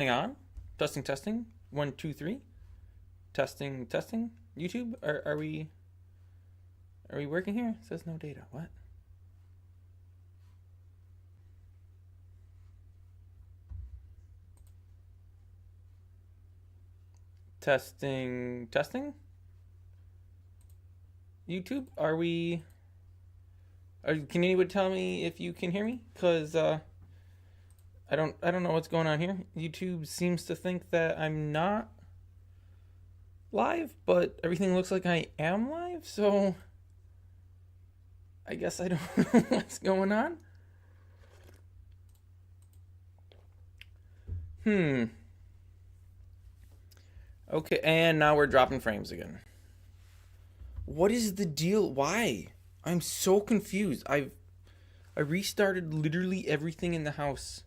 Hang on. Testing, testing. One, two, three. Testing, testing. YouTube, are we working here? It says no data. What? Testing, testing. YouTube, can anyone tell me if you can hear me? Cause I don't know what's going on here. YouTube seems to think that I'm not live, but everything looks like I am live, so I guess I don't know what's going on. Hmm. Okay, and now we're dropping frames again. What is the deal? Why? I'm so confused. I restarted literally everything in the house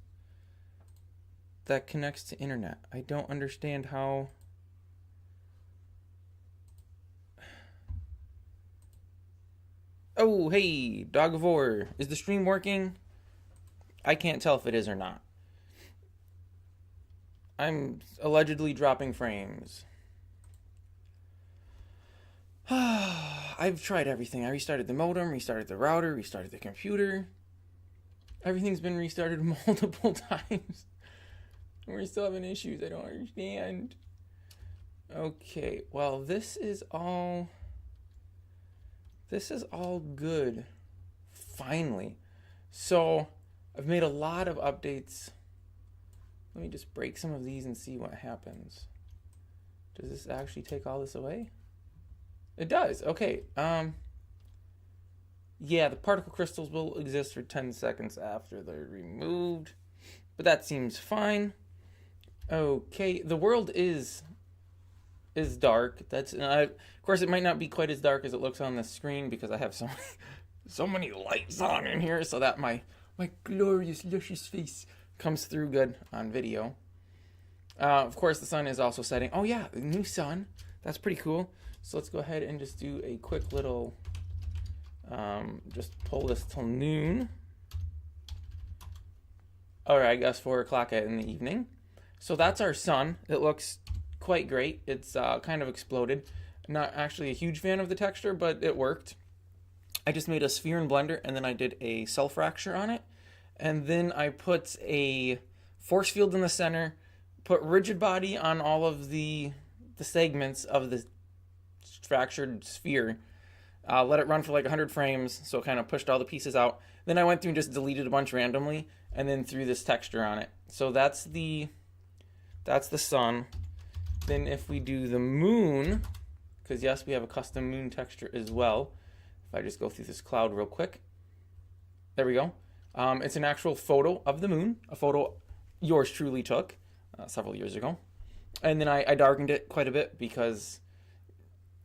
that connects to internet. I don't understand how. Oh, hey, Dog of War. Is the stream working? I can't tell if it is or not. I'm allegedly dropping frames. I've tried everything. I restarted the modem, restarted the router, restarted the computer. Everything's been restarted multiple times. We're still having issues. I don't understand. Okay, well, this is all good. Finally. So, I've made a lot of updates. Let me just break some of these and see what happens. Does this actually take all this away? It does. Okay. Yeah, the particle crystals will exist for 10 seconds after they're removed, but that seems fine. Okay, the world is dark. Of course, it might not be quite as dark as it looks on the screen because I have so many lights on in here, so that my glorious luscious face comes through good on video. Of course, the sun is also setting. Oh yeah, the new sun. That's pretty cool. So let's go ahead and just do a quick little, just pull this till noon. Or I guess 4 o'clock in the evening. So that's our sun. It looks quite great. It's kind of exploded. I'm not actually a huge fan of the texture, but it worked. I just made a sphere in Blender, and then I did a cell fracture on it. And then I put a force field in the center, put rigid body on all of the segments of the fractured sphere, let it run for like 100 frames, so it kind of pushed all the pieces out. Then I went through and just deleted a bunch randomly, and then threw this texture on it. So that's the sun. Then if we do the moon, because yes, we have a custom moon texture as well. If I just go through this cloud real quick. There we go. It's an actual photo of the moon, a photo yours truly took several years ago. And then I darkened it quite a bit because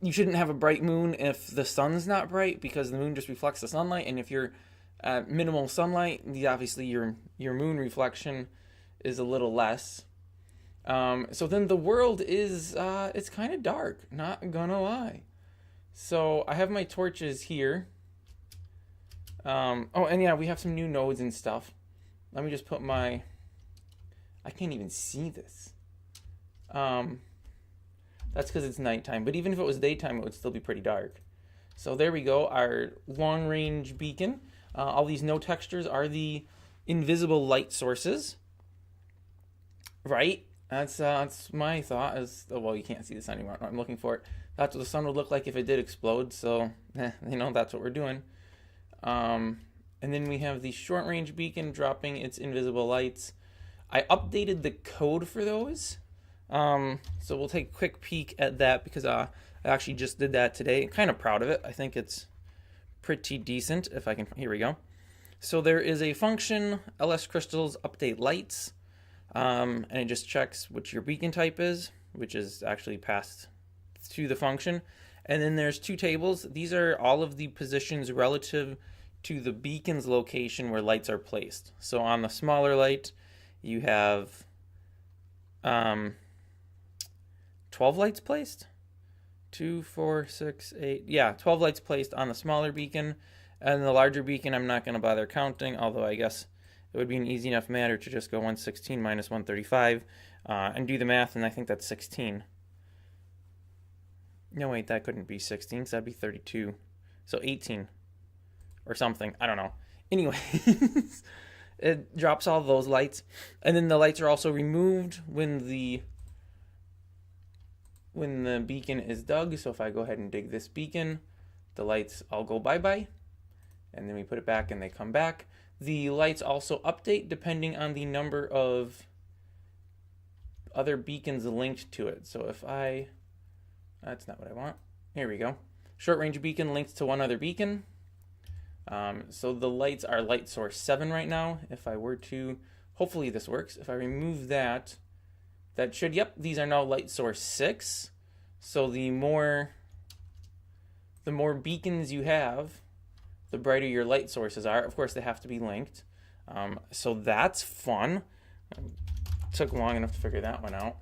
you shouldn't have a bright moon if the sun's not bright, because the moon just reflects the sunlight, and if you're at minimal sunlight, obviously your moon reflection is a little less. So then the world is it's kind of dark, not gonna lie. So I have my torches here. Oh, and yeah, we have some new nodes and stuff. Let me just put I can't even see this. That's because it's nighttime, but even if it was daytime, it would still be pretty dark. So there we go, our long-range beacon. All these no textures are the invisible light sources. Right? That's my thought. Well, you can't see this anymore. I'm looking for it. That's what the sun would look like if it did explode. So, that's what we're doing. And then we have the short-range beacon dropping its invisible lights. I updated the code for those. So we'll take a quick peek at that because I actually just did that today. I'm kind of proud of it. I think it's pretty decent. If I can, here we go. So there is a function, ls crystals update lights, and it just checks which your beacon type is, which is actually passed to the function. And then there's two tables. These are all of the positions relative to the beacon's location where lights are placed. So on the smaller light, you have 12 lights placed. 2, 4, 6, 8. Yeah, 12 lights placed on the smaller beacon. And the larger beacon, I'm not going to bother counting, although I guess it would be an easy enough matter to just go 116 minus 135 and do the math, and I think that's 16. No, wait, that couldn't be 16, so that'd be 32. So 18 or something. I don't know. Anyway, it drops all those lights. And then the lights are also removed when the beacon is dug. So if I go ahead and dig this beacon, the lights all go bye-bye. And then we put it back and they come back. The lights also update depending on the number of other beacons linked to it. So if that's not what I want. Here we go. Short range beacon linked to one other beacon. So the lights are light source 7 right now. If I were to, hopefully this works. If I remove that, that should, yep, these are now light source 6. So the more beacons you have, the brighter your light sources are. Of course, they have to be linked. So that's fun. It took long enough to figure that one out.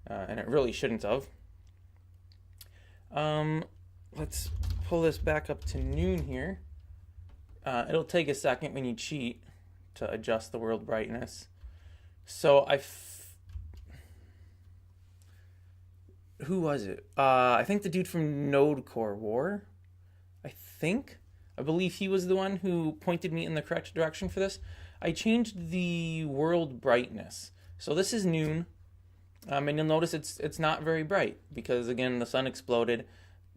And it really shouldn't have. Let's pull this back up to noon here. It'll take a second when you cheat to adjust the world brightness. So who was it? I think the dude from Node Core War. I believe he was the one who pointed me in the correct direction for this. I changed the world brightness. So this is noon. And you'll notice it's not very bright because, again, the sun exploded.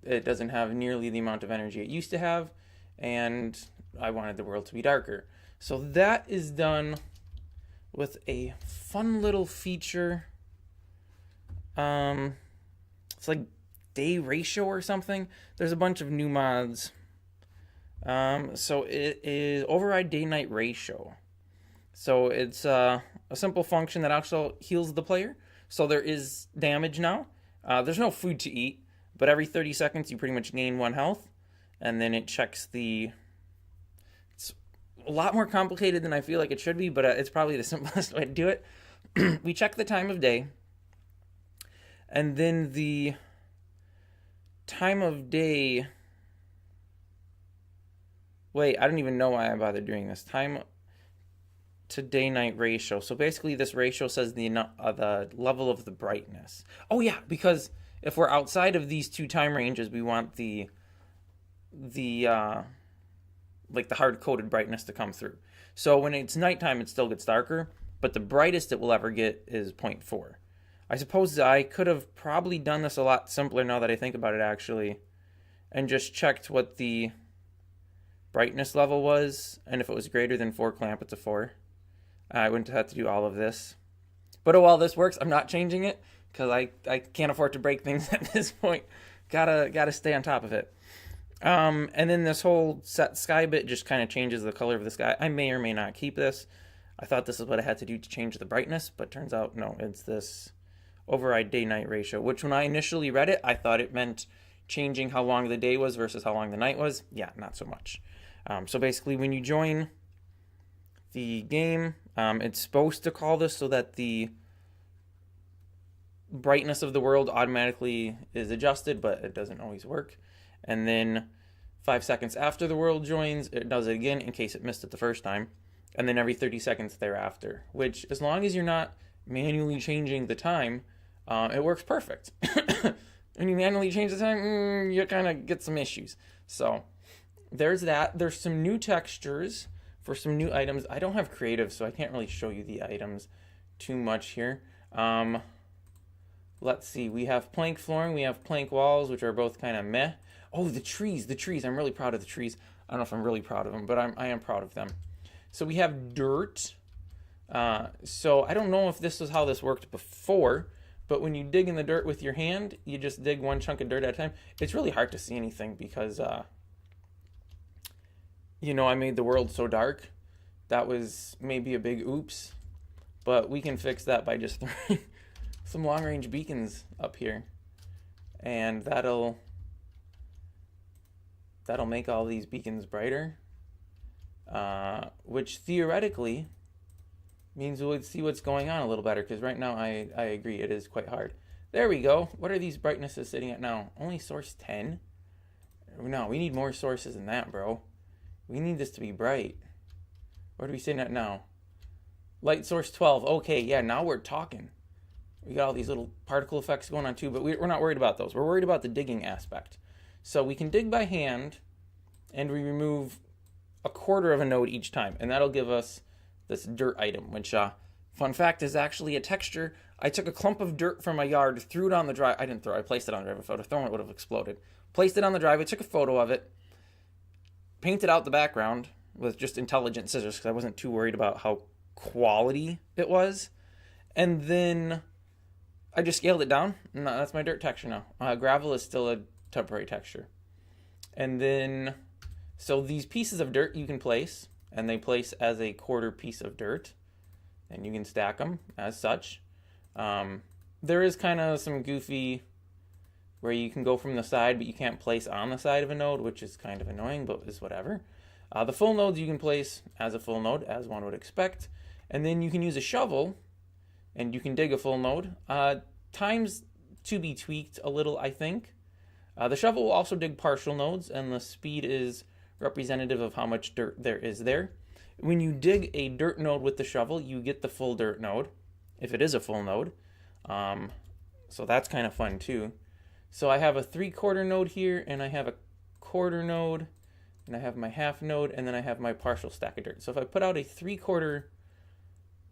It doesn't have nearly the amount of energy it used to have, and I wanted the world to be darker. So that is done with a fun little feature. It's like day ratio or something. There's a bunch of new mods. So it is override day-night ratio. So it's a simple function that also heals the player. So there is damage now. There's no food to eat, but every 30 seconds you pretty much gain 1 health. And then it checks it's a lot more complicated than I feel like it should be, but it's probably the simplest way to do it. We check the time of day. And then the time of day... Wait, I don't even know why I bothered doing this. Time to day-night ratio. So basically this ratio says the level of the brightness. Oh yeah, because if we're outside of these two time ranges, we want the hard-coded brightness to come through. So when it's nighttime, it still gets darker, but the brightest it will ever get is 0.4. I suppose I could have probably done this a lot simpler now that I think about it, actually, and just checked what the brightness level was, and if it was greater than 4, clamp it to 4. I wouldn't have to do all of this. But while this works, I'm not changing it, because I can't afford to break things at this point. Gotta stay on top of it. And then this whole set sky bit just kind of changes the color of the sky. I may or may not keep this. I thought this is what I had to do to change the brightness, but turns out no, it's this override day-night ratio, which when I initially read it, I thought it meant changing how long the day was versus how long the night was. Yeah, not so much. So basically when you join the game, it's supposed to call this so that the brightness of the world automatically is adjusted, but it doesn't always work. And then 5 seconds after the world joins, it does it again in case it missed it the first time. And then every 30 seconds thereafter, which as long as you're not manually changing the time, it works perfect. When you manually change the time, you kind of get some issues. So there's that. There's some new textures for some new items. I don't have creative, so I can't really show you the items too much here. Let's see. We have plank flooring. We have plank walls, which are both kind of meh. Oh, the trees. The trees. I'm really proud of the trees. I don't know if I'm really proud of them, but I am proud of them. So we have dirt. So I don't know if this is how this worked before, but when you dig in the dirt with your hand, you just dig one chunk of dirt at a time. It's really hard to see anything because, I made the world so dark. That was maybe a big oops, but we can fix that by just throwing some long-range beacons up here, and that'll make all these beacons brighter, which theoretically means we'll see what's going on a little better, because right now I agree it is quite hard. There we go. What are these brightnesses sitting at now? Only source 10? No, we need more sources than that, bro. We need this to be bright. What are we sitting at now? Light source 12. Okay, yeah, now we're talking. We got all these little particle effects going on too, but we're not worried about those. We're worried about the digging aspect. So we can dig by hand, and we remove a quarter of a node each time, and that'll give us this dirt item, which, fun fact, is actually a texture. I took a clump of dirt from my yard, threw it on the drive. I didn't throw it, I placed it on the drive. If I would have thrown it, it would have exploded. Placed it on the drive, I took a photo of it, painted out the background with just intelligent scissors because I wasn't too worried about how quality it was. And then I just scaled it down. No, that's my dirt texture now. Gravel is still a temporary texture. And then, so these pieces of dirt you can place, and they place as a quarter piece of dirt, and you can stack them as such. There is kind of some goofy where you can go from the side, but you can't place on the side of a node, which is kind of annoying, but is whatever. The full nodes you can place as a full node, as one would expect. And then you can use a shovel, and you can dig a full node. Times to be tweaked a little, I think. The shovel will also dig partial nodes, and the speed is representative of how much dirt there is there. When you dig a dirt node with the shovel, you get the full dirt node, if it is a full node. So that's kind of fun too. So I have a 3/4 node here, and I have a quarter node, and I have my half node, and then I have my partial stack of dirt. So if I put out a 3/4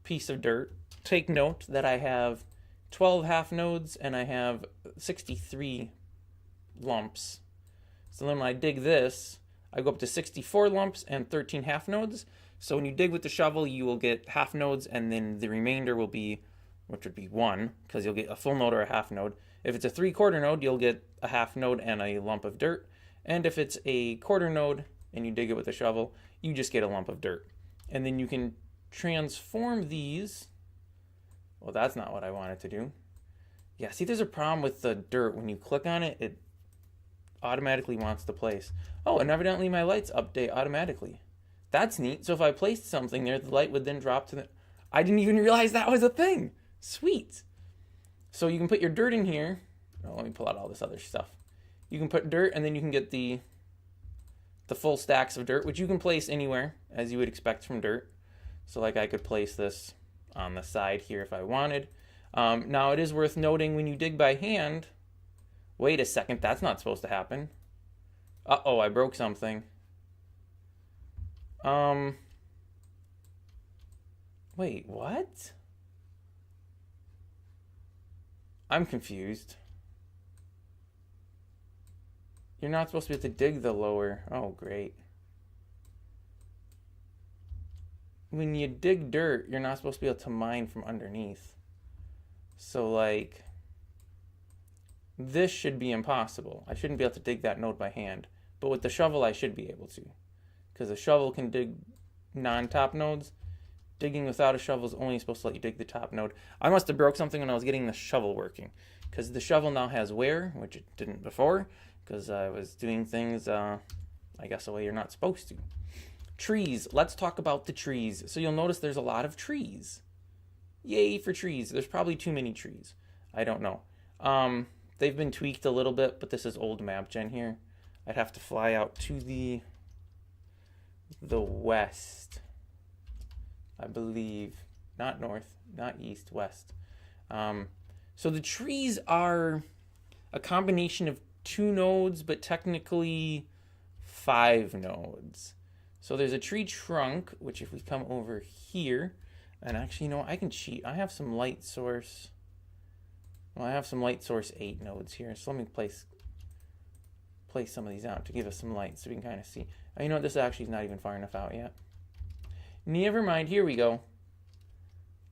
piece of dirt, take note that I have 12 half nodes, and I have 63 lumps. So then when I dig this, I go up to 64 lumps and 13 half nodes. So when you dig with the shovel, you will get half nodes, and then the remainder will be, which would be 1, because you'll get a full node or a half node. If it's a 3/4 node, you'll get a half node and a lump of dirt. And if it's a quarter node and you dig it with a shovel, you just get a lump of dirt. And then you can transform these. Well, that's not what I wanted to do. Yeah, see, there's a problem with the dirt. When you click on it, it automatically wants to place. Oh, and evidently my lights update automatically. That's neat. So if I placed something there, the light would then drop to the... I didn't even realize that was a thing. Sweet. So you can put your dirt in here. Oh, let me pull out all this other stuff. You can put dirt, and then you can get the full stacks of dirt, which you can place anywhere, as you would expect from dirt. So like I could place this on the side here if I wanted. Now it is worth noting when you dig by hand, wait a second, that's not supposed to happen. Uh-oh, I broke something. Wait, what? I'm confused. You're not supposed to be able to dig the lower. Oh, great. When you dig dirt, you're not supposed to be able to mine from underneath. So, like, this should be impossible. I shouldn't be able to dig that node by hand. But with the shovel, I should be able to. Because the shovel can dig non-top nodes. Digging without a shovel is only supposed to let you dig the top node. I must have broke something when I was getting the shovel working. Because the shovel now has wear, which it didn't before. Because I was doing things, I guess, the way you're not supposed to. Trees. Let's talk about the trees. So you'll notice there's a lot of trees. Yay for trees. There's probably too many trees. I don't know. They've been tweaked a little bit, but this is old map gen here. I'd have to fly out to the west, I believe. Not north, not east, west. So the trees are a combination of 2 nodes, but technically 5 nodes. So there's a tree trunk, which if we come over here, and actually, you know, I can cheat. I have some light source. Well, I have some light source 8 nodes here. So let me place some of these out to give us some light so we can kind of see. Oh, you know what? This actually is not even far enough out yet. Never mind. Here we go.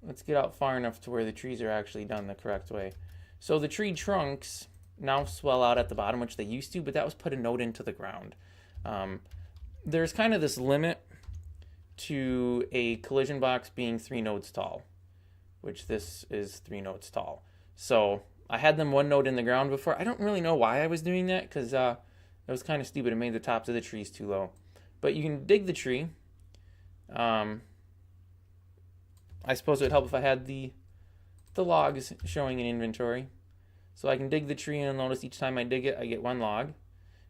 Let's get out far enough to where the trees are actually done the correct way. So the tree trunks now swell out at the bottom, which they used to, but that was put a node into the ground. There's kind of this limit to a collision box being 3 nodes tall, which this is 3 nodes tall. So I had them 1 node in the ground before. I don't really know why I was doing that, because it was kind of stupid. It made the tops of the trees too low. But you can dig the tree. I suppose it would help if I had the logs showing in inventory. So I can dig the tree, and you'll notice each time I dig it, I get 1 log.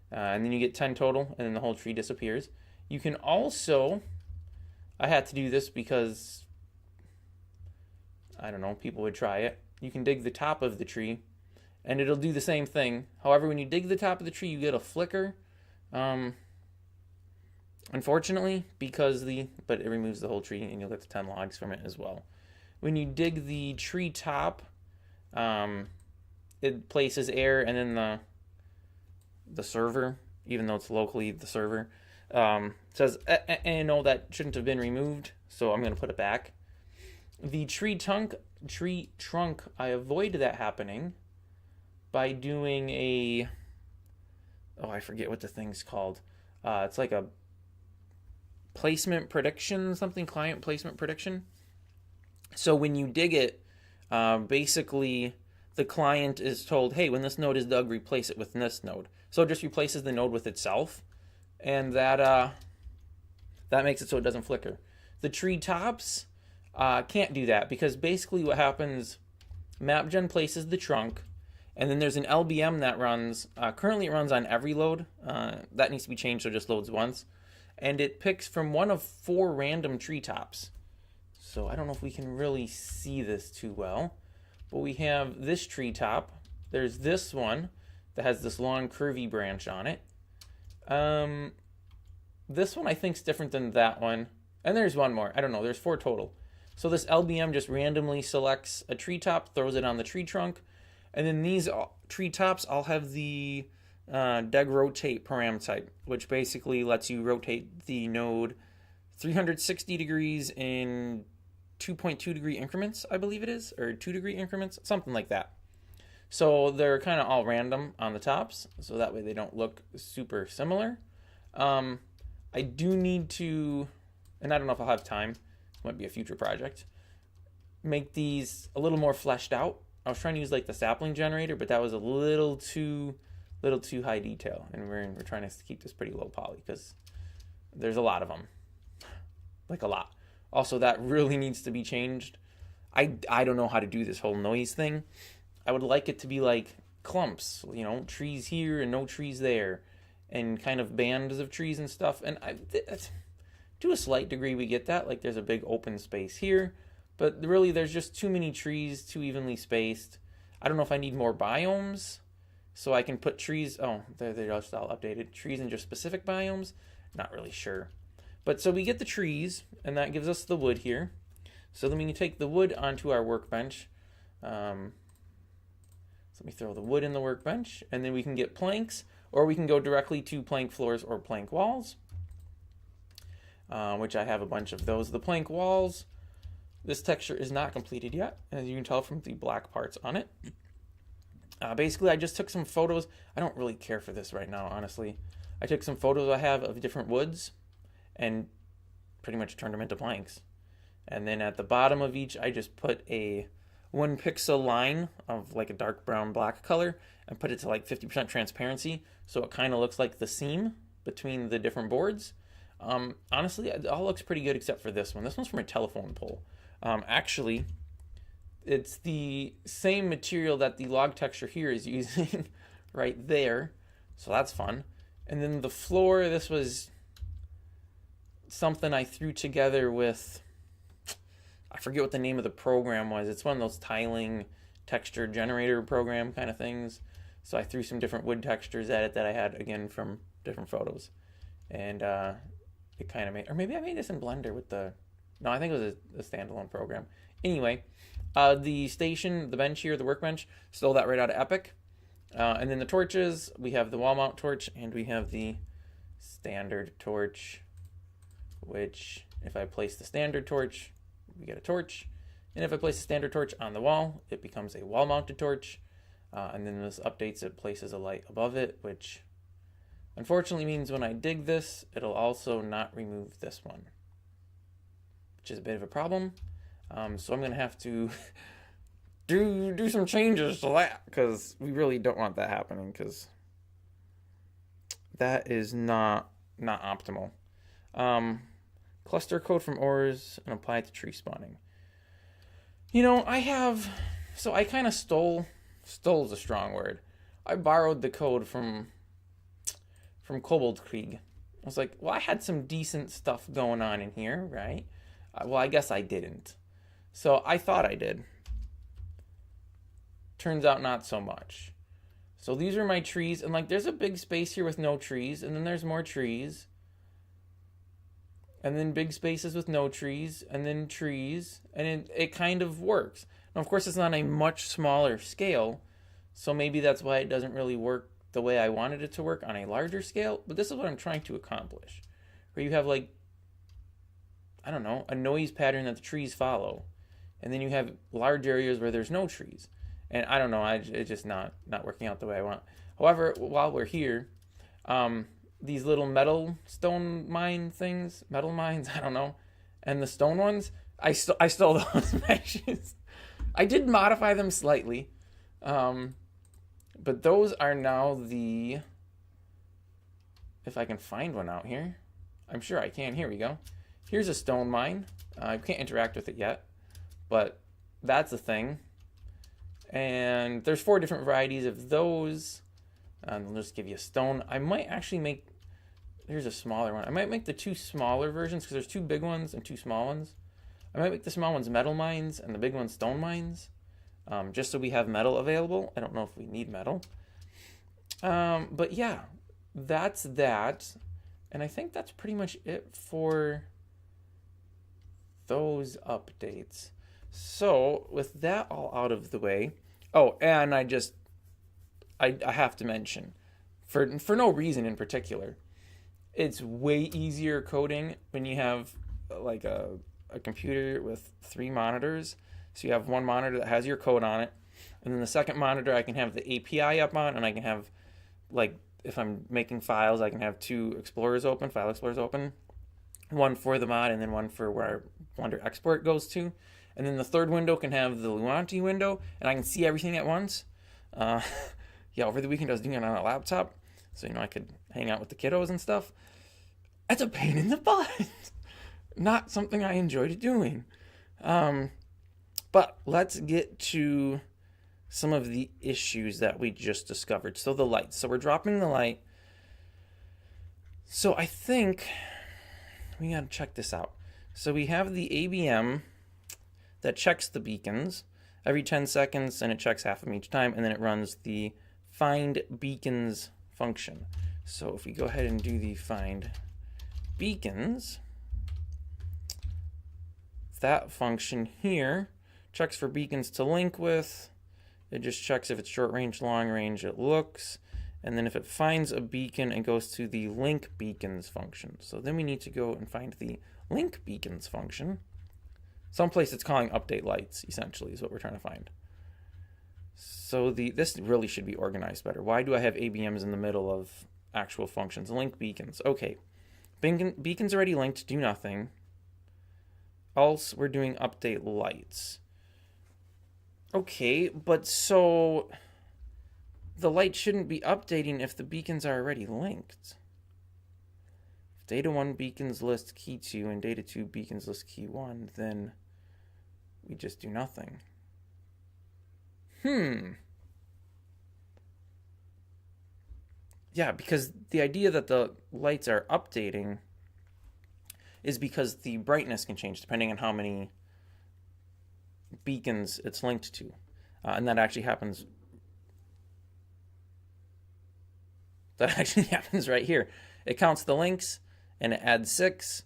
And then you get 10 total, and then the whole tree disappears. You can also... I had to do this because I don't know, people would try it. You can dig the top of the tree, and it'll do the same thing. However, when you dig the top of the tree, you get a flicker. Unfortunately, but it removes the whole tree, and you'll get the 10 logs from it as well. When you dig the tree top, it places air, and then the server, even though it's locally the server, says, no, that shouldn't have been removed, so I'm going to put it back. The tree trunk, I avoid that happening by doing I forget what the thing's called. It's like a placement prediction, client placement prediction. So when you dig it, basically the client is told, hey, when this node is dug, replace it with this node. So it just replaces the node with itself, and that makes it so it doesn't flicker. The tree tops can't do that, because basically what happens, MapGen places the trunk, and then there's an LBM that runs. Currently it runs on every load. That needs to be changed so it just loads once. And it picks from one of 4 random tree tops. So I don't know if we can really see this too well, but we have this tree top. There's this one that has this long curvy branch on it. This one I think is different than that one. And there's one more. I don't know. There's 4 total. So this LBM just randomly selects a tree top, throws it on the tree trunk. And then these tree tops all have the deg rotate param type, which basically lets you rotate the node 360 degrees in 2.2 degree increments, I believe it is, or 2 degree increments, something like that. So they're kind of all random on the tops, so that way they don't look super similar. I do need to, and I don't know if I'll have time, this might be a future project, make these a little more fleshed out. I was trying to use like the sapling generator, but that was a little too high detail, and we're trying to keep this pretty low poly because there's a lot of them, like a lot. Also, that really needs to be changed. I don't know how to do this whole noise thing. I would like it to be like clumps, trees here and no trees there, and kind of bands of trees and stuff. And to a slight degree, we get that. Like there's a big open space here, but really there's just too many trees, too evenly spaced. I don't know if I need more biomes, so I can put trees. Oh, they're just all updated. Trees in just specific biomes? Not really sure. But so we get the trees, and that gives us the wood here. So then we can take the wood onto our workbench. So let me throw the wood in the workbench, and then we can get planks, or we can go directly to plank floors or plank walls, which I have a bunch of those. The plank walls, this texture is not completed yet, as you can tell from the black parts on it. Basically, I just took some photos. I don't really care for this right now, honestly. I took some photos I have of different woods and pretty much turned them into planks. And then at the bottom of each, I just put a 1 pixel line of like a dark brown black color and put it to like 50% transparency, so it kind of looks like the seam between the different boards. Honestly, it all looks pretty good except for this one. This one's from a telephone pole. Actually, it's the same material that the log texture here is using right there, so that's fun. And then the floor, this was something I threw together with, I forget what the name of the program was. It's one of those tiling texture generator program kind of things. So I threw some different wood textures at it that I had, again, from different photos. And it kind of made, or maybe I made this in Blender with no, I think it was a standalone program. Anyway, the station, the bench here, the workbench, stole that right out of Epic. And then the torches, we have the wall mount torch, and we have the standard torch, which if I place the standard torch, we get a torch. And if I place a standard torch on the wall, it becomes a wall mounted torch. And then this updates it, places a light above it, which unfortunately means when I dig this, it'll also not remove this one, which is a bit of a problem. So I'm going to have to do some changes to that, because we really don't want that happening, because that is not optimal. Cluster code from ores and apply it to tree spawning. I kind of stole is a strong word. I borrowed the code from Kobold Krieg. I was like, well, I had some decent stuff going on in here, right? Well, I guess I didn't. So I thought I did. turns out not so much. So these are my trees, and like there's a big space here with no trees, and then there's more trees. And then big spaces with no trees, and then trees, and it kind of works. Now, of course, it's on a much smaller scale, so maybe that's why it doesn't really work the way I wanted it to work on a larger scale, but this is what I'm trying to accomplish. Where you have like, I don't know, a noise pattern that the trees follow, and then you have large areas where there's no trees. And I don't know, it's just not working out the way I want. However, while we're here, these little metal mines, I don't know, and the stone ones, I stole those meshes. I did modify them slightly, but those are now the, if I can find one out here, I'm sure I can. Here we go. Here's a stone mine. I can't interact with it yet, but that's a thing. And there's 4 different varieties of those. I'll just give you a stone. I might actually make, here's a smaller one. I might make the 2 smaller versions because there's 2 big ones and 2 small ones. I might make the small ones metal mines and the big ones stone mines, just so we have metal available. I don't know if we need metal. But yeah, that's that. And I think that's pretty much it for those updates. So with that all out of the way, oh, and I have to mention, for no reason in particular, it's way easier coding when you have like a computer with 3 monitors. So you have one monitor that has your code on it, and then the second monitor I can have the API up on, and I can have, like, if I'm making files, I can have 2 explorers open, file explorers open, one for the mod and then one for where Blender export goes to. And then the third window can have the Luanti window, and I can see everything at once. Yeah, over the weekend I was doing it on a laptop, so I could hang out with the kiddos and stuff. That's a pain in the butt. Not something I enjoyed doing. But let's get to some of the issues that we just discovered. So the light. So we're dropping the light. So I think we got to check this out. So we have the ABM that checks the beacons every 10 seconds, and it checks half of them each time, and then it runs the find beacons function. So if we go ahead and do the find beacons, that function here checks for beacons to link with. It just checks if it's short range, long range, it looks, and then if it finds a beacon, it goes to the link beacons function. So then we need to go and find the link beacons function. Someplace it's calling update lights, essentially, is what we're trying to find. So this really should be organized better. Why do I have ABMs in the middle of actual functions? Link beacons. Okay. Beacons already linked, do nothing. Else, we're doing update lights. Okay, but so the light shouldn't be updating if the beacons are already linked. If data 1 beacons list key 2 and data 2 beacons list key 1, then we just do nothing. Yeah, because the idea that the lights are updating is because the brightness can change depending on how many beacons it's linked to. And that actually happens. That actually happens right here. It counts the links and it adds 6,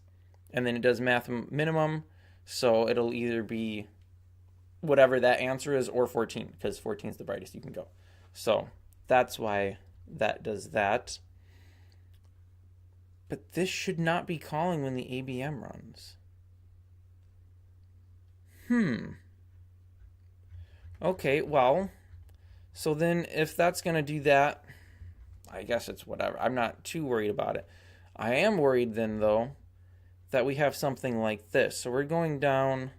and then it does math minimum. So it'll either be whatever that answer is or 14, because 14 is the brightest you can go. So that's why that does that. But this should not be calling when the ABM runs. Okay, well, so then if that's going to do that, I guess it's whatever. I'm not too worried about it. I am worried then, though, that we have something like this. So we're going down.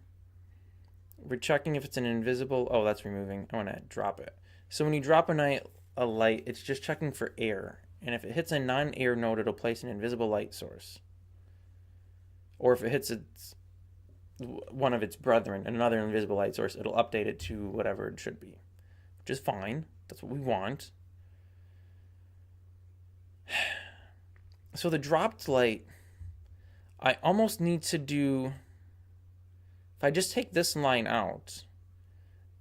We're checking if it's an invisible. Oh, that's removing. I want to drop it. So when you drop a light, it's just checking for air. And if it hits a non-air node, it'll place an invisible light source. Or if it hits one of its brethren, another invisible light source, it'll update it to whatever it should be, which is fine. That's what we want. So the dropped light, I almost need to do, if I just take this line out,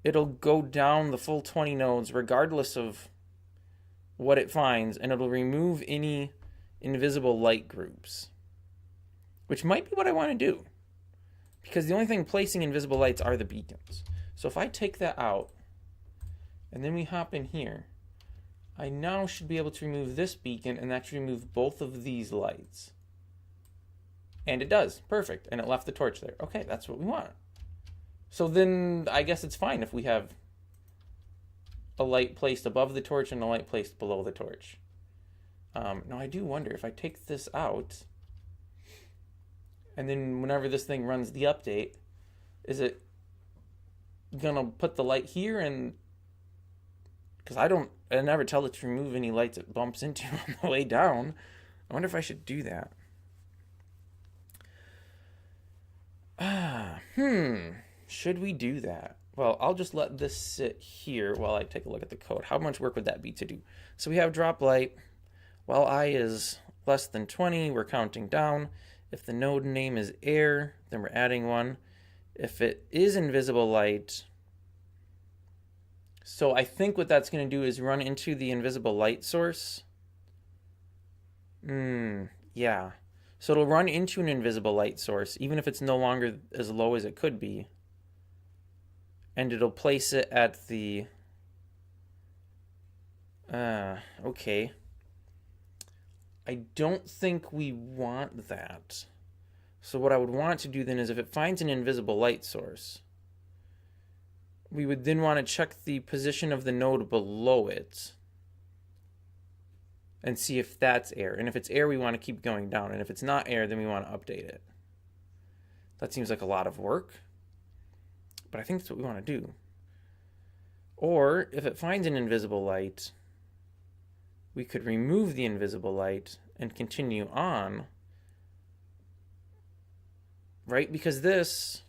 it'll go down the full 20 nodes regardless of what it finds, and it'll remove any invisible light groups, which might be what I want to do, because the only thing placing invisible lights are the beacons. So if I take that out, and then we hop in here, I now should be able to remove this beacon and actually remove both of these lights. And it does. Perfect. And it left the torch there. Okay, that's what we want. So then I guess it's fine if we have a light placed above the torch and a light placed below the torch. Now I do wonder if I take this out, and then whenever this thing runs the update, is it gonna put the light here? And because I never tell it to remove any lights it bumps into on the way down. I wonder if I should do that. Should we do that? Well, I'll just let this sit here while I take a look at the code. How much work would that be to do? So we have drop light. While I is less than 20, we're counting down. If the node name is air, then we're adding 1. If it is invisible light, so I think what that's going to do is run into the invisible light source. Yeah. So it'll run into an invisible light source, even if it's no longer as low as it could be. And it'll place it at the... okay. I don't think we want that. So what I would want to do then is if it finds an invisible light source, we would then want to check the position of the node below it and see if that's air. And if it's air, we want to keep going down. And if it's not air, then we want to update it. That seems like a lot of work, but I think that's what we want to do. Or if it finds an invisible light, we could remove the invisible light and continue on, right? Because this,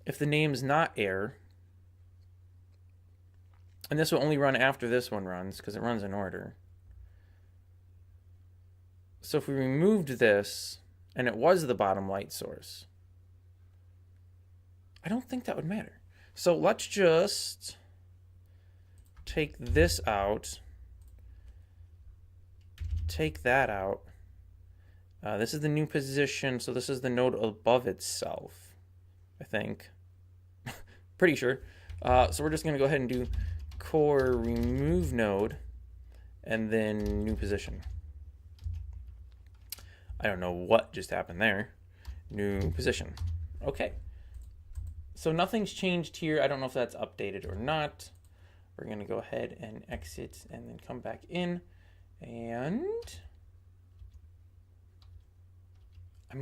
if the name's not air, and this will only run after this one runs because it runs in order. So if we removed this and it was the bottom light source, I don't think that would matter. So let's just take this out, take that out. This is the new position, so this is the node above itself, I think. Pretty sure. So we're just going to go ahead and do core remove node and then new position. I don't know what just happened there. New position. Okay. So nothing's changed here. I don't know if that's updated or not. We're going to go ahead and exit and then come back in. And I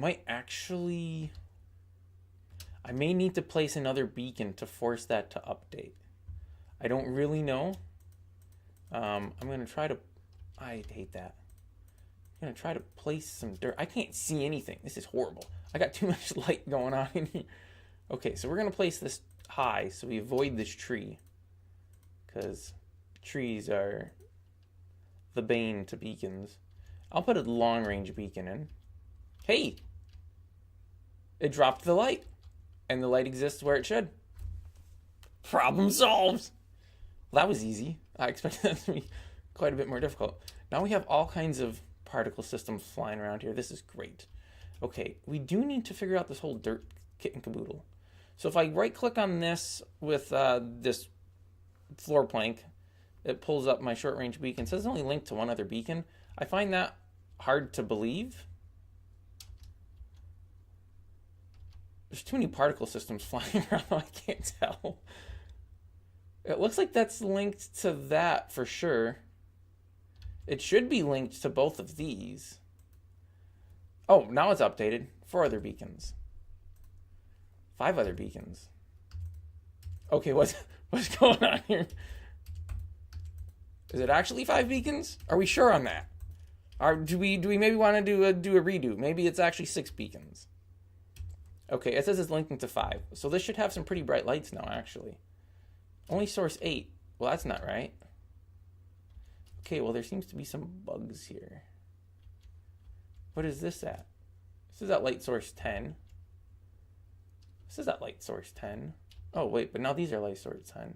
may need to place another beacon to force that to update. I don't really know. I'm going to try to... I hate that. I'm going to try to place some dirt. I can't see anything. This is horrible. I got too much light going on in here. Okay, so we're going to place this high so we avoid this tree. Because trees are the bane to beacons. I'll put a long-range beacon in. Hey! It dropped the light. And the light exists where it should. Problem solved! Well, that was easy. I expected that to be quite a bit more difficult. Now we have all kinds of particle systems flying around here. This is great. Okay, we do need to figure out this whole dirt kit and caboodle. So if I right-click on this with this floor plank, it pulls up my short-range beacon. It says it's only linked to one other beacon. I find that hard to believe. There's too many particle systems flying around, I can't tell. It looks like that's linked to that for sure. It should be linked to both of these. Oh, now it's updated. 4 other beacons. 5 other beacons. Okay, what's going on here? Is it actually 5 beacons? Are we sure on that? Or do we maybe want to do a redo? Maybe it's actually 6 beacons. Okay, it says it's linking to 5. So this should have some pretty bright lights now, actually. Only source 8. Well, that's not right. Okay, well, there seems to be some bugs here. What is this at? This is at light source 10. This is at light source 10. Oh, wait, but now these are Lightshard sign.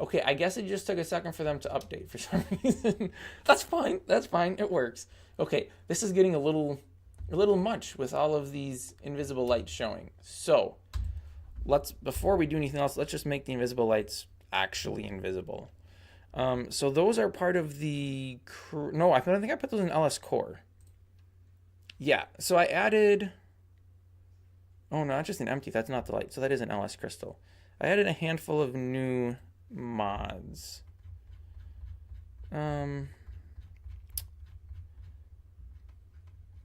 Okay, I guess it just took a second for them to update for some reason. That's fine. That's fine. It works. Okay, this is getting a little much with all of these invisible lights showing. So, before we do anything else, let's just make the invisible lights actually invisible. So those are part of the... No, I don't think I put those in LS Core. Yeah, so I added... Oh, no, not just an empty. That's not the light. So that is an LS Crystal. I added a handful of new mods.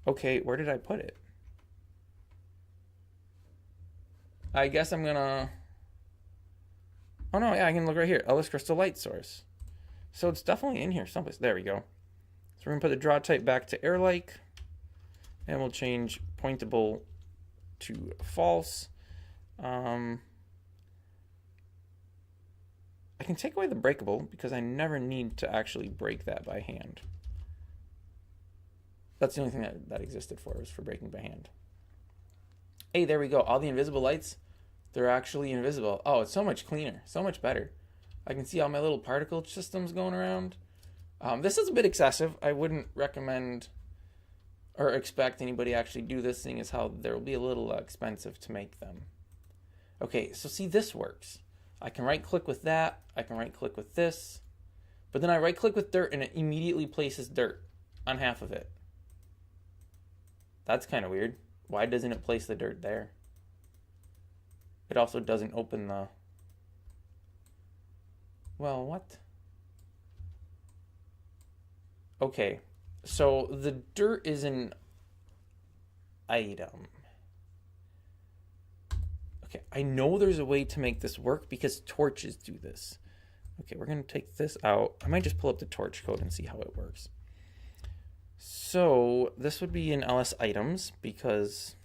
Okay, where did I put it? I guess I'm gonna... Oh, no, yeah, I can look right here. LS Crystal Light Source. So it's definitely in here someplace. There we go. So we're going to put the draw type back to air-like. And we'll change pointable to false. I can take away the breakable because I never need to actually break that by hand. That's the only thing that existed for, was for breaking by hand. Hey, there we go. All the invisible lights, they're actually invisible. Oh, it's so much cleaner, so much better. I can see all my little particle systems going around. This is a bit excessive. I wouldn't recommend or expect anybody to actually do this, seeing as how they'll be a little expensive to make them. Okay, so see, this works. I can right click with that. I can right click with this. But then I right click with dirt and it immediately places dirt on half of it. That's kind of weird. Why doesn't it place the dirt there? It also doesn't open the... Well, what? Okay, so the dirt is an item. Okay, I know there's a way to make this work because torches do this. Okay, we're going to take this out. I might just pull up the torch code and see how it works. So this would be in LS items because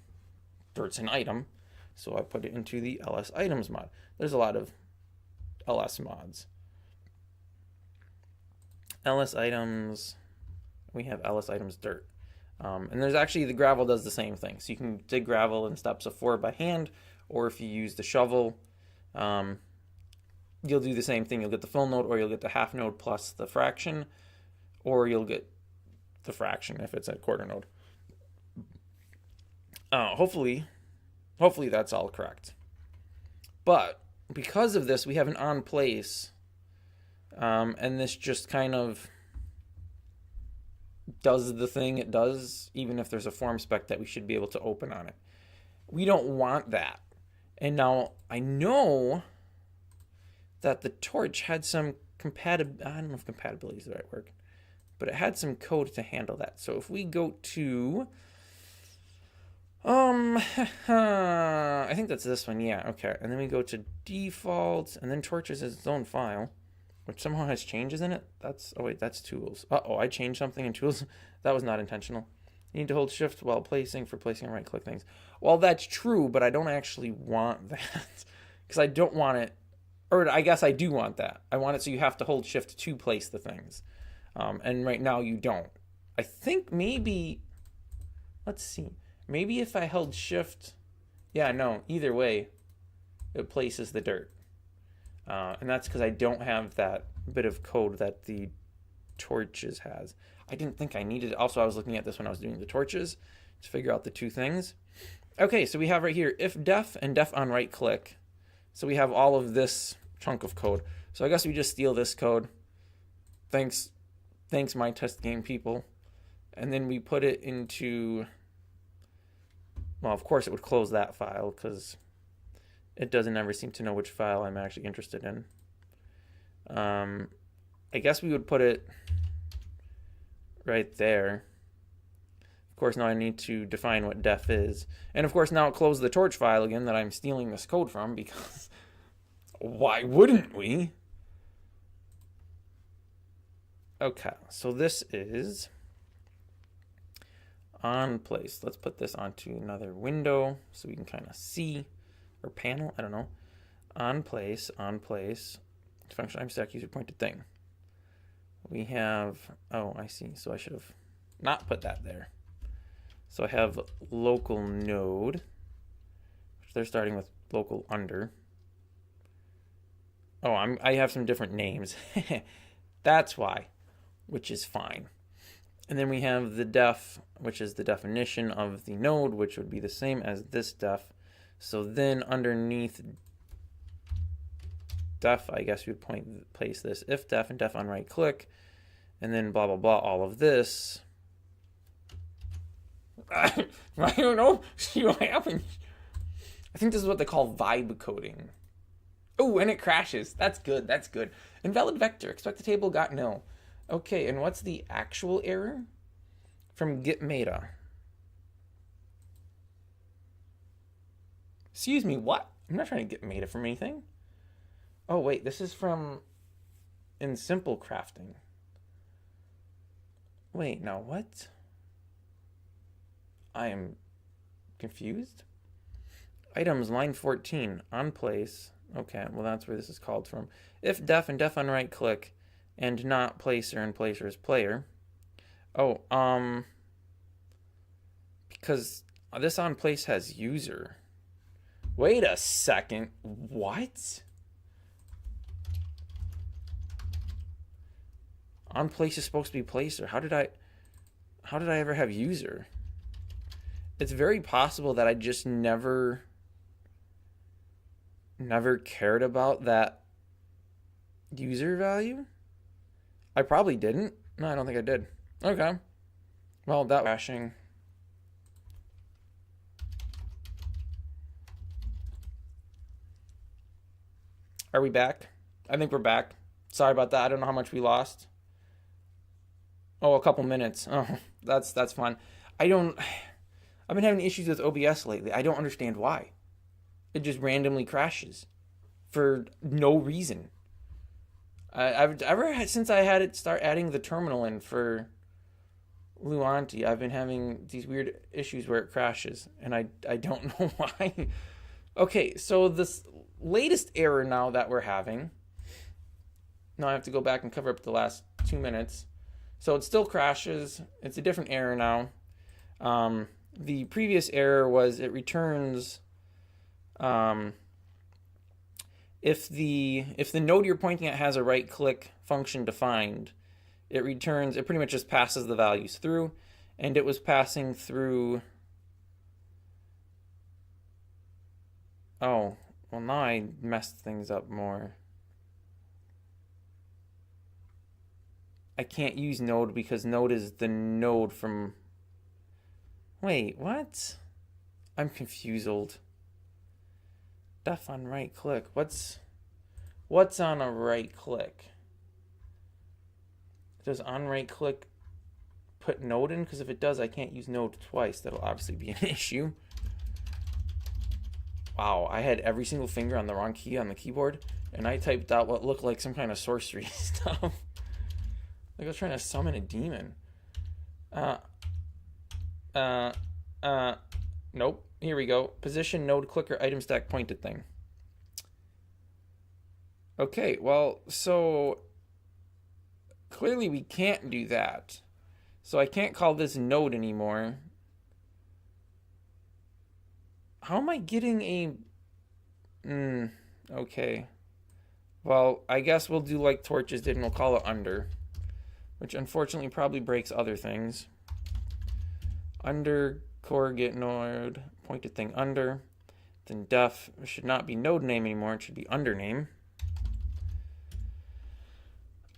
dirt's an item. So I put it into the LS items mod. There's a lot of LS mods. LS items, we have LS items dirt. And there's actually, the gravel does the same thing. So you can dig gravel in steps of 4 by hand, or if you use the shovel, you'll do the same thing. You'll get the full node, or you'll get the half node plus the fraction, or you'll get the fraction if it's at quarter node. Hopefully that's all correct. But because of this, we have an on place, and this just kind of does the thing it does, even if there's a form spec that we should be able to open on it. We don't want that. And now I know that the torch had some I don't know if compatibility is the right word, but it had some code to handle that. So if we go to, I think that's this one, yeah, okay. And then we go to default, and then torches is its own file, which somehow has changes in it. Oh wait, that's tools. Uh-oh, I changed something in tools. That was not intentional. You need to hold shift while placing for placing and right click things. Well, that's true, but I don't actually want that because I don't want it, or I guess I do want that. I want it so you have to hold shift to place the things. And right now you don't. I think maybe, let's see. Maybe if I held shift, yeah, no, either way, it places the dirt. And that's because I don't have that bit of code that the torches has. I didn't think I needed it. Also, I was looking at this when I was doing the torches to figure out the two things. Okay, so we have right here if def and def on right click. So we have all of this chunk of code. So I guess we just steal this code. Thanks my test game people. And then we put it into, well, of course it would close that file because it doesn't ever seem to know which file I'm actually interested in. I guess we would put it right there. Of course, now I need to define what def is. And of course, now it closed the torch file again that I'm stealing this code from because why wouldn't we? Okay, so this is on place. Let's put this onto another window so we can kind of see, or panel, I don't know. On place, function I'm stack user pointed thing. We have, oh, I see. So I should have not put that there. So I have local node, which they're starting with local under. Oh, I have some different names. That's why, which is fine. And then we have the def, which is the definition of the node, which would be the same as this def. So then underneath def, I guess you'd place this if def and def on right click, and then blah, blah, blah, all of this. I don't know. See what happens. I think this is what they call vibe coding. Oh, and it crashes. That's good. That's good. Invalid vector. Expect the table got nil. Okay, and what's the actual error? From get meta. Excuse me, what? I'm not trying to get meta from anything. Oh, wait, this is from in simple crafting. Wait, now what? I am confused. Items, line 14, on place. Okay, well, that's where this is called from. If def and def on right click and not placer and placer is player. Oh, because this on place has user. Wait a second. What? On place is supposed to be placer. How did I ever have user? It's very possible that I just never cared about that user value. I probably didn't. No, I don't think I did. Okay. Well, that crashing. Are we back? I think we're back. Sorry about that. I don't know how much we lost. Oh, a couple minutes. Oh, that's fine. I've been having issues with OBS lately. I don't understand why. It just randomly crashes for no reason. Since I had it start adding the terminal in for Luanti, I've been having these weird issues where it crashes, and I don't know why. Okay, so this latest error now that we're having. Now I have to go back and cover up the last 2 minutes. So it still crashes. It's a different error now. The previous error was it returns if the node you're pointing at has a right click function defined, it pretty much just passes the values through, and it was passing through. Oh, well, now I messed things up more. I can't use node because node is the node from. Wait, what? I'm confused. Def on right click. What's on a right click? Does on right click put node in? Because if it does, I can't use node twice. That'll obviously be an issue. Wow, I had every single finger on the wrong key on the keyboard, and I typed out what looked like some kind of sorcery stuff. Like I was trying to summon a demon. Nope. Here we go. Position, node, clicker, item stack, pointed thing. Okay, well, so clearly we can't do that. So I can't call this node anymore. How am I getting a... okay. Well, I guess we'll do like Torches did and we'll call it under. Which unfortunately probably breaks other things. Under, core, get node, pointed thing under. Then def, it should not be node name anymore, it should be under name.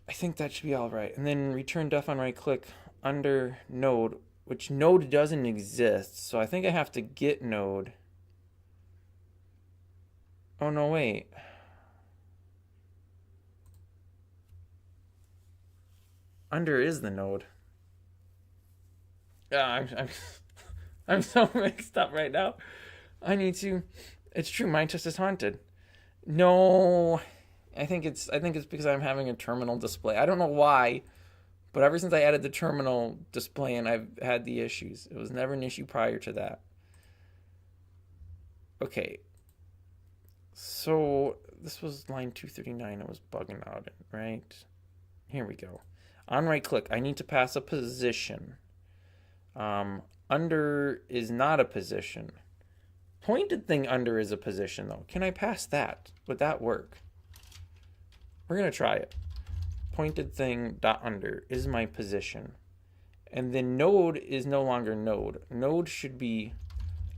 I think that should be all right. And then return def on right click under node, which node doesn't exist. So I think I have to get node. Oh no, wait. Under is the node. I'm so mixed up right now. I need to. It's true. My chest is haunted. No, I think it's because I'm having a terminal display. I don't know why, but ever since I added the terminal display in, I've had the issues. It was never an issue prior to that. Okay. So this was line 239. It was bugging out, right? Here we go. On right click, I need to pass a position. Under is not a position. Pointed thing under is a position, though. Can I pass that? Would that work? We're going to try it. Pointed thing dot under is my position. And then node is no longer node. Node should be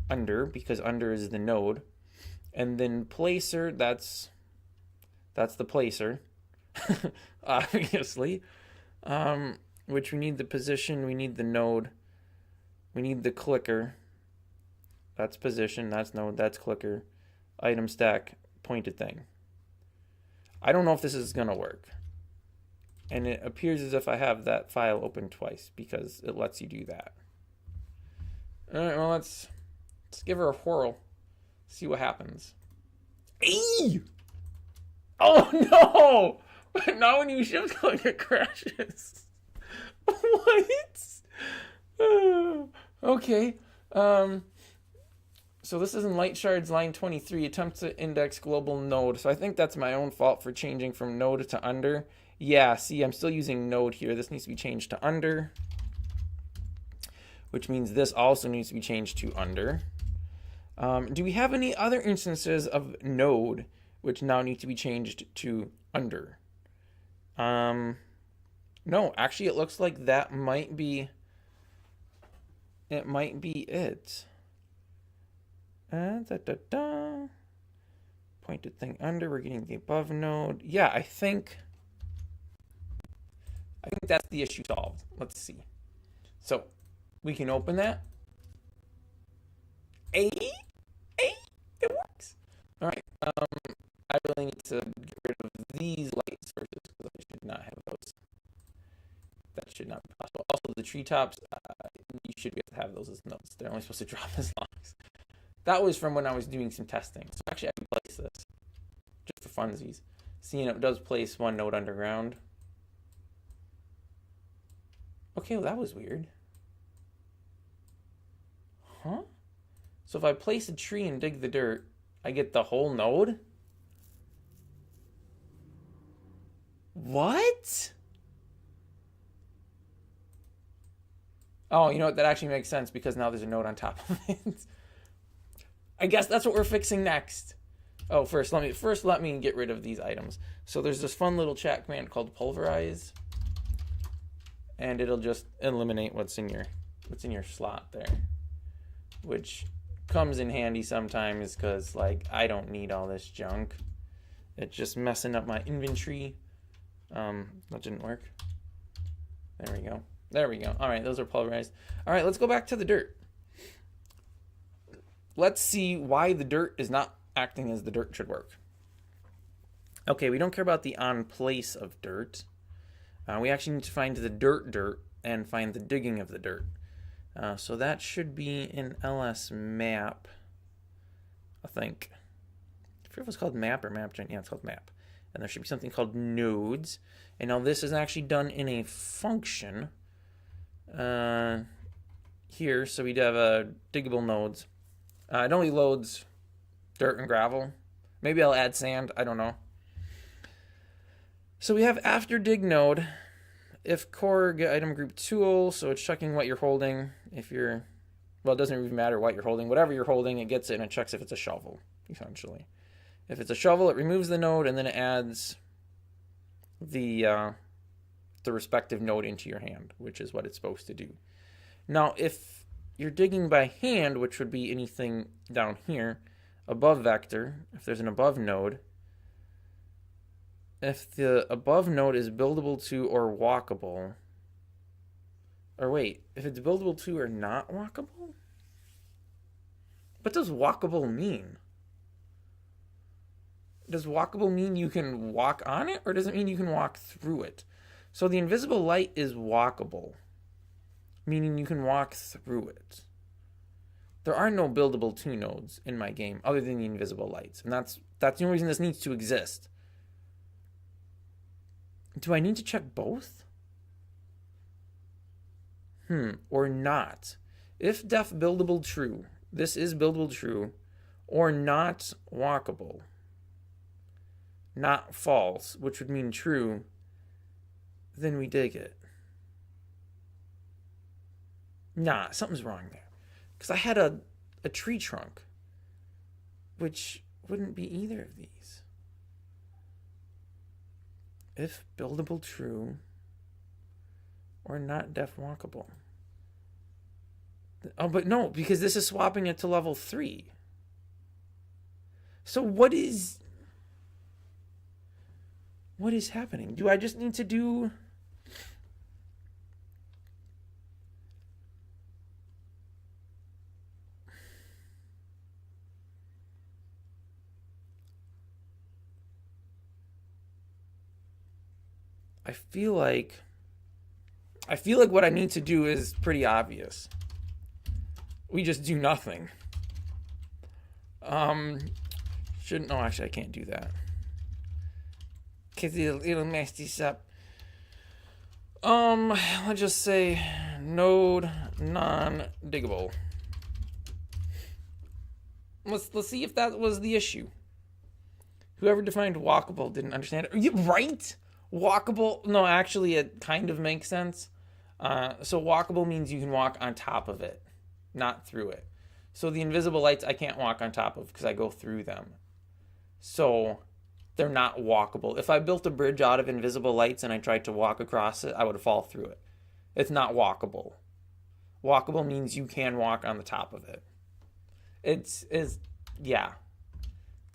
under because under is the node. And then placer, that's the placer, obviously. Which we need the position, we need the node, we need the clicker. That's position, that's node, that's clicker. Item stack, pointed thing. I don't know if this is going to work. And it appears as if I have that file open twice because it lets you do that. All right, well, let's give her a whirl. See what happens. Eee! Oh, no! Not when you shift click, it crashes. What? Okay. So this is in Lightshard's line 23, attempt to index global node. So I think that's my own fault for changing from node to under. Yeah, see, I'm still using node here. This needs to be changed to under, which means this also needs to be changed to under. Do we have any other instances of node which now need to be changed to under? No, actually, it looks like that might be it. Pointed thing under, we're getting the above node. Yeah, I think that's the issue solved. Let's see. So we can open that. It works. All right. I really need to get rid of these light sources because I should not have those. That should not be possible. Also, the treetops, you should be able to have those as nodes. They're only supposed to drop as longs. That was from when I was doing some testing. So actually, I can place this just for funsies. Seeing it does place one node underground. Okay, well, that was weird. Huh? So if I place a tree and dig the dirt, I get the whole node? What? Oh, you know what? That actually makes sense because now there's a node on top of it. I guess that's what we're fixing next. Oh, first let me get rid of these items. So there's this fun little chat command called pulverize. And it'll just eliminate what's in your slot there, which comes in handy sometimes because like I don't need all this junk. It's just messing up my inventory. That didn't work. There we go. All right, those are pulverized. All right, let's go back to the dirt. Let's see why the dirt is not acting as the dirt should work. Okay, we don't care about the on place of dirt. We actually need to find the dirt and find the digging of the dirt. So that should be in ls map, I think. I forget if it's called map or map gen. Yeah, it's called map. And there should be something called nodes. And now this is actually done in a function here. So we'd have diggable nodes. It only loads dirt and gravel. Maybe I'll add sand. I don't know. So we have after dig node, if core get item group tool, so it's checking what you're holding. If you're, well, it doesn't even matter what you're holding. Whatever you're holding, it gets it and it checks if it's a shovel, essentially. If it's a shovel, it removes the node and then it adds the respective node into your hand, which is what it's supposed to do. Now, if you're digging by hand, which would be anything down here, above vector, if there's an above node, if the above node is buildable to or walkable, or wait, if it's buildable to or not walkable? What does walkable mean? Does walkable mean you can walk on it, or does it mean you can walk through it? So the invisible light is walkable, meaning you can walk through it. There are no buildable to nodes in my game other than the invisible lights, and that's the only reason this needs to exist. Do I need to check both? Or not. If def buildable true, this is buildable true, or not walkable. Not false, which would mean true, then we dig it. Nah, something's wrong there. Because I had a tree trunk, which wouldn't be either of these. If buildable, true, or not def walkable. Oh, but no, because this is swapping it to level 3. So what is happening? Do I just need to do... I feel like what I need to do is pretty obvious. We just do nothing. Shouldn't... No, actually, I can't do that. Because it'll mess this up. Let's just say node non-diggable. Let's see if that was the issue. Whoever defined walkable didn't understand it. Right? Walkable... No, actually, it kind of makes sense. So walkable means you can walk on top of it, not through it. So the invisible lights I can't walk on top of because I go through them. So they're not walkable. If I built a bridge out of invisible lights and I tried to walk across it, I would fall through it. It's not walkable. Walkable means you can walk on the top of it. Yeah,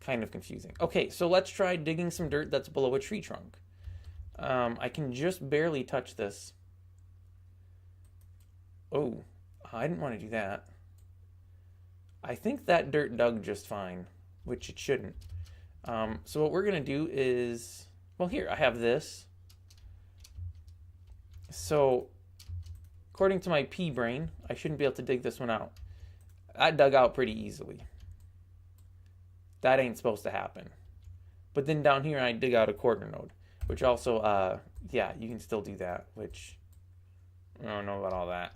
kind of confusing. Okay, so let's try digging some dirt that's below a tree trunk. I can just barely touch this. Oh, I didn't want to do that. I think that dirt dug just fine, which it shouldn't. So what we're going to do is... Well, here, I have this. So, according to my pea brain, I shouldn't be able to dig this one out. That dug out pretty easily. That ain't supposed to happen. But then down here, I dig out a quarter node. Which also, yeah, you can still do that, which... I don't know about all that.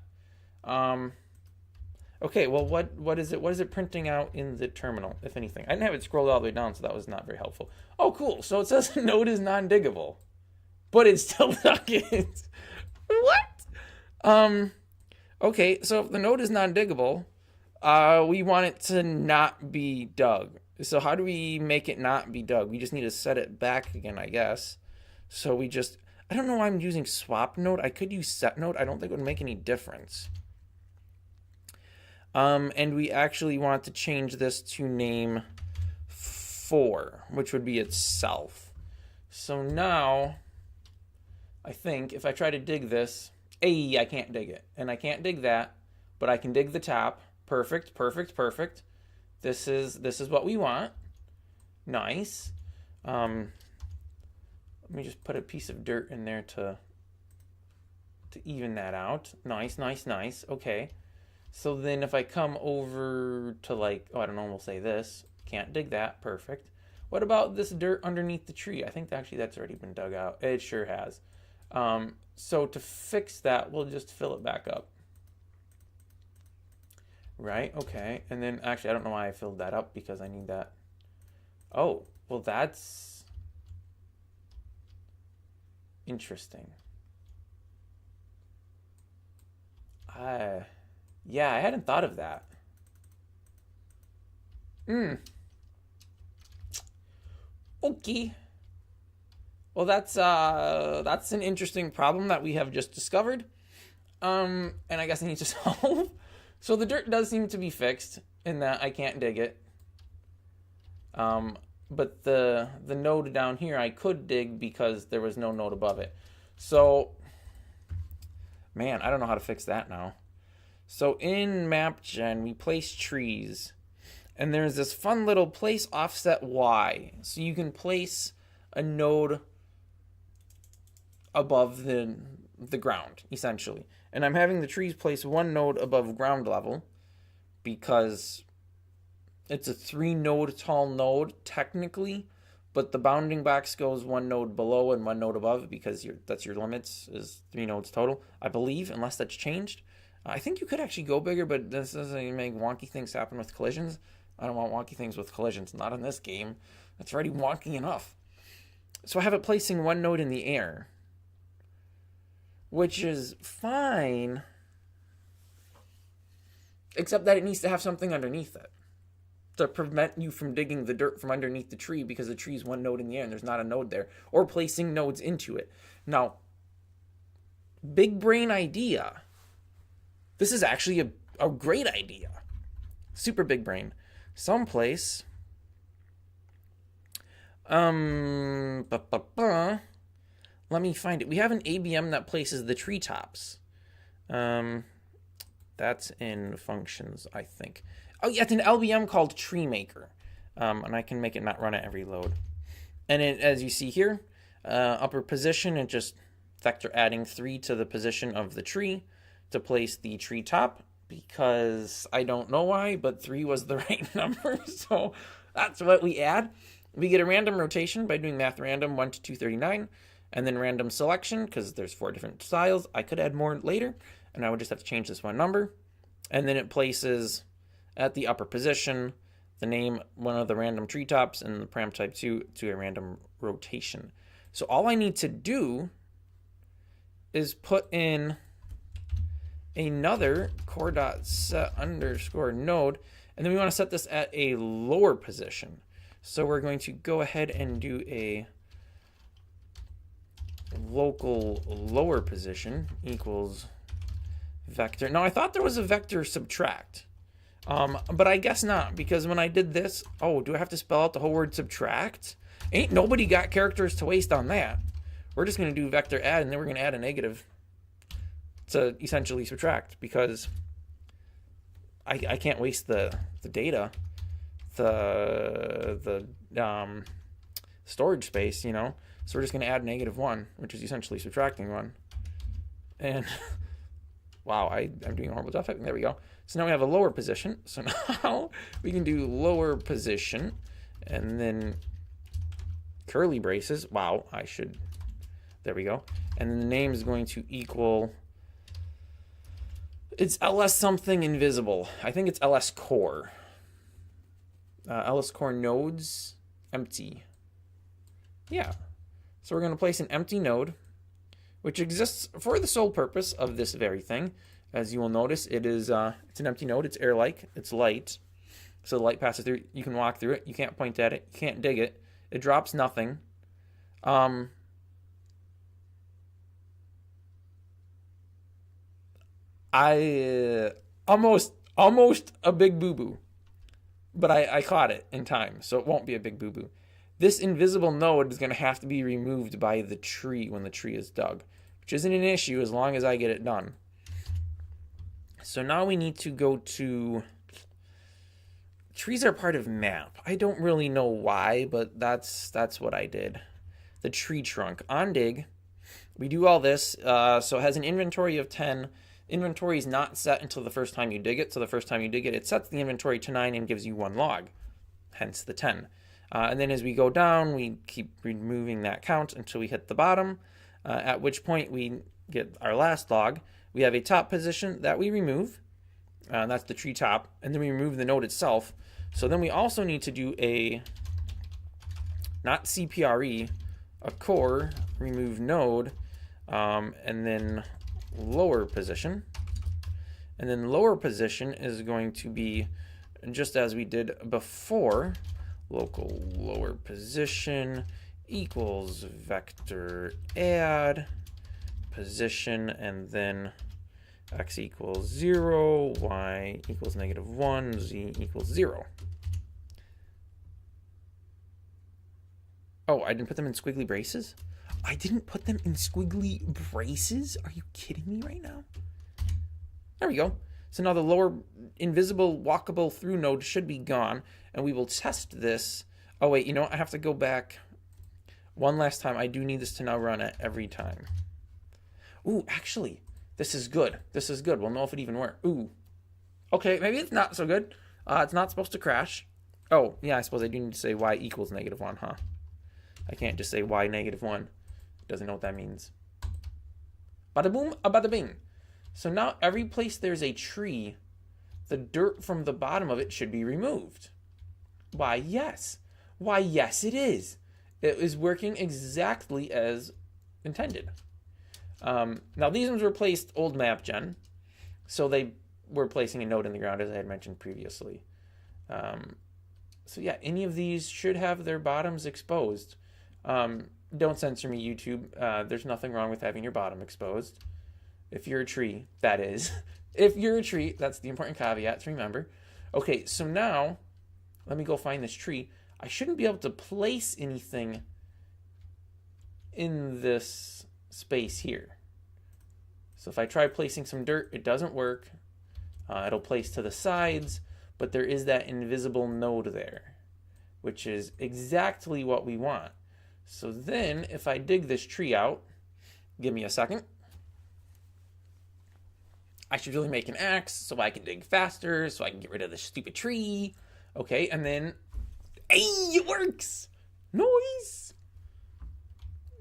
Okay, well, what is it printing out in the terminal, if anything? I didn't have it scrolled all the way down, so that was not very helpful. Oh, cool. So it says the node is non-diggable, but it's still dug it. What? Okay, so if the node is non-diggable, we want it to not be dug. So how do we make it not be dug? We just need to set it back again, I guess. So we just... I don't know why I'm using swap node. I could use set node. I don't think it would make any difference. And we actually want to change this to name 4, which would be itself. So now, I think if I try to dig this, I can't dig it. And I can't dig that, but I can dig the top. Perfect, perfect, perfect. This is what we want. Nice. Let me just put a piece of dirt in there to even that out. Nice, nice, nice. Okay. So then if I come over to like, I don't know, we'll say this. Can't dig that. Perfect. What about this dirt underneath the tree? I think actually that's already been dug out. It sure has. So to fix that, we'll just fill it back up. Right, okay. And then actually, I don't know why I filled that up because I need that. Oh, well that's interesting. Yeah, I hadn't thought of that. Okay. Well, that's an interesting problem that we have just discovered. And I guess I need to solve. So the dirt does seem to be fixed in that I can't dig it. But the node down here I could dig because there was no node above it. So, man, I don't know how to fix that now. So in MapGen, we place trees. And there's this fun little place offset Y. So you can place a node above the ground, essentially. And I'm having the trees place one node above ground level because it's a 3-node tall node, technically. But the bounding box goes one node below and one node above because that's your limits, is 3 nodes total, I believe, unless that's changed. I think you could actually go bigger, but this doesn't make wonky things happen with collisions. I don't want wonky things with collisions. Not in this game. That's already wonky enough. So I have it placing one node in the air, which is fine, except that it needs to have something underneath it. to prevent you from digging the dirt from underneath the tree because the tree is one node in the air and there's not a node there, or placing nodes into it. Now, big brain idea. This is actually a great idea. Super big brain. Someplace. Let me find it. We have an ABM that places the treetops. That's in functions, I think. Oh, yeah, it's an LBM called Tree Maker. And I can make it not run at every load. And it, as you see here, upper position, it just vector adding 3 to the position of the tree to place the tree top, because I don't know why, but 3 was the right number. So that's what we add. We get a random rotation by doing math random 1 to 239, and then random selection, because there's 4 different styles. I could add more later, and I would just have to change this one number. And then it places at the upper position the name, one of the random treetops, and the param type 2 to a random rotation. So all I need to do is put in another core.set underscore node, and then we want to set this at a lower position. So we're going to go ahead and do a local lower position equals vector. Now I thought there was a vector subtract, but I guess not, because when I did this, oh, do I have to spell out the whole word subtract? Ain't nobody got characters to waste on that. We're just going to do vector add, and then we're going to add a negative to essentially subtract, because I can't waste the data, the storage space, you know. So we're just going to add -1, which is essentially subtracting 1. And wow, I'm doing a horrible job. There we go. So now we have a lower position. So now we can do lower position and then curly braces. Wow, there we go. And then the name is going to equal, it's ls something invisible. I think it's ls core. Ls core nodes empty. Yeah. So we're going to place an empty node, which exists for the sole purpose of this very thing. As you will notice, it's an empty node. It's air-like. It's light. So the light passes through. You can walk through it. You can't point at it. You can't dig it. It drops nothing. Almost a big boo-boo. But I caught it in time, so it won't be a big boo-boo. This invisible node is going to have to be removed by the tree when the tree is dug, which isn't an issue as long as I get it done. So now we need to go to... Trees are part of map. I don't really know why, but that's what I did. The tree trunk. On dig, we do all this. So it has an inventory of 10. Inventory is not set until the first time you dig it. So the first time you dig it, it sets the inventory to 9 and gives you 1 log, hence the 10. And then as we go down, we keep removing that count until we hit the bottom, at which point we get our last log. We have a top position that we remove, and that's the tree top, and then we remove the node itself. So then we also need to do not CPRE, a core, remove node, and then lower position. And then lower position is going to be just as we did before, local lower position equals vector add position, and then x equals 0, y equals -1, z equals 0. Oh, I didn't put them in squiggly braces? I didn't put them in squiggly braces? Are you kidding me right now? There we go. So now the lower invisible walkable through node should be gone, and we will test this. Oh wait, you know what? I have to go back one last time. I do need this to now run at every time. Ooh, actually, this is good. This is good. We'll know if it even works. Ooh. Okay, maybe it's not so good. It's not supposed to crash. Oh, yeah, I suppose I do need to say y equals -1, huh? I can't just say y -1. Doesn't know what that means. Bada boom, a bada bing. So now every place there's a tree, the dirt from the bottom of it should be removed. Why, yes. Why, yes, it is. It is working exactly as intended. Now, these ones were placed old map gen, so they were placing a node in the ground, as I had mentioned previously. So yeah, any of these should have their bottoms exposed. Don't censor me, YouTube. There's nothing wrong with having your bottom exposed. If you're a tree, that is. If you're a tree, that's the important caveat to remember. Okay, so now, let me go find this tree. I shouldn't be able to place anything in this space here. So if I try placing some dirt, it doesn't work. It'll place to the sides, but there is that invisible node there, which is exactly what we want. So then, if I dig this tree out, give me a second. I should really make an axe so I can dig faster, so I can get rid of this stupid tree. Okay, and then, hey, it works! Nice!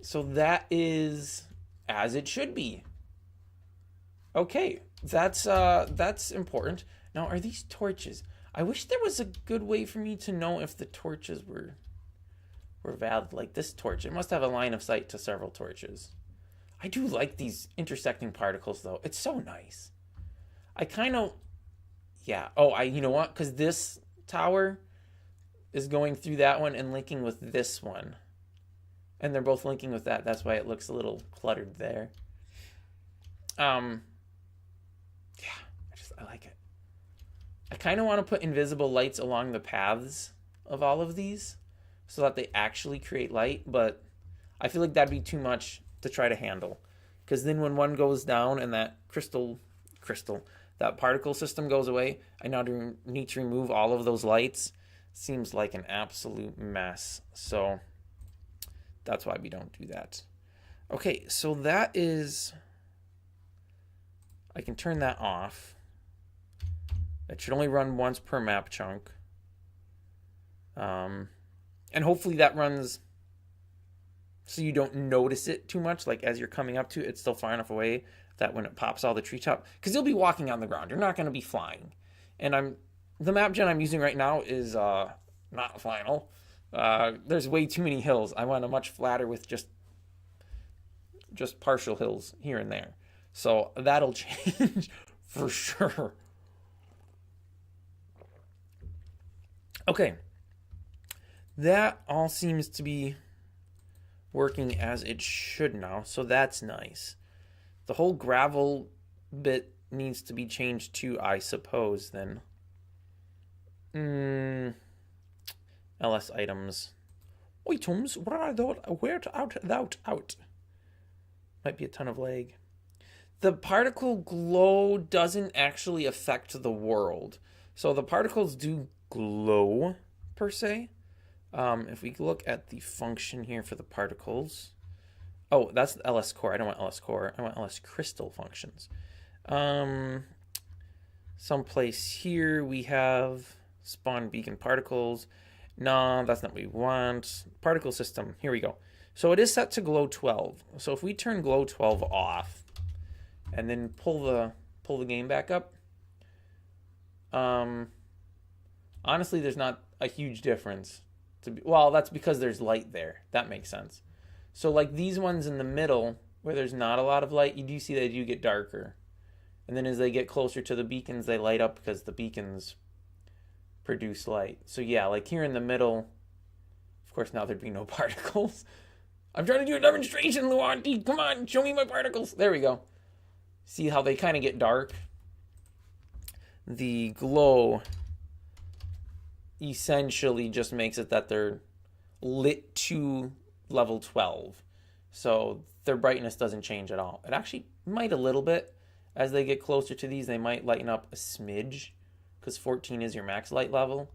So that is as it should be. Okay, that's important. Now, are these torches? I wish there was a good way for me to know if the torches were valid. Like this torch, it must have a line of sight to several torches. I do like these intersecting particles, though. It's so nice. I kind of, yeah. Oh, you know what? Because this tower is going through that one and linking with this one. And they're both linking with that. That's why it looks a little cluttered there. Yeah, I like it. I kind of want to put invisible lights along the paths of all of these so that they actually create light, but I feel like that'd be too much to try to handle. Because then when one goes down and that that particle system goes away, I now need to remove all of those lights. Seems like an absolute mess. So that's why we don't do that. Okay, so that is... I can turn that off. It should only run once per map chunk. And hopefully that runs so you don't notice it too much. Like as you're coming up to it, it's still far enough away that when it pops all the treetop, because you'll be walking on the ground, you're not going to be flying. And the map gen I'm using right now is not final. There's way too many hills. I want a much flatter with just partial hills here and there. So that'll change for sure. Okay. That all seems to be working as it should now, so that's nice. The whole gravel bit needs to be changed too, I suppose, then. LS items. Items? Where are those? Where out? Might be a ton of lag. The particle glow doesn't actually affect the world. So the particles do glow, per se. If we look at the function here for the particles. Oh, that's the LS core. I don't want LS core. I want LS crystal functions. Someplace here we have spawn beacon particles. No, that's not what we want. Particle system. Here we go. So it is set to glow 12. So if we turn glow 12 off and then pull the game back up, honestly, there's not a huge difference. Well, that's because there's light there. That makes sense. So like these ones in the middle, where there's not a lot of light, you do see they do get darker. And then as they get closer to the beacons, they light up because the beacons produce light. So yeah, like here in the middle, of course now there'd be no particles. I'm trying to do a demonstration, Luanti. Come on, show me my particles. There we go. See how they kind of get dark? The glow essentially just makes it that they're lit to level 12. So their brightness doesn't change at all. It actually might a little bit. As they get closer to these, they might lighten up a smidge because 14 is your max light level.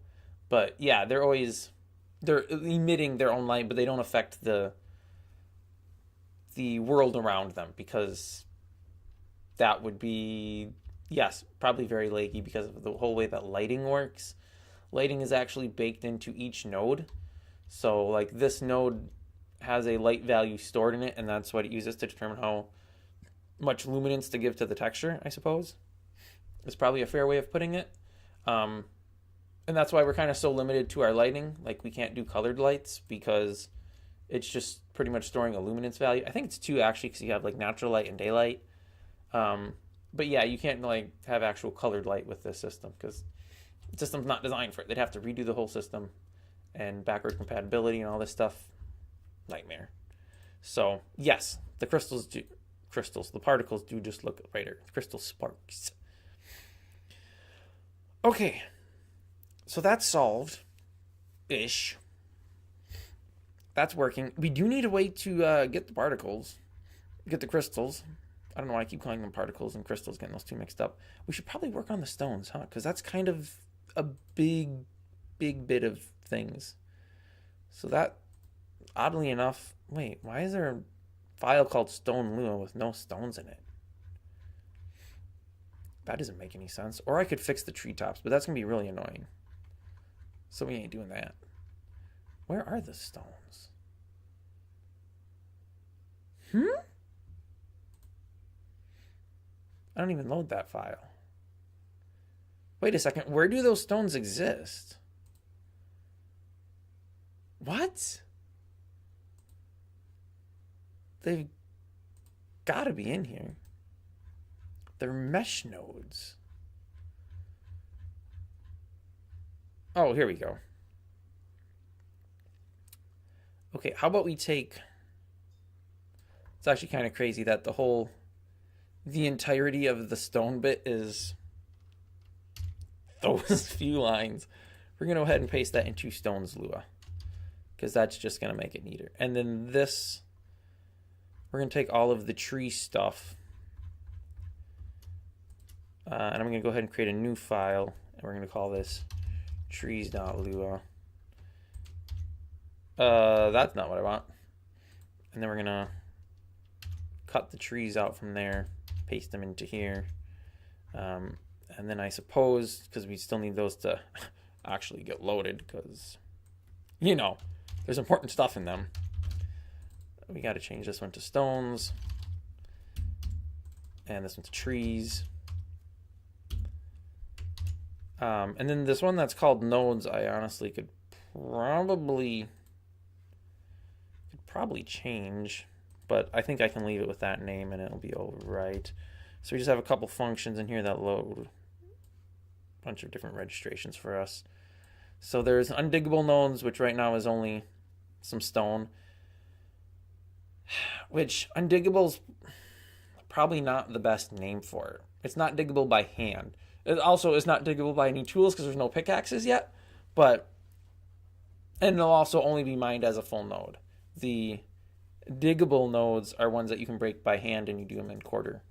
But yeah, they're emitting their own light, but they don't affect the world around them because that would be, yes, probably very laggy because of the whole way that lighting works. Lighting is actually baked into each node. So like this node has a light value stored in it, and that's what it uses to determine how much luminance to give to the texture, I suppose. It's probably a fair way of putting it. And that's why we're kind of so limited to our lighting. Like we can't do colored lights because it's just pretty much storing a luminance value. I think it's 2 actually because you have like natural light and daylight. But yeah, you can't like have actual colored light with this system because The system's not designed for it. They'd have to redo the whole system, and backward compatibility and all this stuff. Nightmare. So, yes, the particles do just look brighter. Crystal sparks. Okay. So that's solved-ish. That's working. We do need a way to get the crystals. I don't know why I keep calling them particles and crystals, getting those two mixed up. We should probably work on the stones, huh? Because that's kind of a big bit of things. So that, oddly enough, wait, why is there a file called Stone Lua with no stones in it? That doesn't make any sense. Or I could fix the treetops, but that's going to be really annoying. So we ain't doing that. Where are the stones? I don't even load that file. Wait a second. Where do those stones exist? What? They've got to be in here. They're mesh nodes. Oh, here we go. Okay, how about we take... It's actually kind of crazy that the entirety of the stone bit is those few lines. We're going to go ahead and paste that into Stones Lua, because that's just going to make it neater. And then this, we're going to take all of the tree stuff, and I'm going to go ahead and create a new file, and we're going to call this trees.lua. That's not what I want. And then we're going to cut the trees out from there, paste them into here. And then I suppose, because we still need those to actually get loaded, because, you know, there's important stuff in them. We got to change this one to stones. And this one to trees. And then this one that's called nodes, I honestly could probably change, but I think I can leave it with that name and it'll be all right. So we just have a couple functions in here that load a bunch of different registrations for us. So there's undiggable nodes, which right now is only some stone, which undiggable's probably not the best name for it. It's not diggable by hand. It also is not diggable by any tools because there's no pickaxes yet, and it'll also only be mined as a full node. The diggable nodes are ones that you can break by hand, and you do them in quarter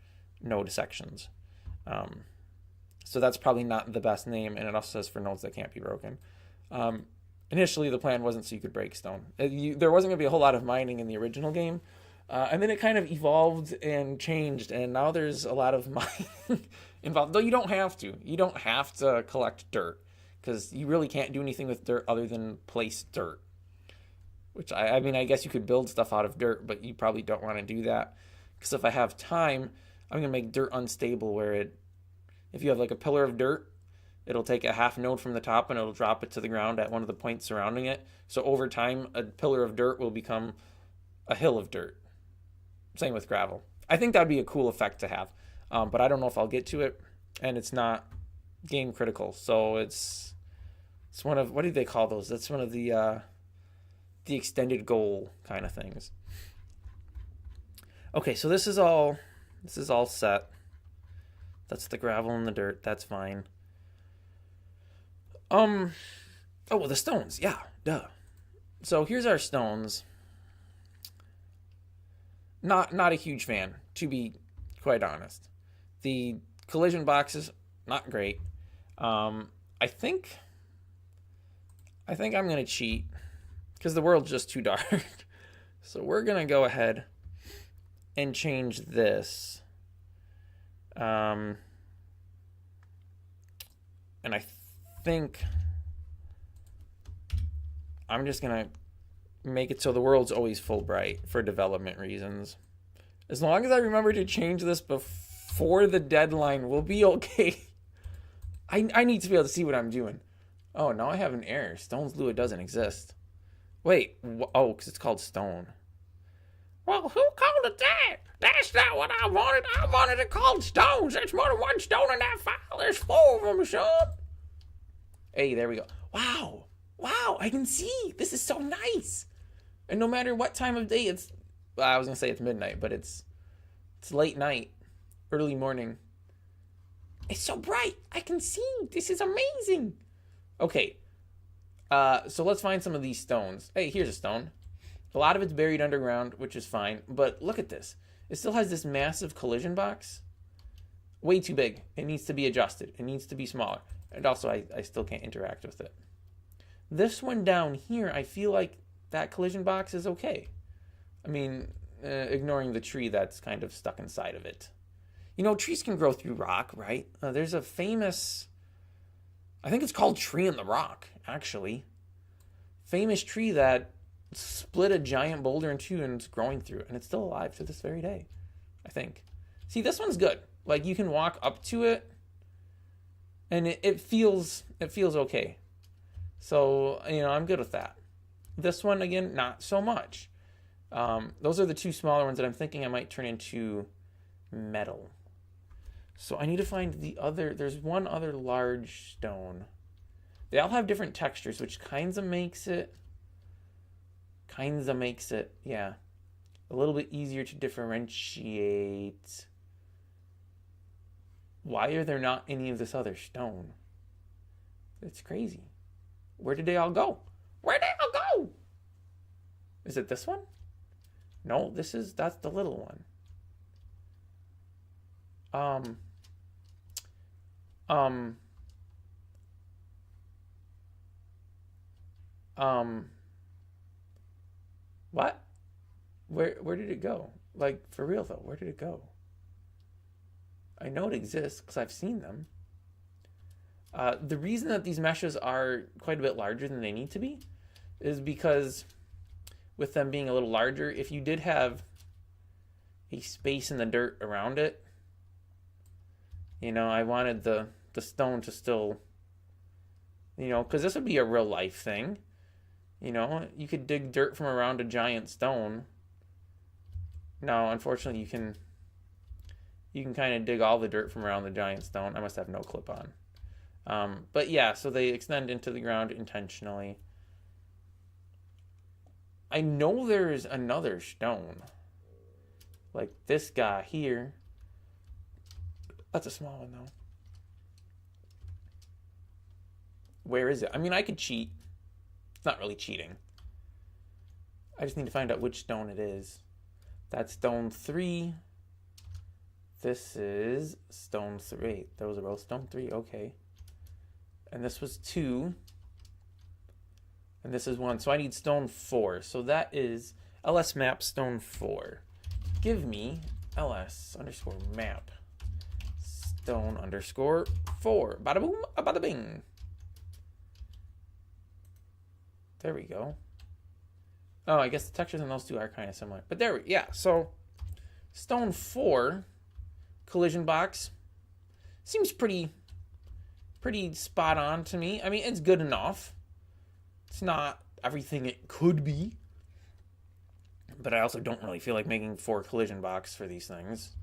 node sections. So that's probably not the best name, and it also says for nodes that can't be broken. Initially, the plan wasn't so you could break stone. There wasn't going to be a whole lot of mining in the original game, and then it kind of evolved and changed, and now there's a lot of mining involved. Though you don't have to. You don't have to collect dirt, because you really can't do anything with dirt other than place dirt. Which, I mean, I guess you could build stuff out of dirt, but you probably don't want to do that. Because if I have time, I'm going to make dirt unstable, where if you have like a pillar of dirt, it'll take a half node from the top and it'll drop it to the ground at one of the points surrounding it. So over time, a pillar of dirt will become a hill of dirt. Same with gravel. I think that'd be a cool effect to have. But I don't know if I'll get to it, and it's not game critical. So it's one of, what do they call those? That's one of the extended goal kind of things. Okay, so this is all set. That's the gravel and the dirt. That's fine. Oh, well, the stones. Yeah, duh. So here's our stones. Not a huge fan, to be quite honest. The collision boxes, not great. I think I'm going to cheat, because the world's just too dark. So we're going to go ahead and change this. And I think I'm just going to make it so the world's always full bright for development reasons. As long as I remember to change this before the deadline, we'll be okay. I need to be able to see what I'm doing. Oh, now I have an error. Stones Lua doesn't exist. Wait. Oh, because it's called stone. Well, who called it that? That's not what I wanted. I wanted it called stones. There's more than one stone in that file. There's 4 of them, son. Hey, there we go. Wow. Wow, I can see. This is so nice. And no matter what time of day it's, well, I was going to say it's midnight, but it's late night, early morning. It's so bright. I can see. This is amazing. Okay. So let's find some of these stones. Hey, here's a stone. A lot of it's buried underground, which is fine. But look at this. It still has this massive collision box. Way too big. It needs to be adjusted. It needs to be smaller. And also, I still can't interact with it. This one down here, I feel like that collision box is okay. I mean, ignoring the tree that's kind of stuck inside of it. You know, trees can grow through rock, right? There's a famous, I think it's called Tree in the Rock, actually. Famous tree that split a giant boulder in two and it's growing through it. And it's still alive to this very day, I think. See, this one's good. Like, you can walk up to it and it feels okay. So, you know, I'm good with that. This one, again, not so much. Those are the two smaller ones that I'm thinking I might turn into metal. So I need to find the other, there's one other large stone. They all have different textures, which kinds of makes it, yeah, a little bit easier to differentiate. Why are there not any of this other stone? It's crazy. Where did they all go? Where'd they all go? Is it this one? No, that's the little one. What? Where did it go? Like, for real though, where did it go? I know it exists because I've seen them. The reason that these meshes are quite a bit larger than they need to be is because with them being a little larger, if you did have a space in the dirt around it, you know, I wanted the stone to still, you know, because this would be a real life thing. You know, you could dig dirt from around a giant stone. No, unfortunately, you can kind of dig all the dirt from around the giant stone. I must have no clip on. But yeah, so they extend into the ground intentionally. I know there's another stone. Like this guy here. That's a small one though. Where is it? I mean, I could cheat. It's not really cheating. I just need to find out which stone it is. That's stone 3. This is stone 3. Those are both stone 3. Okay. And this was 2. And this is 1. So I need stone 4. So that is ls map stone 4. Give me ls underscore map stone underscore 4. Bada boom, bada bing. There we go. Oh, I guess the textures on those two are kind of similar. But there we, yeah. So stone 4 collision box seems pretty spot on to me. I mean, it's good enough. It's not everything it could be. But I also don't really feel like making 4 collision box for these things.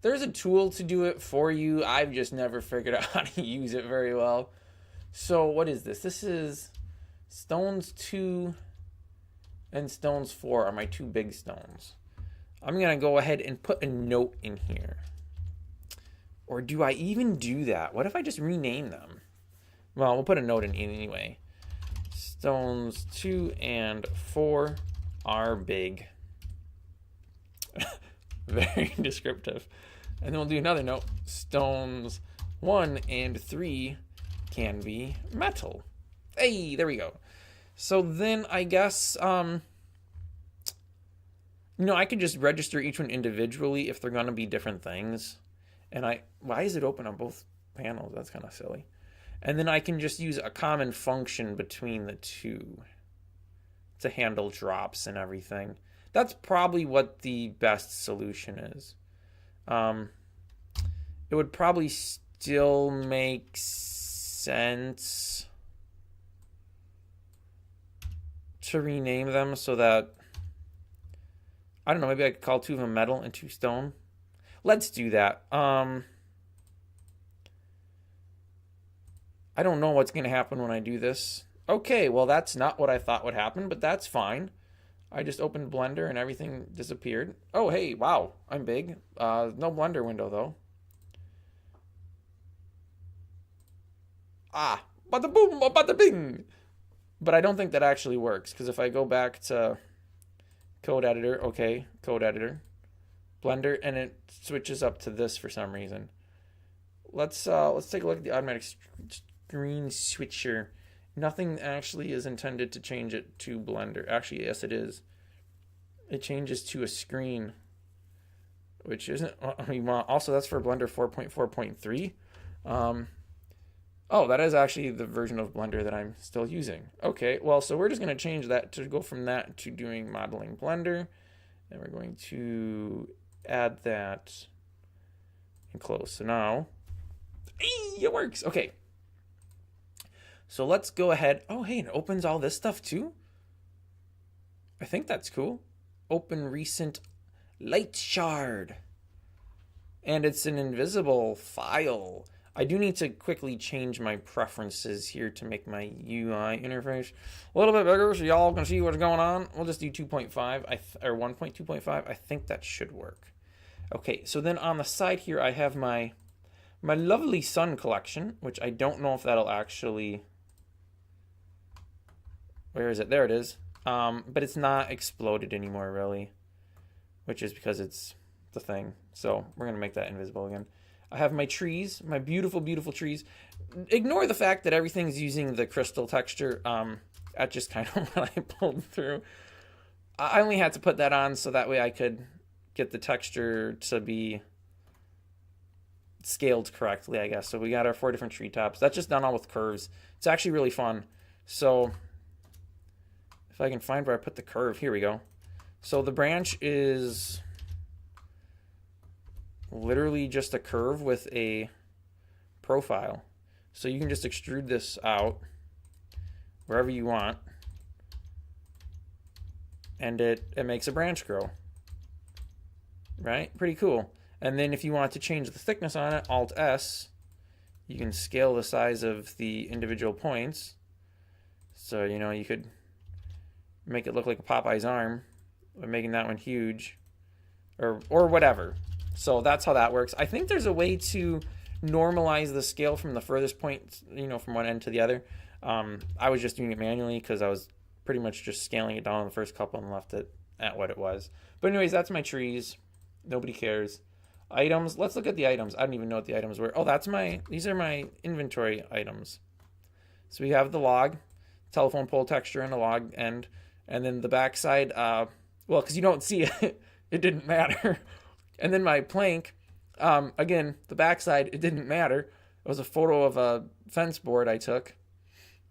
There's a tool to do it for you. I've just never figured out how to use it very well. So what is this? This is stones 2 and stones 4 are my 2 big stones. I'm going to go ahead and put a note in here. Or do I even do that? What if I just rename them? Well, we'll put a note in anyway. Stones 2 and 4 are big. Very descriptive. And then we'll do another note. Stones 1 and 3 can be metal. Hey, there we go. So then I guess, you know, I could just register each one individually if they're going to be different things. And why is it open on both panels? That's kind of silly. And then I can just use a common function between the two to handle drops and everything. That's probably what the best solution is. It would probably still make sense to rename them so that, I don't know, maybe I could call 2 of them metal and 2 stone. Let's do that. I don't know what's going to happen when I do this. Okay, well, that's not what I thought would happen, but that's fine. I just opened Blender and everything disappeared. Oh, hey, wow, I'm big. No Blender window, though. Ah, bada boom, bada bing. But I don't think that actually works, because if I go back to code editor, okay, code editor, Blender, and it switches up to this for some reason. Let's take a look at the automatic screen switcher. Nothing actually is intended to change it to Blender. Actually, yes, it is. It changes to a screen, which isn't. I mean, also that's for Blender 4.4.3. Oh, that is actually the version of Blender that I'm still using. Okay, well, so we're just going to change that to go from that to doing modeling Blender, and we're going to add that and close. So now, it works. Okay. So let's go ahead. Oh, hey, it opens all this stuff too? I think that's cool. Open recent Lightshard. And it's an invisible file. I do need to quickly change my preferences here to make my UI interface a little bit bigger so y'all can see what's going on. We'll just do 2.5 or 1.2.5. I think that should work. Okay, so then on the side here I have my lovely sun collection, which I don't know if that'll actually... Where is it? There it is. But it's not exploded anymore, really, which is because it's the thing. So we're going to make that invisible again. I have my trees, my beautiful, beautiful trees. Ignore the fact that everything's using the crystal texture. That's just kind of what I pulled through. I only had to put that on so that way I could get the texture to be scaled correctly, I guess. So we got our 4 different treetops. That's just done all with curves. It's actually really fun. So if I can find where I put the curve, here we go. So the branch is literally just a curve with a profile. So you can just extrude this out wherever you want, and it makes a branch grow. Right? Pretty cool. And then if you want to change the thickness on it, Alt-S, you can scale the size of the individual points. So, you know, you could make it look like a Popeye's arm by making that one huge, or whatever. So that's how that works. I think there's a way to normalize the scale from the furthest point, you know, from one end to the other. I was just doing it manually because I was pretty much just scaling it down on the first couple and left it at what it was. But anyways, that's my trees. Nobody cares. Items. Let's look at the items. I don't even know what the items were. Oh, these are my inventory items. So we have the log, telephone pole texture, and a log end. And then the backside, well, because you don't see it, it didn't matter. And then my plank, again, the backside, it didn't matter. It was a photo of a fence board I took.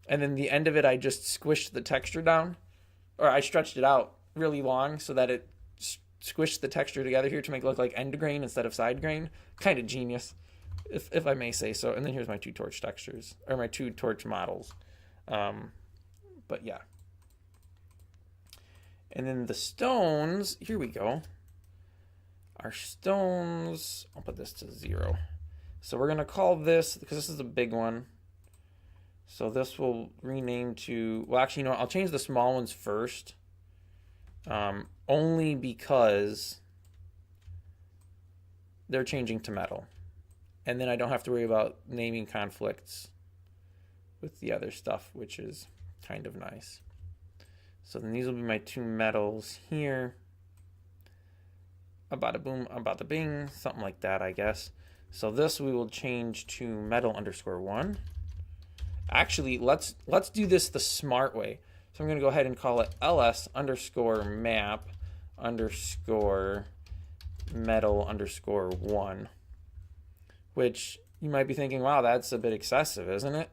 And then the end of it, I just squished the texture down. Or I stretched it out really long so that it squished the texture together here to make it look like end grain instead of side grain. Kind of genius, if I may say so. And then here's my 2 torch textures, or my 2 torch models. But yeah. And then the stones, here we go. Our stones, I'll put this to 0. So we're going to call this, because this is a big one. So this will rename to, well, actually, you know what? I'll change the small ones first. Only because they're changing to metal. And then I don't have to worry about naming conflicts with the other stuff, which is kind of nice. So then these will be my 2 metals here. Bada boom, bada bing, something like that, I guess. So this we will change to metal_1. Actually, let's do this the smart way. So I'm going to go ahead and call it ls_map_metal_1, which you might be thinking, wow, that's a bit excessive, isn't it?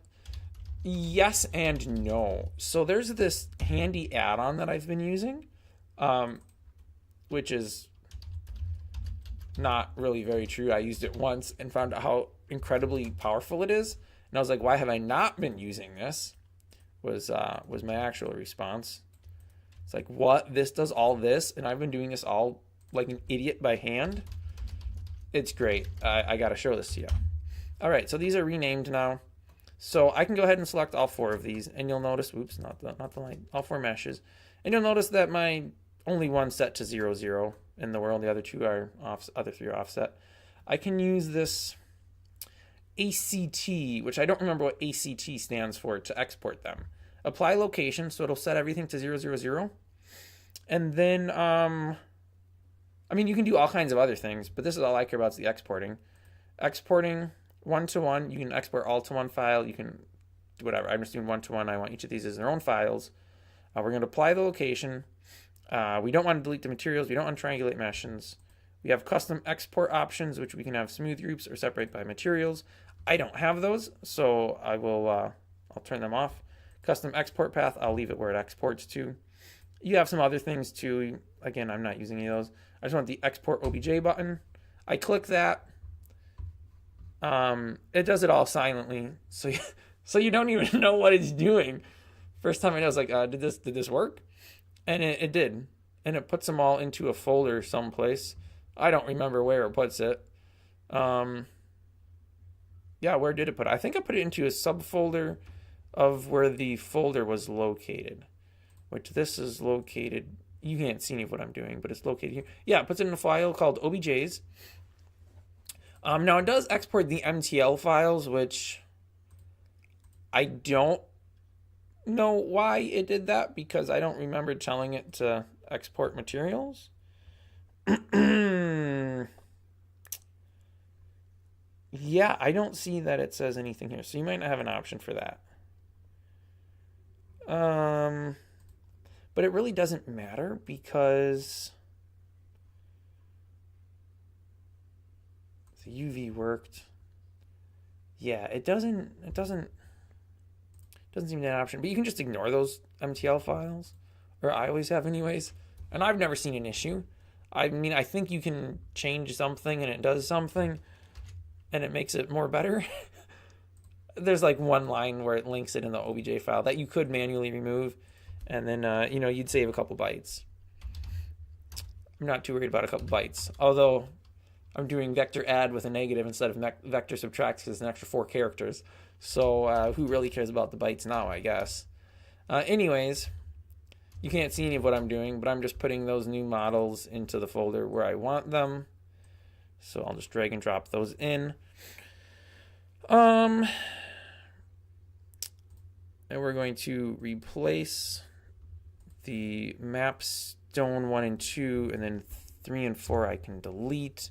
Yes and no. So there's this handy add-on that I've been using, which is not really very true. I used it once and found out how incredibly powerful it is. And I was like, why have I not been using this? Was my actual response. It's like, what? This does all this? And I've been doing this all like an idiot by hand? It's great. I got to show this to you. All right, so these are renamed now. So I can go ahead and select all 4 of these, and you'll notice, oops, not the line, all 4 meshes. And you'll notice that my only one set to 0, 0 in the world. The other 2 are other 3 are offset. I can use this ACT, which I don't remember what ACT stands for, to export them. Apply location, so it'll set everything to 0, 0, 0. And then, I mean, you can do all kinds of other things, but this is all I care about is the exporting. Exporting 1 to 1, you can export all to one file, you can do whatever. I'm just doing 1 to 1, I want each of these as their own files. We're going to apply the location. We don't want to delete the materials, we don't want to triangulate meshes. We have custom export options, which we can have smooth groups or separate by materials. I don't have those, so I will, I'll turn them off. Custom export path, I'll leave it where it exports to. You have some other things too. Again, I'm not using any of those. I just want the export OBJ button. I click that. It does it all silently, so you don't even know what it's doing. First time I was like, did this work? And it did, and it puts them all into a folder someplace. I don't remember where it puts it. Yeah, where did it put it? I think I put it into a subfolder of where the folder was located, which this is located. You can't see any of what I'm doing, but it's located here. Yeah, it puts it in a file called OBJs. Now it does export the MTL files, which I don't know why it did that, because I don't remember telling it to export materials. Yeah, I don't see that it says anything here, so you might not have an option for that. But it really doesn't matter, because the UV worked. Yeah, it doesn't seem to have an option, but you can just ignore those MTL files, or I always have anyways, and I've never seen an issue. I mean, I think you can change something and it does something and it makes it more better. There's like one line where it links it in the OBJ file that you could manually remove, and then you'd save a couple bytes. I'm not too worried about a couple bytes, although I'm doing vector add with a negative instead of vector subtract because it's an extra 4 characters. So who really cares about the bytes now, I guess. Anyways, you can't see any of what I'm doing, but I'm just putting those new models into the folder where I want them. So I'll just drag and drop those in. And we're going to replace the map stone 1 and 2, and then 3 and 4 I can delete.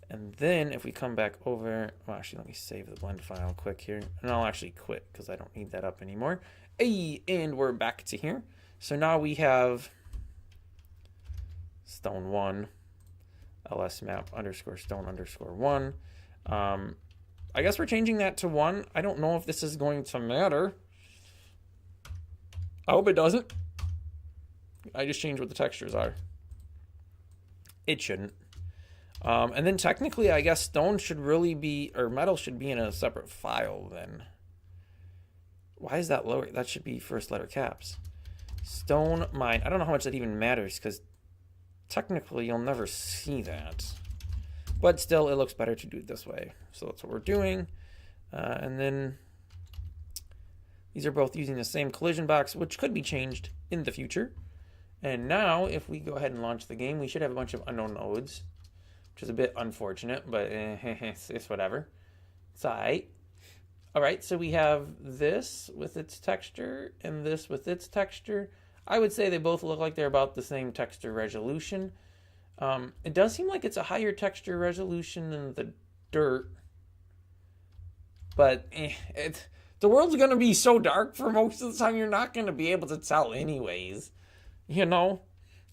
And then if we come back over, well, actually, let me save the blend file quick here. And I'll actually quit because I don't need that up anymore. Hey, and we're back to here. So now we have stone 1, ls map underscore stone underscore 1. I guess we're changing that to 1. I don't know if this is going to matter. I hope it doesn't. I just changed what the textures are. It shouldn't. And then technically, I guess stone should really be, or metal should be in a separate file then. Why is that lower? That should be first letter caps. Stone mine. I don't know how much that even matters because technically you'll never see that. But still, it looks better to do it this way. So that's what we're doing. And then these are both using the same collision box, which could be changed in the future. And now, if we go ahead and launch the game, we should have a bunch of unknown nodes, which is a bit unfortunate, but it's whatever. It's all right. All right, so we have this with its texture and this with its texture. I would say they both look like they're about the same texture resolution. It does seem like it's a higher texture resolution than the dirt, but the world's going to be so dark for most of the time, you're not going to be able to tell anyways, you know?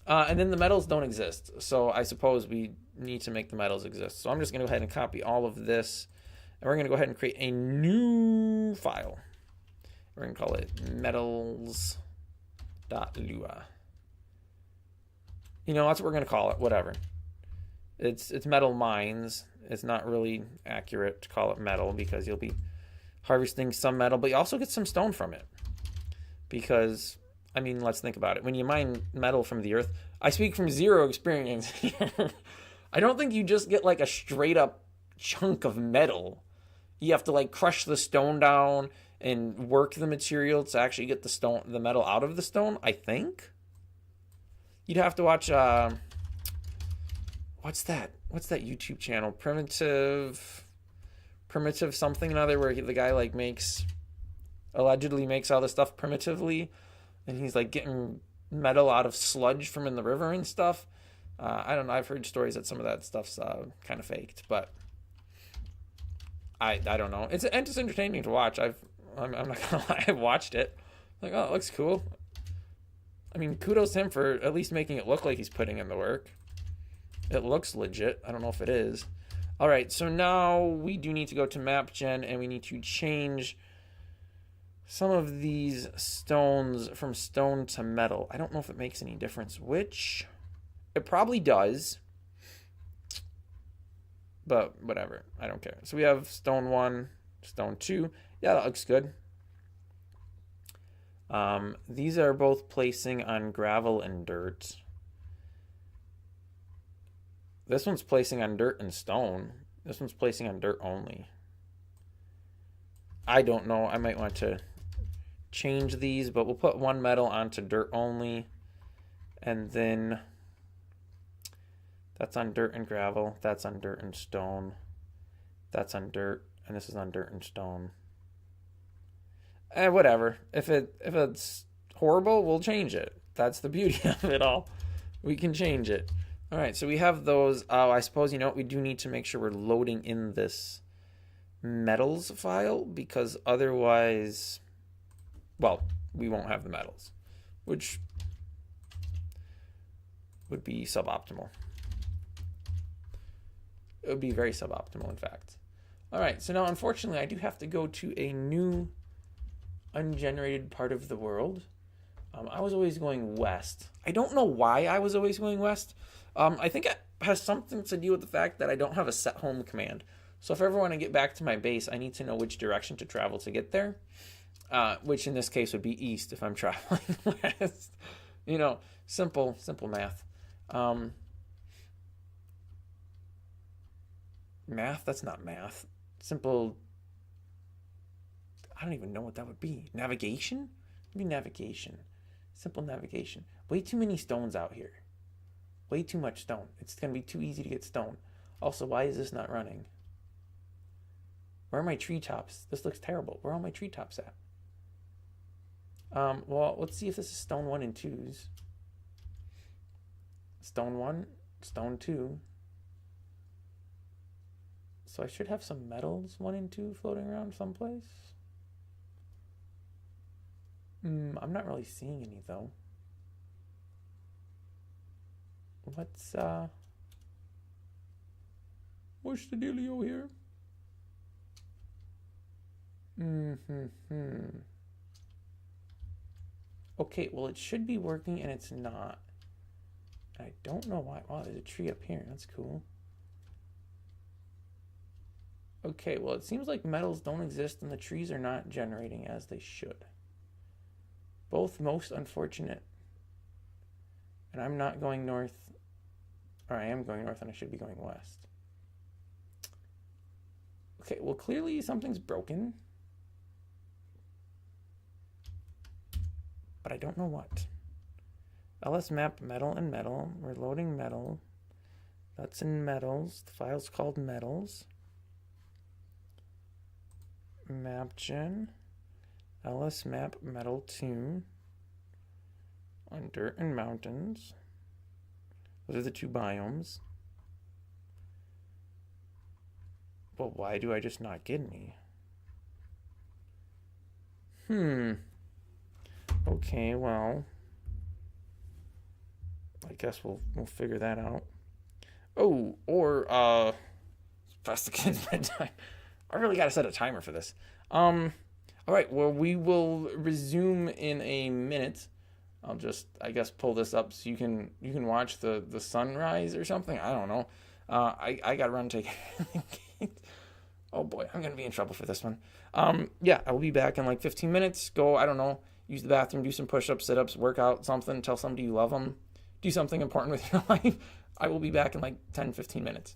And then the metals don't exist, so I suppose we need to make the metals exist. So I'm just going to go ahead and copy all of this, and we're going to go ahead and create a new file. We're going to call it metals.lua. You know, that's what we're going to call it, whatever. It's metal mines. It's not really accurate to call it metal because you'll be harvesting some metal, but you also get some stone from it. Because, I mean, let's think about it. When you mine metal from the earth, I speak from zero experience here. I don't think you just get like a straight up chunk of metal. you have to like crush the stone down and work the material to actually get the metal out of the stone, I think. You'd have to watch what's that YouTube channel? Primitive something or other, where the guy like allegedly makes all this stuff primitively, and he's like getting metal out of sludge from in the river and stuff. I don't know. I've heard stories that some of that stuff's kind of faked, but I don't know. It's entertaining to watch. I'm not gonna lie. I've watched it. Like, oh, it looks cool. I mean, kudos to him for at least making it look like he's putting in the work. It looks legit. I don't know if it is. All right, so now we do need to go to map gen, and we need to change some of these stones from stone to metal. I don't know if it makes any difference which. It probably does, but whatever. I don't care. So we have stone 1, stone 2. Yeah, that looks good. These are both placing on gravel and dirt. This one's placing on dirt and stone. This one's placing on dirt only. I don't know. I might want to change these, but we'll put one metal onto dirt only. And then that's on dirt and gravel. That's on dirt and stone. That's on dirt. And this is on dirt and stone. Whatever. If it's horrible, we'll change it. That's the beauty of it all. We can change it. All right, so we have those. Oh, I suppose, you know what? We do need to make sure we're loading in this metals file, because otherwise, well, we won't have the metals, which would be suboptimal. It would be very suboptimal, in fact. All right, so now, unfortunately, I do have to go to a new ungenerated part of the world. I was always going west. I don't know why I was always going west. I think it has something to do with the fact that I don't have a set home command. So if I ever want to get back to my base, I need to know which direction to travel to get there, which in this case would be east if I'm traveling west. You know, simple math. Math? That's not math. Simple. I don't even know what that would be. Navigation? It'd be navigation. Simple navigation. Way too many stones out here. Way too much stone. It's going to be too easy to get stone. Also, why is this not running? Where are my treetops? This looks terrible. Where are all my treetops at? Well, let's see if this is stone 1 and 2s. Stone 1, stone 2. So I should have some metals 1 and 2 floating around someplace. I'm not really seeing any, though. What's the dealio here? Okay, well, it should be working, and it's not. I don't know why. Oh, there's a tree up here. That's cool. Okay, well, it seems like metals don't exist, and the trees are not generating as they should. Both most unfortunate. And I'm not going north. Or I am going north, and I should be going west. Okay, well, clearly something's broken. But I don't know what. LS map metal and metal. We're loading metal. That's in metals. The file's called metals. Mapgen. LS map metal 2. On dirt and mountains. Those are the 2 biomes. But why do I just not get any? Okay, well, I guess we'll figure that out. Oh, or it's past the kids' bedtime. I really gotta set a timer for this. All right. Well, we will resume in a minute. I'll just, I guess, pull this up so you can watch the sunrise or something. I don't know. I gotta run take. Oh boy, I'm gonna be in trouble for this one. Yeah, I will be back in like 15 minutes. Go, I don't know, use the bathroom, do some push-ups, sit-ups, work out something, tell somebody you love them, do something important with your life. I will be back in like 10, 15 minutes.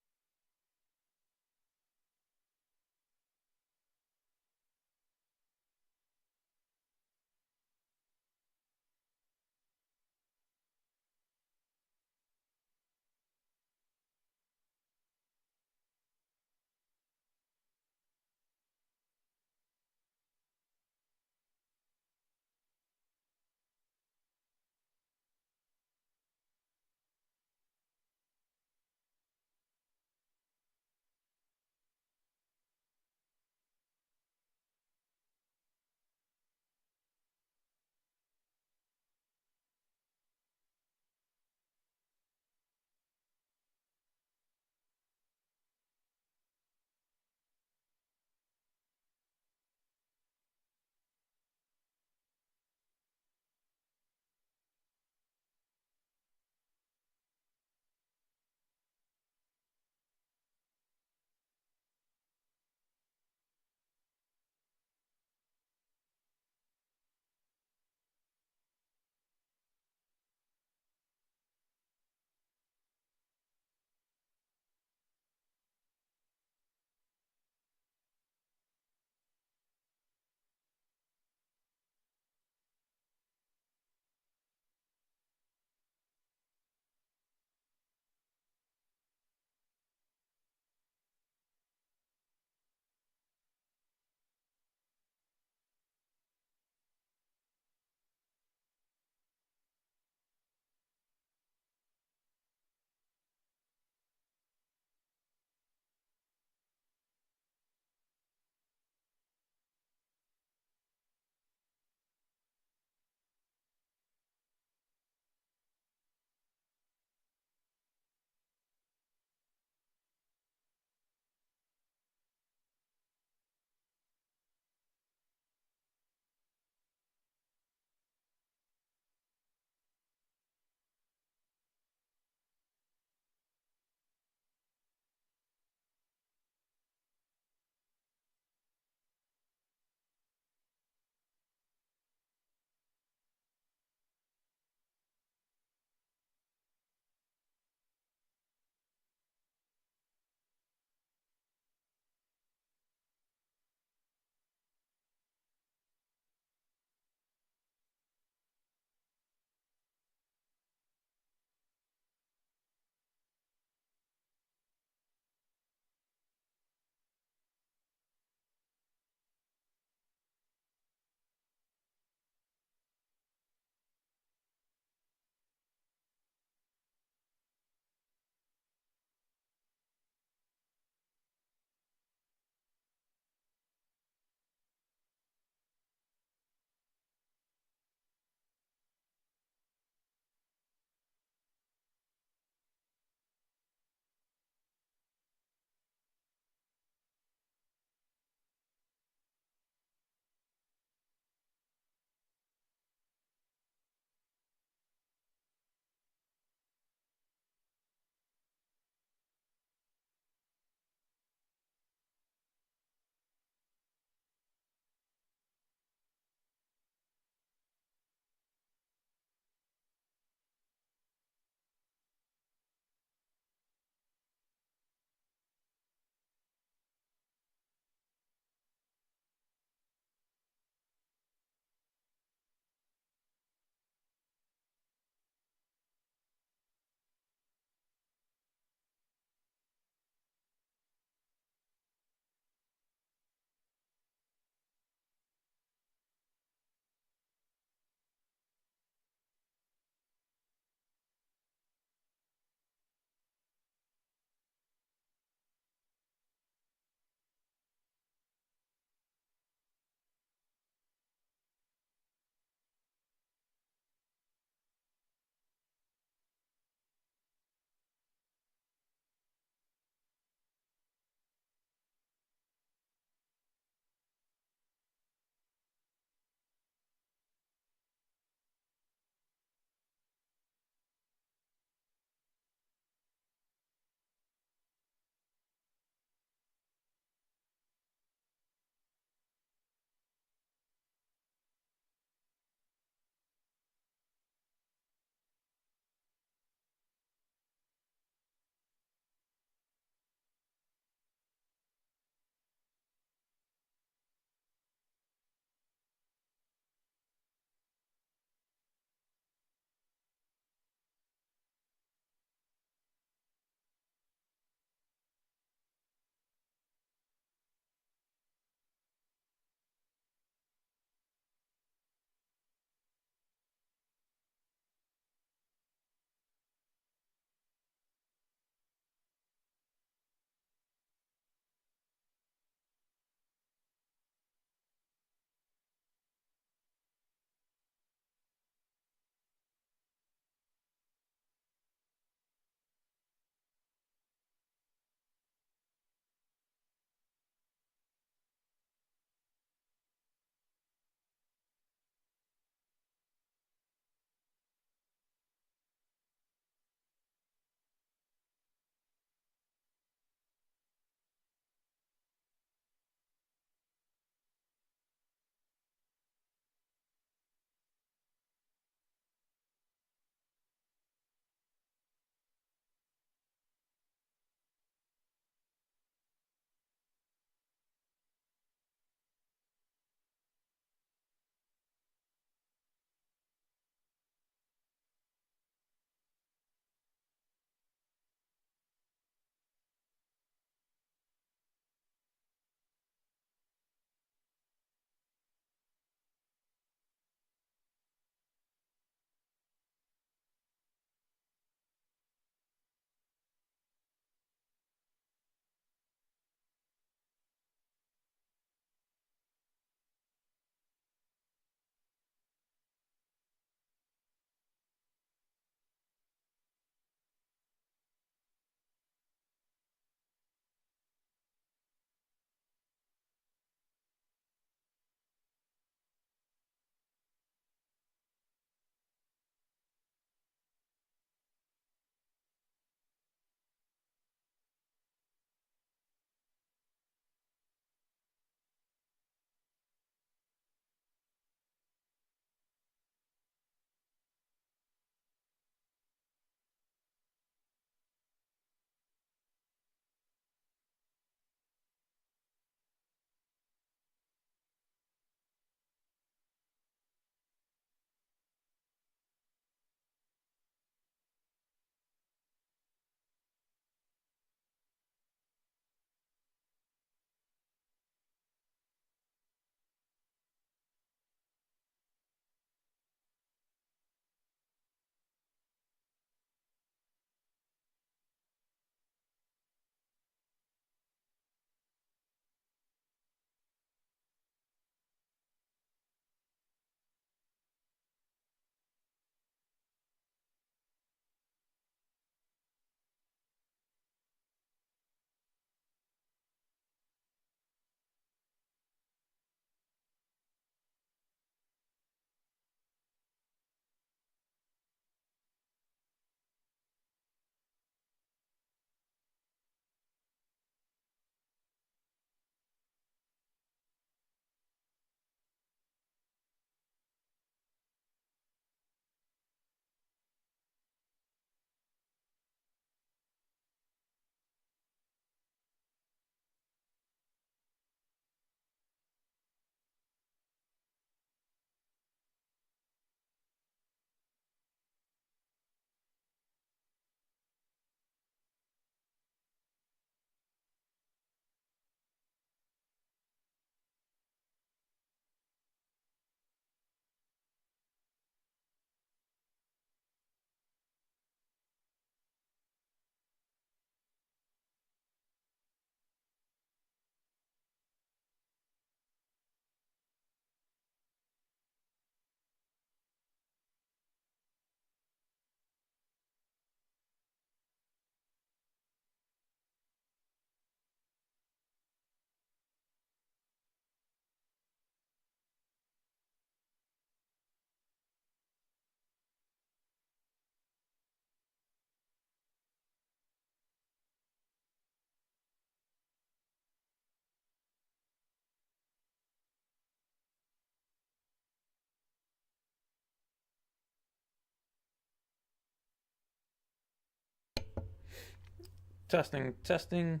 Testing, testing.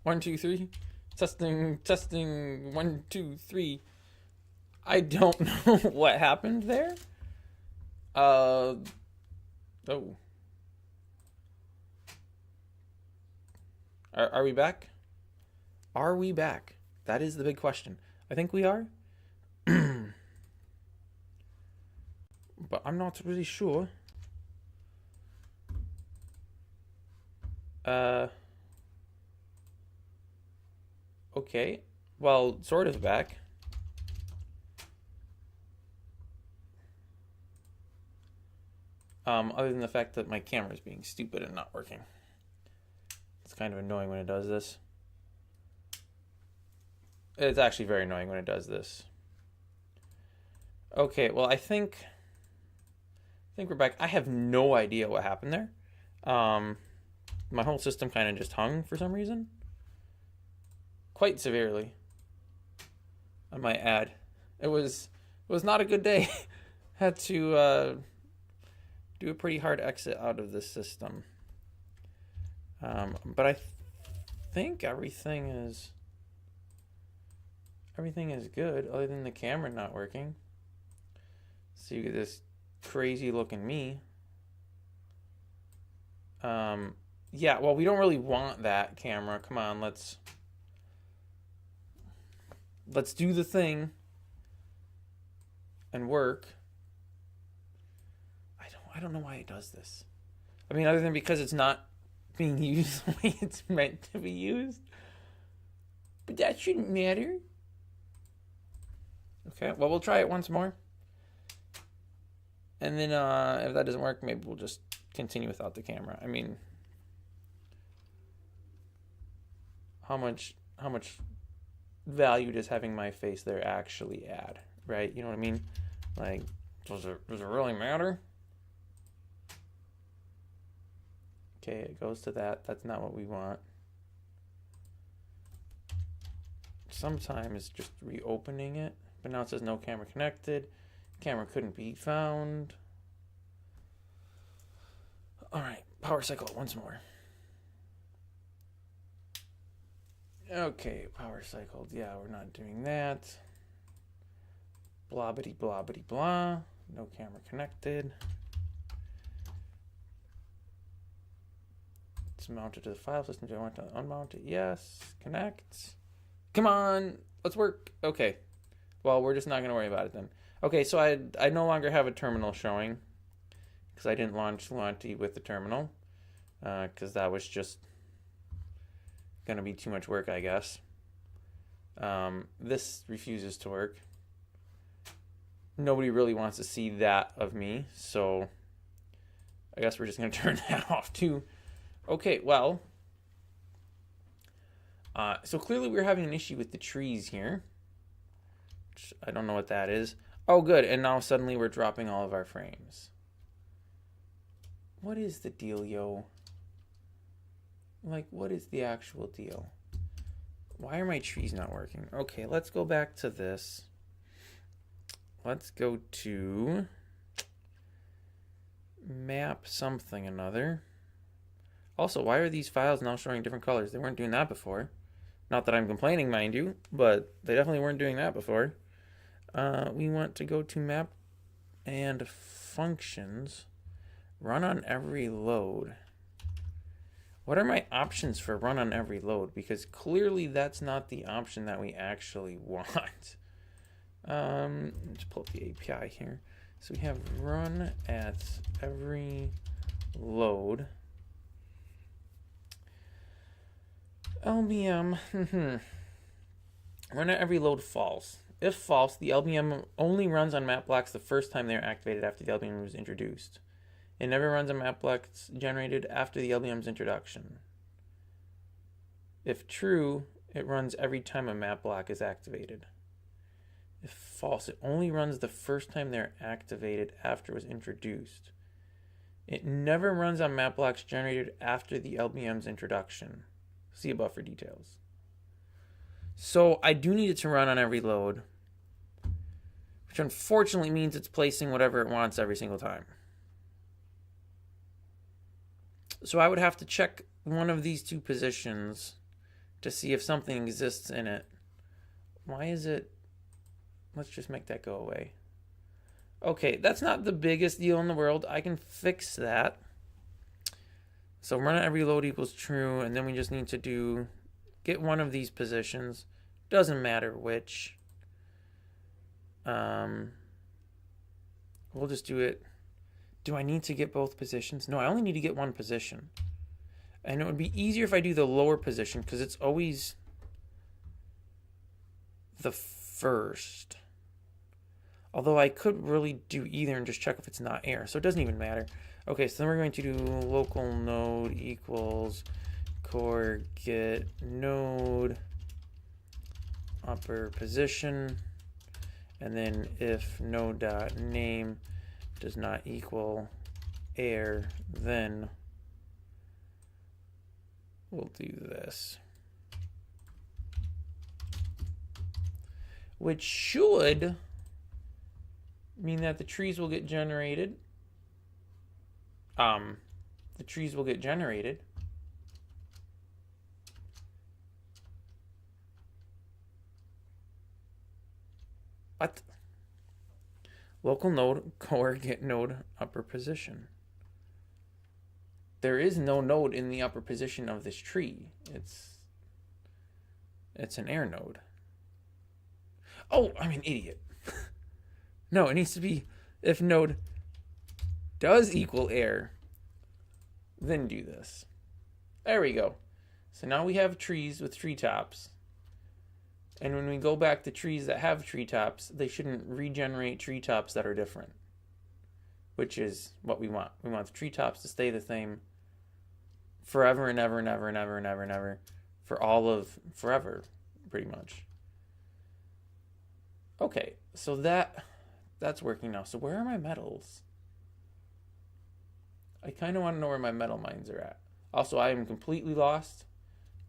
1, 2, 3. Testing, testing. 1, 2, 3. I don't know what happened there. Oh. Are we back? Are we back? That is the big question. I think we are. But I'm not really sure. Okay. Well, sort of back. Other than the fact that my camera is being stupid and not working. It's kind of annoying when it does this. It's actually very annoying when it does this. Okay, well, I think we're back. I have no idea what happened there. My whole system kind of just hung for some reason. Quite severely, I might add. It was not a good day. Had to do a pretty hard exit out of the system. But I think everything is good, other than the camera not working. So you get this crazy looking me. Yeah, well, we don't really want that camera. Come on, let's do the thing and work. I don't know why it does this. I mean, other than because it's not being used the way it's meant to be used. But that shouldn't matter. Okay, well, we'll try it once more. And then if that doesn't work, maybe we'll just continue without the camera. I mean, how much value does having my face there actually add, right? You know what I mean? Like, does it really matter? Okay, it goes to that. That's not what we want. Sometimes just reopening it, but now it says no camera connected. Camera couldn't be found. All right, power cycle once more. Okay, power cycled. Yeah, we're not doing that. Blobbity, blobbity, blah. No camera connected. It's mounted to the file system. Do I want to unmount it? Yes. Connect. Come on. Let's work. Okay. Well, we're just not going to worry about it then. Okay, so I no longer have a terminal showing because I didn't launch Luanti with the terminal because that was just going to be too much work, I guess. This refuses to work. Nobody really wants to see that of me, so I guess we're just going to turn that off too. Okay, well, so clearly we're having an issue with the trees here. Which I don't know what that is. Oh, good, and now suddenly we're dropping all of our frames. What is the dealio? Like, what is the actual deal? Why are my trees not working? Okay, let's go back to this. Let's go to map something another. Also, why are these files now showing different colors? They weren't doing that before. Not that I'm complaining, mind you, but they definitely weren't doing that before. We want to go to map and functions. Run on every load. What are my options for run on every load? Because clearly that's not the option that we actually want. Let's pull up the API here. So we have run at every load. LBM, run at every load false. If false, the LBM only runs on map blocks the first time they are activated after the LBM was introduced. It never runs on map blocks generated after the LBM's introduction. If true, it runs every time a map block is activated. If false, it only runs the first time they're activated after it was introduced. It never runs on map blocks generated after the LBM's introduction. See above for details. So I do need it to run on every load, which unfortunately means it's placing whatever it wants every single time. So I would have to check one of these two positions to see if something exists in it. Why is it? Let's just make that go away. Okay, that's not the biggest deal in the world. I can fix that. So run every load equals true, and then we just need to get one of these positions. Doesn't matter which. We'll just do it. Do I need to get both positions? No, I only need to get one position. And it would be easier if I do the lower position because it's always the first. Although I could really do either and just check if it's not air. So it doesn't even matter. Okay, so then we're going to do local node equals core get node upper position. And then if node.name does not equal air, then we'll do this. Which should mean that the trees will get generated. The trees will get generated. What? Local node core get node upper position. There is no node in the upper position of this tree. It's an air node. Oh, I'm an idiot. No, it needs to be if node does equal air, then do this. There we go. So now we have trees with treetops. And when we go back to trees that have treetops, they shouldn't regenerate treetops that are different. Which is what we want. We want the treetops to stay the same forever and ever and ever and ever and ever and ever. For all of forever, pretty much. Okay, so that's working now. So where are my metals? I kind of want to know where my metal mines are at. Also, I am completely lost.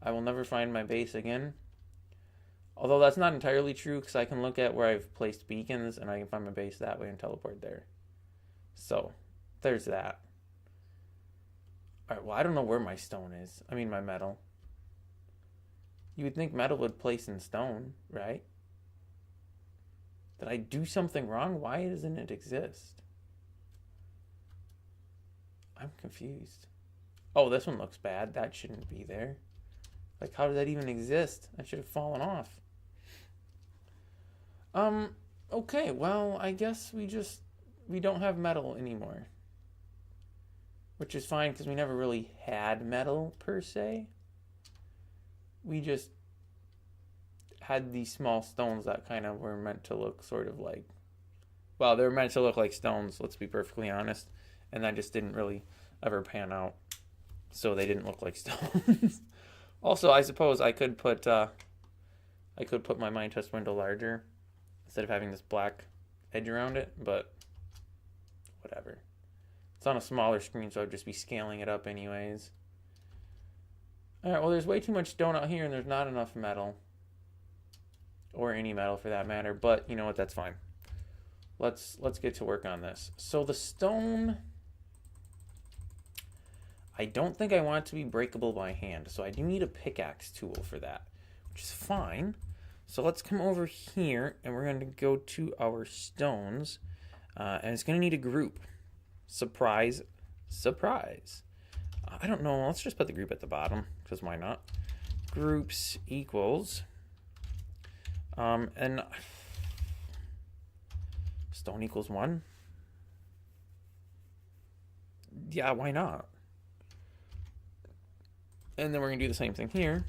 I will never find my base again. Although that's not entirely true because I can look at where I've placed beacons and I can find my base that way and teleport there. So, there's that. Alright, well, I don't know where my stone is. I mean, my metal. You would think metal would place in stone, right? Did I do something wrong? Why doesn't it exist? I'm confused. Oh, this one looks bad. That shouldn't be there. Like, how did that even exist? That should have fallen off. Okay, well, I guess we don't have metal anymore. Which is fine, because we never really had metal, per se. We just had these small stones that kind of were meant to look sort of like... Well, they were meant to look like stones, let's be perfectly honest. And that just didn't really ever pan out. So they didn't look like stones. Also, I suppose I could put my mine test window larger instead of having this black edge around it, but whatever. It's on a smaller screen, so I'd just be scaling it up anyways. Alright, well, there's way too much stone out here, and there's not enough metal. Or any metal, for that matter, but you know what, that's fine. Let's get to work on this. So the stone... I don't think I want it to be breakable by hand, so I do need a pickaxe tool for that, which is fine. So let's come over here, and we're going to go to our stones, and it's going to need a group. Surprise, surprise. I don't know, let's just put the group at the bottom, because why not? Groups equals, and stone equals 1. Yeah, why not? And then we're going to do the same thing here.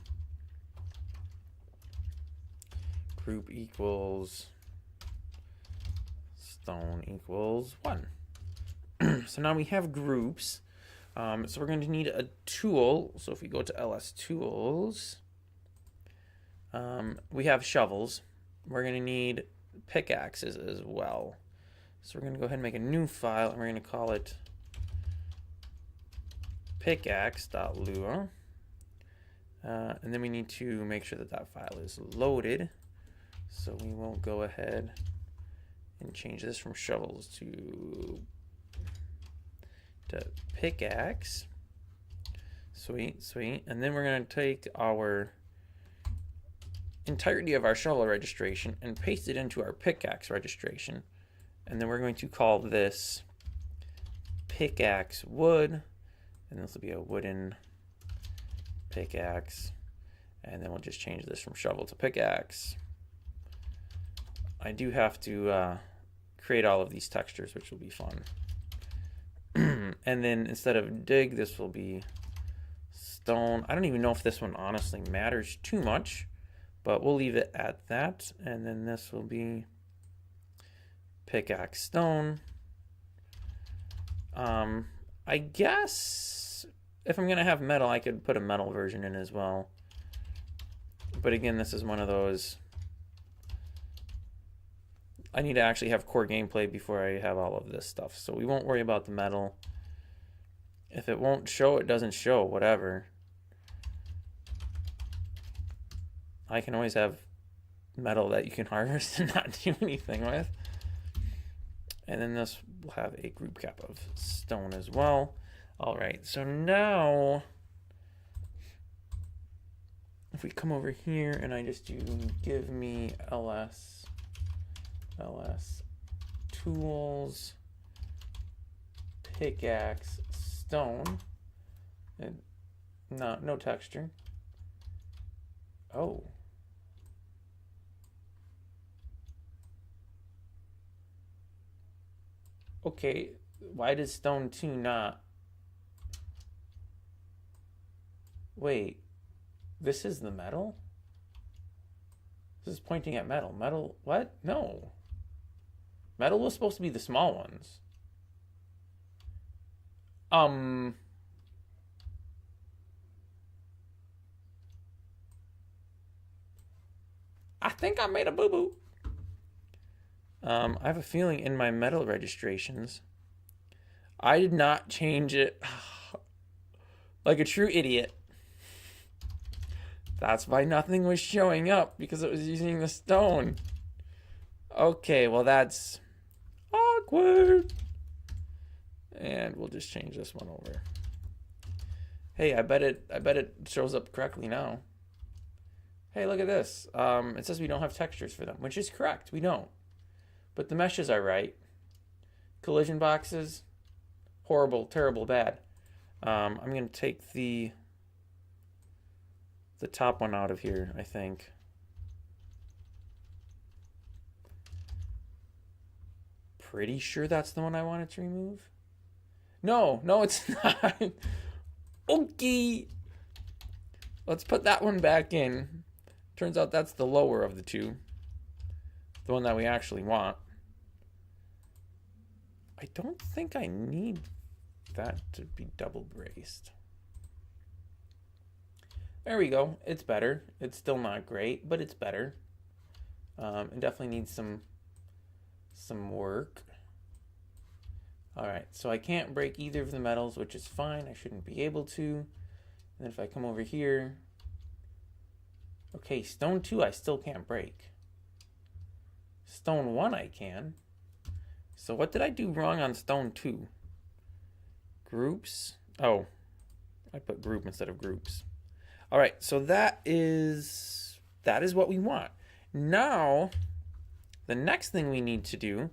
Group equals stone equals 1. So now we have groups. So we're going to need a tool. So if we go to LS tools, we have shovels. We're going to need pickaxes as well. So we're going to go ahead and make a new file, and we're going to call it pickaxe.lua. And then we need to make sure that that file is loaded. So we will go ahead and change this from shovels to pickaxe. Sweet, sweet. And then we're going to take our entirety of our shovel registration and paste it into our pickaxe registration. And then we're going to call this pickaxe wood. And this will be a wooden pickaxe. And then we'll just change this from shovel to pickaxe. I do have to create all of these textures, which will be fun. And then instead of dig, this will be stone. I don't even know if this one honestly matters too much, but we'll leave it at that. And then this will be pickaxe stone. I guess if I'm gonna have metal, I could put a metal version in as well. But again, this is one of those, I need to actually have core gameplay before I have all of this stuff. So we won't worry about the metal. If it won't show, it doesn't show, whatever. I can always have metal that you can harvest and not do anything with. And then this will have a group cap of stone as well. All right, so now if we come over here and I just do give me ls tools pickaxe stone and no texture. Oh. Okay, why does stone 2 not? Wait, this is the metal? This is pointing at metal. Metal, what? No. Metal was supposed to be the small ones. I think I made a boo-boo. I have a feeling in my metal registrations, I did not change it like a true idiot. That's why nothing was showing up, because it was using the stone. Okay, well that's awkward. And we'll just change this one over. Hey, I bet it shows up correctly now. Hey, look at this. It says we don't have textures for them, which is correct. We don't. But the meshes are right. Collision boxes, horrible, terrible, bad. I'm going to take the top one out of here, I think. Pretty sure that's the one I wanted to remove. No, it's not. Okay. Let's put that one back in. Turns out that's the lower of the two. The one that we actually want. I don't think I need that to be double braced. There we go. It's better. It's still not great, but it's better. It definitely needs some work. All right, so I can't break either of the metals, which is fine. I shouldn't be able to. And then if I come over here, okay, stone 2 I still can't break. Stone 1 I can. So what did I do wrong on stone 2? Groups. Oh, I put group instead of groups. All right, so that is what we want. Now, the next thing we need to do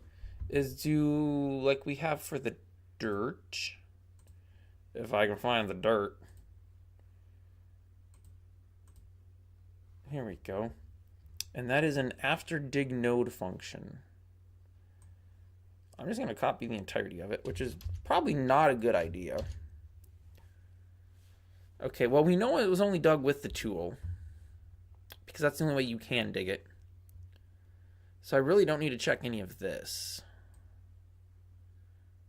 is do like we have for the dirt. If I can find the dirt. Here we go. And that is an after dig node function. I'm just going to copy the entirety of it, which is probably not a good idea. Okay, well, we know it was only dug with the tool, because that's the only way you can dig it. So I really don't need to check any of this.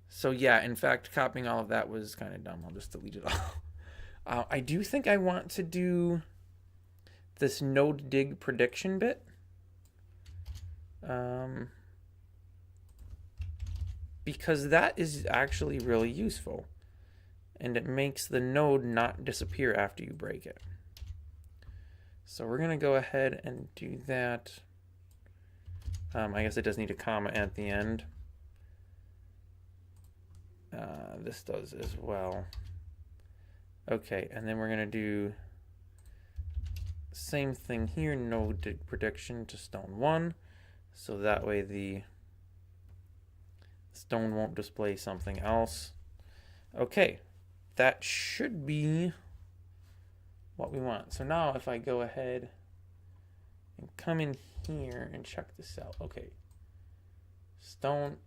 So yeah, in fact, copying all of that was kind of dumb. I'll just delete it all. I do think I want to do this node dig prediction bit. Because that is actually really useful. And it makes the node not disappear after you break it. So we're going to go ahead and do that. I guess it does need a comma at the end. This does as well. Okay, and then we're going to do same thing here, no dig prediction to stone 1. So that way the stone won't display something else. Okay, that should be what we want. So now if I go ahead and come in here and check this out. Okay, stone.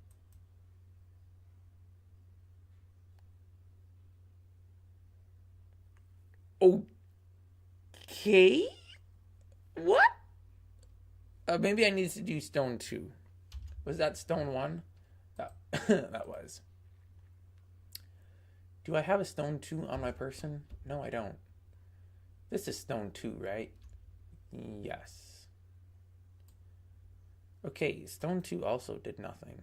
Okay, what? Maybe I need to do stone 2. Was that stone 1? That was. Do I have a stone 2 on my person? No, I don't. This is stone 2, right? Yes. Okay, stone 2 also did nothing.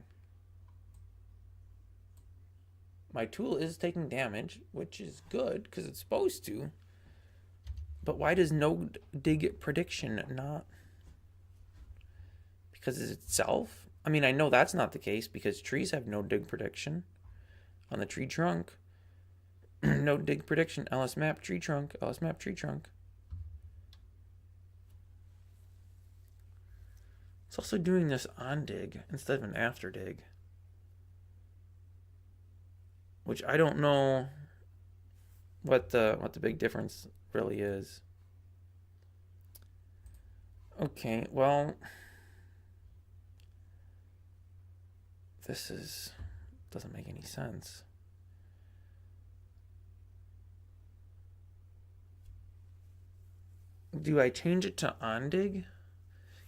My tool is taking damage, which is good because it's supposed to. But why does no dig prediction not? Because it's itself? I mean, I know that's not the case because trees have no dig prediction on the tree trunk. No dig prediction, LS map tree trunk, LS map tree trunk. It's also doing this on dig instead of an after dig, which I don't know what the big difference really is. Okay, well, this doesn't make any sense. Do I change it to ondig?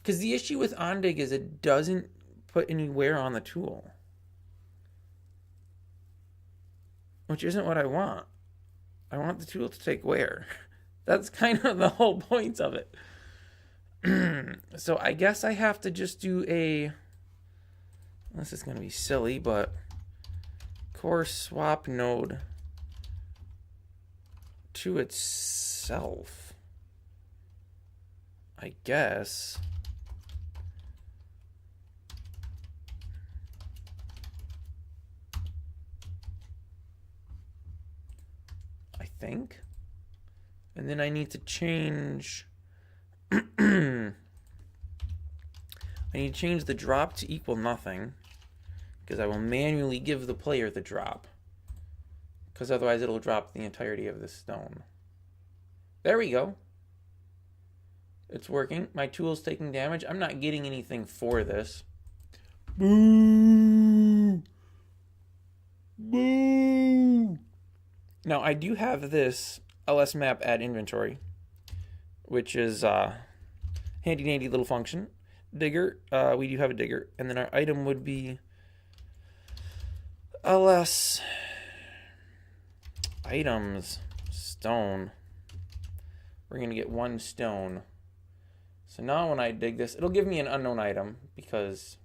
Because the issue with ondig is it doesn't put any wear on the tool, which isn't what I want. I want the tool to take wear. That's kind of the whole point of it. So I guess I have to just do a, this is going to be silly, but core swap node to itself, I guess. I think. And then I need to change I need to change the drop to equal nothing because I will manually give the player the drop, because otherwise it'll drop the entirety of the stone. There we go. It's working. My tool's taking damage. I'm not getting anything for this. Boo! Boo! Now, I do have this LS map add inventory, which is handy dandy little function. Digger, we do have a digger. And then our item would be LS items stone. We're going to get 1 stone. So now when I dig this, it'll give me an unknown item because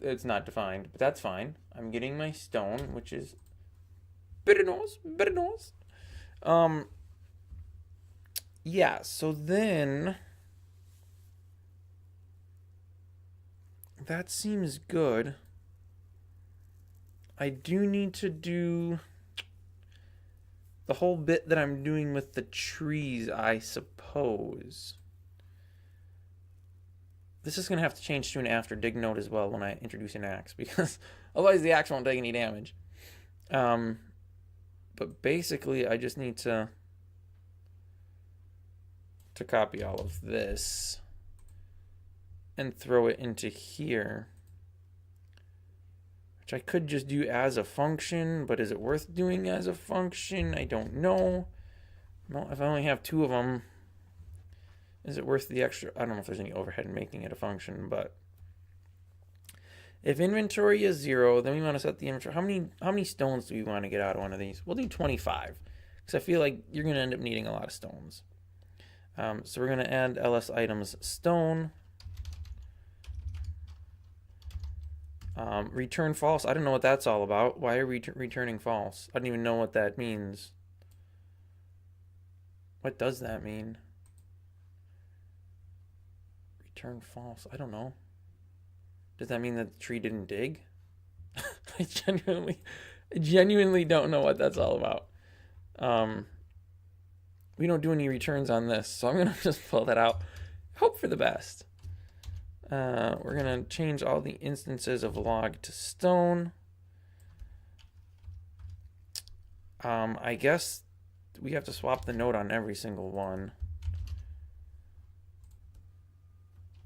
it's not defined, but that's fine. I'm getting my stone, which is very nice. Yeah, so then that seems good. I do need to do the whole bit that I'm doing with the trees, I suppose. This is going to have to change to an after dig node as well when I introduce an axe, because otherwise the axe won't take any damage. But basically, I just need to copy all of this and throw it into here, which I could just do as a function, but is it worth doing as a function? I don't know. Well, if I only have 2 of them, is it worth the extra? I don't know if there's any overhead in making it a function, but if inventory is 0, then we want to set the inventory. How many stones do we want to get out of one of these? We'll do 25, because I feel like you're going to end up needing a lot of stones. So we're going to add ls items stone. Return false. I don't know what that's all about. Why are we returning false? I don't even know what that means. What does that mean? Return false. I don't know. Does that mean that the tree didn't dig? I genuinely don't know what that's all about. We don't do any returns on this, so I'm gonna just pull that out. Hope for the best. We're gonna change all the instances of log to stone. I guess we have to swap the node on every single one.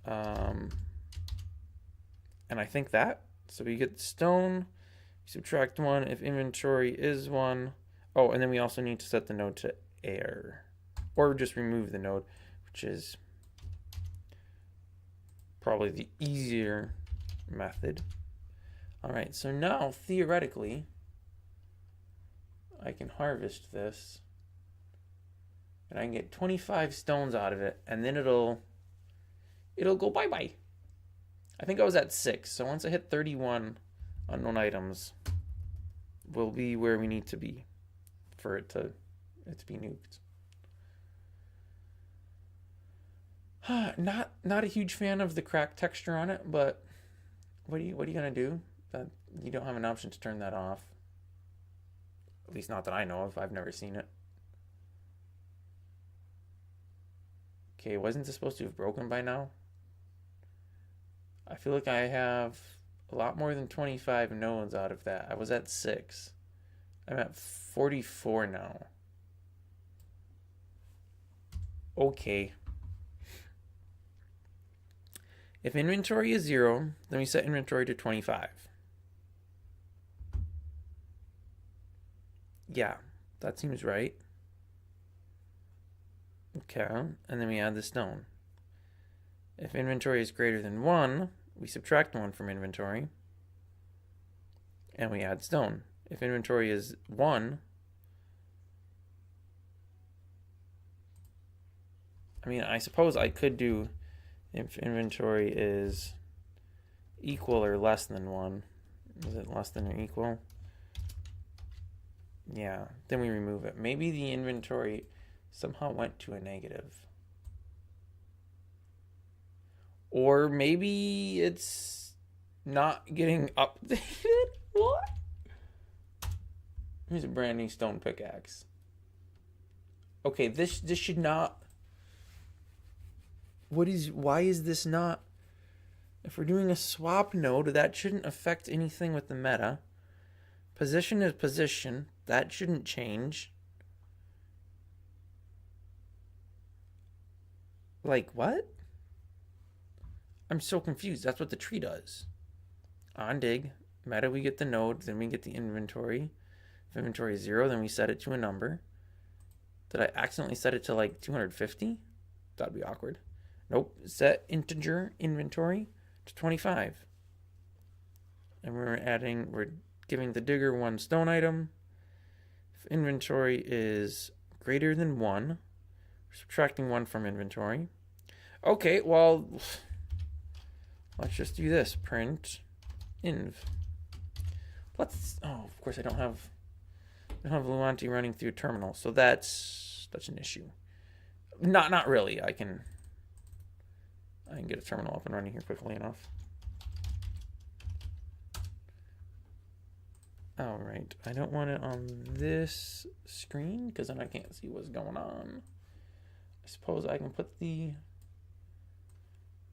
And I think that. So we get stone, subtract 1 if inventory is 1. Oh, and then we also need to set the node to air. Or just remove the node, which is probably the easier method. All right, so now theoretically, I can harvest this and I can get 25 stones out of it, and then it'll go bye-bye. I think I was at 6, so once I hit 31 unknown items, we'll be where we need to be for it to be nuked. Not a huge fan of the cracked texture on it, but what are you gonna do? You don't have an option to turn that off. At least not that I know of. I've never seen it. Okay, wasn't this supposed to have broken by now? I feel like I have a lot more than 25 nodes out of that. I was at 6. I'm at 44 now. Okay. If inventory is 0, then we set inventory to 25. Yeah, that seems right. Okay, and then we add the stone. If inventory is greater than 1, we subtract 1 from inventory, and we add stone. If inventory is 1, I mean, I suppose I could do if inventory is equal or less than 1. Is it less than or equal? Yeah, then we remove it. Maybe the inventory somehow went to a negative. Or maybe it's not getting updated. What? Here's a brand new stone pickaxe. Okay, this should not. Why is this not? If we're doing a swap node, that shouldn't affect anything with the meta. Position is position. That shouldn't change. Like what? I'm so confused. That's what the tree does. On dig, meta we get the node, then we get the inventory. If inventory is 0, then we set it to a number. Did I accidentally set it to like 250? That'd be awkward. Nope. Set integer inventory to 25. And we're giving the digger 1 stone item. If inventory is greater than 1, we're subtracting 1 from inventory. Okay, well, let's just do this. Print inv. Oh, of course I don't have Luanti running through a terminal, so that's an issue. Not really. I can get a terminal up and running here quickly enough. All right, I don't want it on this screen because then I can't see what's going on. I suppose I can put the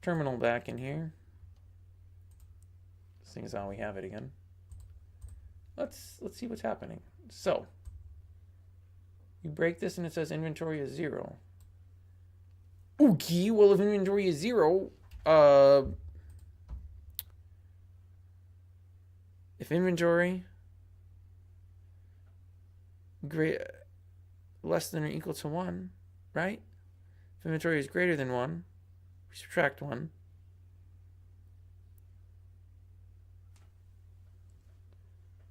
terminal back in here. Seeing as how we have it again. Let's see what's happening. So you break this and it says inventory is 0. Okay, well if inventory is 0, if inventory less than or equal to 1, right? If inventory is greater than 1, we subtract 1.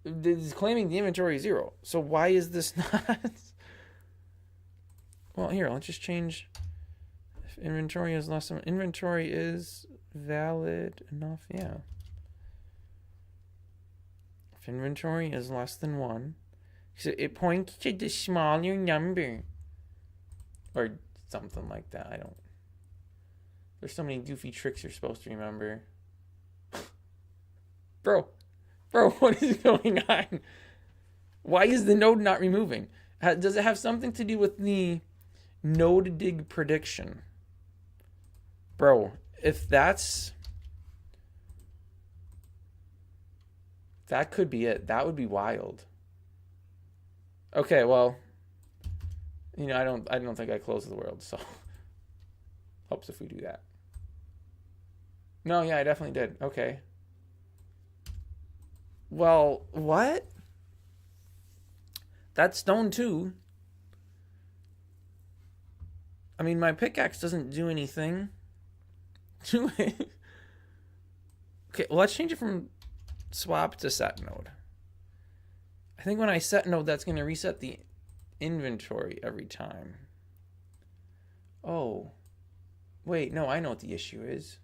It's claiming the inventory is 0. So why is this not? Well, here, let's just change. If inventory is less than, inventory is valid enough, yeah. If inventory is less than 1, so it points to the smaller number. Or something like that. I don't. There's so many goofy tricks you're supposed to remember. Bro, what is going on? Why is the node not removing? Does it have something to do with the node dig prediction? Bro, if that could be it. That would be wild. Okay, well, you know, I don't think I closed the world, so helps if we do that. No, yeah, I definitely did. Okay. Well, what? That's stone too. I mean, my pickaxe doesn't do anything to it. Okay, well, let's change it from swap to set node. I think when I set node, that's going to reset the inventory every time. Oh. Wait, no, I know what the issue is.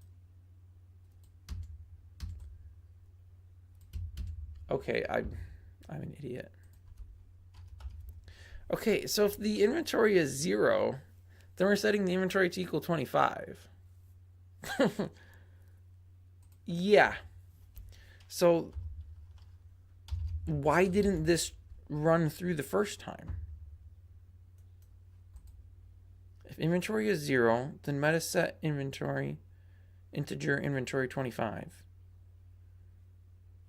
Okay, I'm an idiot. Okay, so if the inventory is 0, then we're setting the inventory to equal 25. Yeah. So why didn't this run through the first time? If inventory is 0, then meta set inventory integer inventory 25.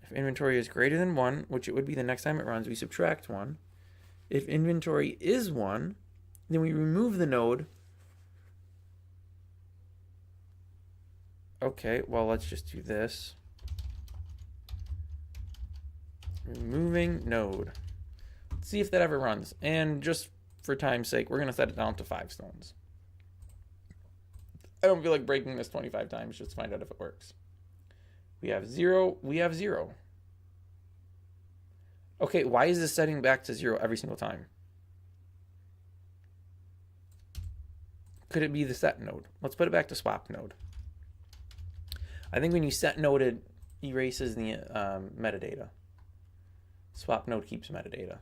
If inventory is greater than 1, which it would be the next time it runs, we subtract 1. If inventory is 1, then we remove the node. Okay, well, let's just do this. Removing node. Let's see if that ever runs. And just for time's sake, we're going to set it down to 5 stones. I don't feel like breaking this 25 times just to find out if it works. We have 0. We have 0. Okay, why is this setting back to 0 every single time? Could it be the set node? Let's put it back to swap node. I think when you set node, it erases the metadata. Swap node keeps metadata.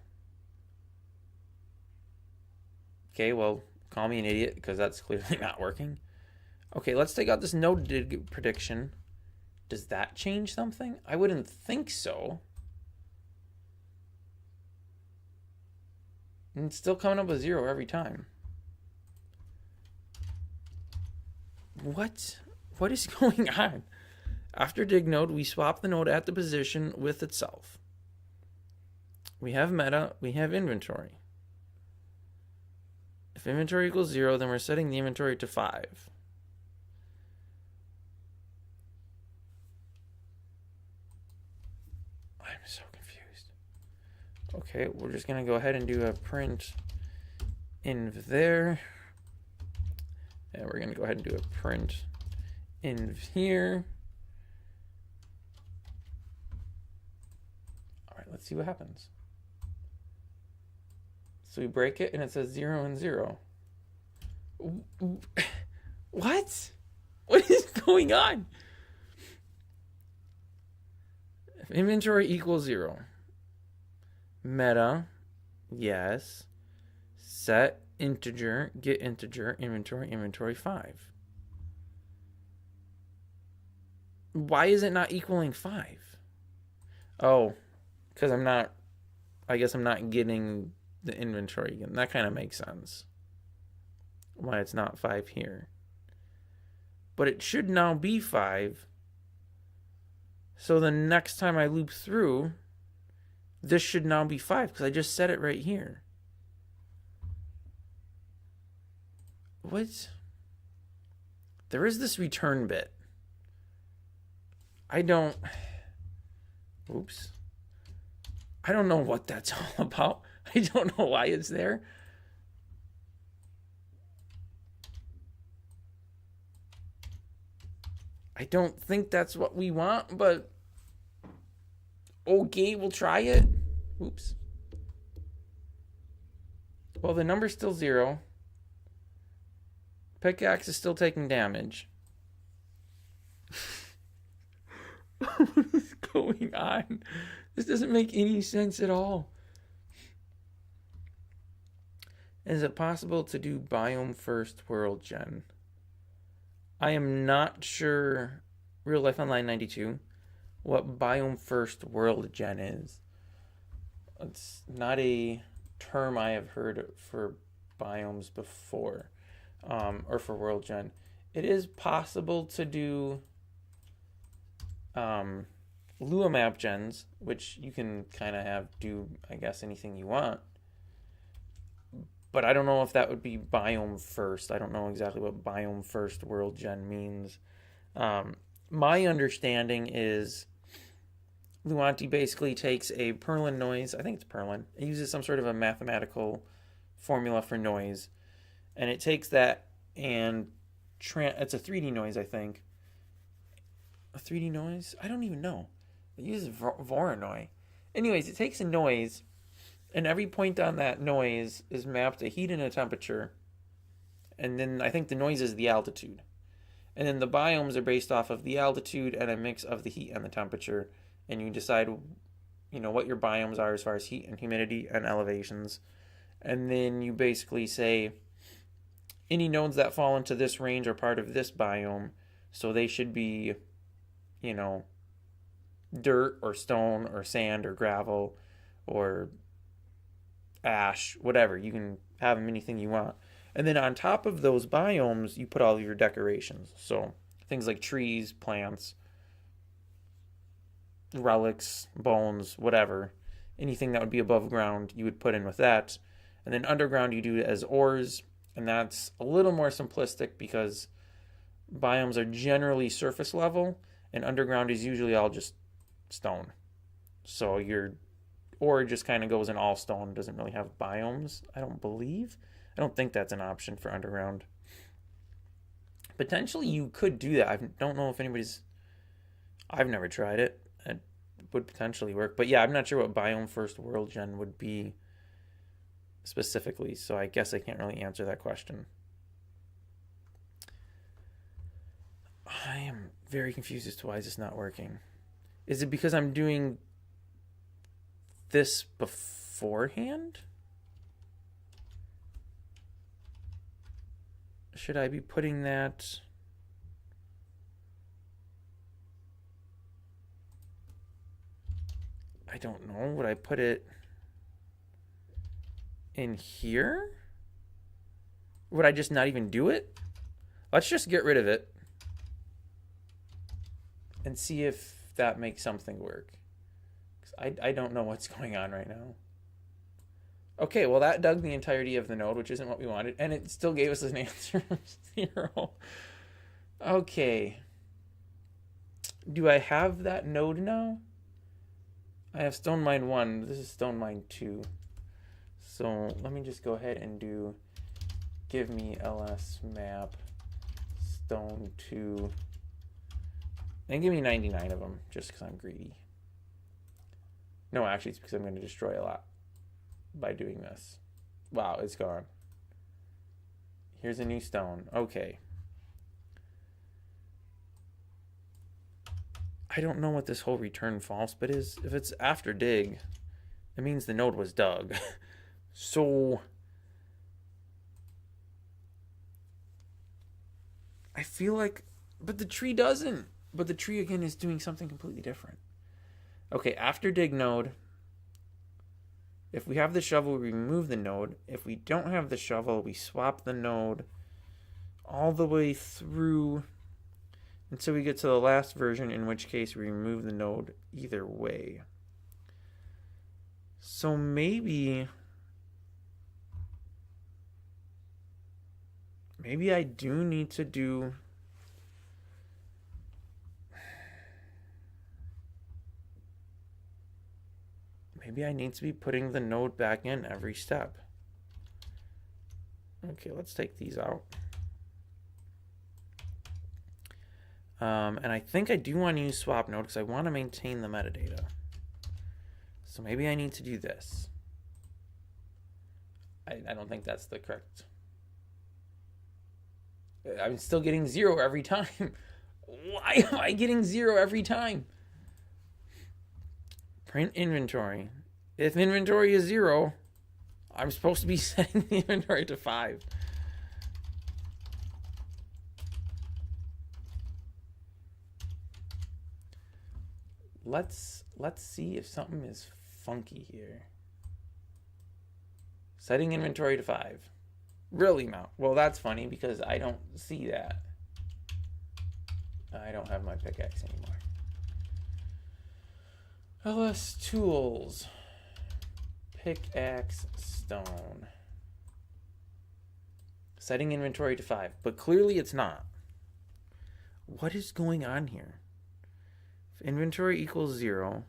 Okay, well, call me an idiot because that's clearly not working. Okay, let's take out this node dig prediction. Does that change something? I wouldn't think so. And it's still coming up with 0 every time. What? What is going on? After dig node, we swap the node at the position with itself. We have meta, we have inventory. If inventory equals 0, then we're setting the inventory to 5. I'm so confused. Okay, we're just going to go ahead and do a print in there. And we're going to go ahead and do a print in here. All right, let's see what happens. So we break it and it says 0 and 0. What? What is going on? If inventory equals 0. Meta, yes. Set integer, get integer, inventory 5. Why is it not equaling 5? Oh, because I guess I'm not getting the inventory again. That kind of makes sense. Why it's not 5 here. But it should now be 5. So the next time I loop through, this should now be 5 because I just set it right here. What? There is this return bit. Oops. I don't know what that's all about. I don't know why it's there. I don't think that's what we want, but okay, we'll try it. Oops. Well, the number's still 0. Pickaxe is still taking damage. What is going on? This doesn't make any sense at all. Is it possible to do biome first world gen? I am not sure, Real Life Online 92, what biome first world gen is. It's not a term I have heard for biomes before, or for World Gen. It is possible to do Lua map gens, which you can kind of do, I guess, anything you want. But I don't know if that would be biome first. I don't know exactly what biome first World Gen means. My understanding is Luanti basically takes a Perlin noise. I think it's Perlin. It uses some sort of a mathematical formula for noise. And it takes that and it's a 3D noise, I think. A 3D noise? I don't even know. It uses Voronoi. Anyways, it takes a noise, and every point on that noise is mapped a heat and a temperature. And then I think the noise is the altitude. And then the biomes are based off of the altitude and a mix of the heat and the temperature. And you decide, what your biomes are as far as heat and humidity and elevations. And then you basically say, any nodes that fall into this range are part of this biome. So they should be, dirt or stone or sand or gravel or ash, whatever. You can have them anything you want. And then on top of those biomes, you put all of your decorations. So things like trees, plants, relics, bones, whatever. Anything that would be above ground, you would put in with that. And then underground, you do it as ores. And that's a little more simplistic because biomes are generally surface level, and underground is usually all just stone. So your ore just kind of goes in all stone, doesn't really have biomes, I don't believe. I don't think that's an option for underground. Potentially you could do that. I don't know if I've never tried it. It would potentially work. But yeah, I'm not sure what biome first World Gen would be specifically, so I guess I can't really answer that question. I am very confused as to why is this not working. Is it because I'm doing this beforehand? Should I be putting that? I don't know. Would I put it in here? Would I just not even do it? Let's just get rid of it and see if that makes something work. I don't know what's going on right now. Okay, well that dug the entirety of the node, which isn't what we wanted, and it still gave us an answer of 0. Okay. Do I have that node now? I have stone mine 1. This is stone mine 2. So let me just go ahead and do give me ls map stone 2. And give me 99 of them, just because I'm greedy. No, actually, it's because I'm going to destroy a lot by doing this. Wow, it's gone. Here's a new stone. Okay. I don't know what this whole return false bit is. If it's after dig, it means the node was dug. So I feel like, but the tree doesn't. But the tree, again, is doing something completely different. Okay, after dig node, if we have the shovel, we remove the node. If we don't have the shovel, we swap the node all the way through until we get to the last version, in which case we remove the node either way. So maybe I do need to do... Maybe I need to be putting the node back in every step. Okay, let's take these out. And I think I do want to use swap node because I want to maintain the metadata. So maybe I need to do this. I don't think that's the correct... I'm still getting 0 every time. Why am I getting 0 every time? Print inventory. If inventory is 0, I'm supposed to be setting the inventory to 5. Let's see if something is funky here. Setting inventory to 5. Really not. Well, that's funny because I don't see that. I don't have my pickaxe anymore. LS tools. Pickaxe stone. Setting inventory to 5. But clearly it's not. What is going on here? If inventory equals 0.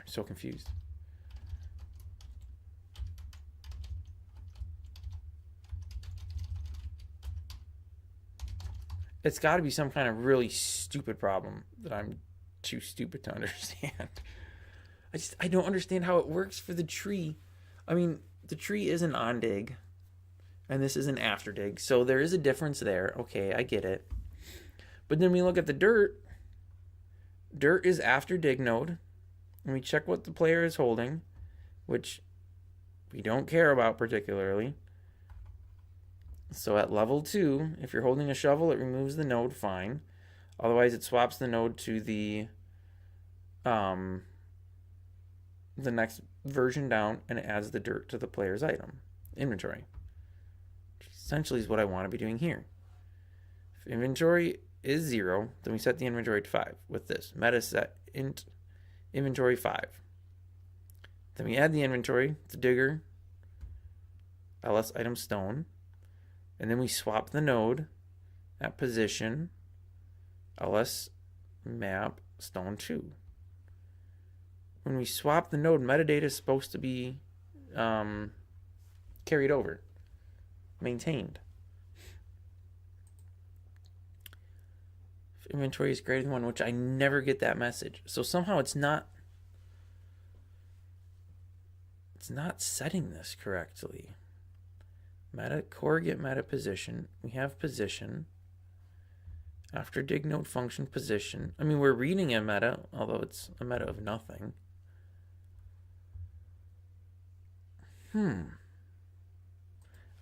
I'm so confused. It's got to be some kind of really stupid problem that I'm too stupid to understand. I don't understand how it works for the tree. I mean, the tree is an on dig, and this is an after dig, so there is a difference there. Okay, I get it. But then we look at the dirt. Dirt is after dig node, and we check what the player is holding, which we don't care about particularly. So at level 2, if you're holding a shovel, it removes the node, fine. Otherwise, it swaps the node to the next version down, and it adds the dirt to the player's item inventory. Which essentially is what I want to be doing here. If inventory is 0, then we set the inventory to 5 with this meta set int inventory 5. Then we add the inventory, the digger, ls item stone. And then we swap the node at position ls map stone 2. When we swap the node, metadata is supposed to be carried over, maintained. If inventory is greater than 1, which I never get that message. So somehow it's not setting this correctly. Meta core get meta position. We have position. After dig node function position. I mean, we're reading a meta, although it's a meta of nothing.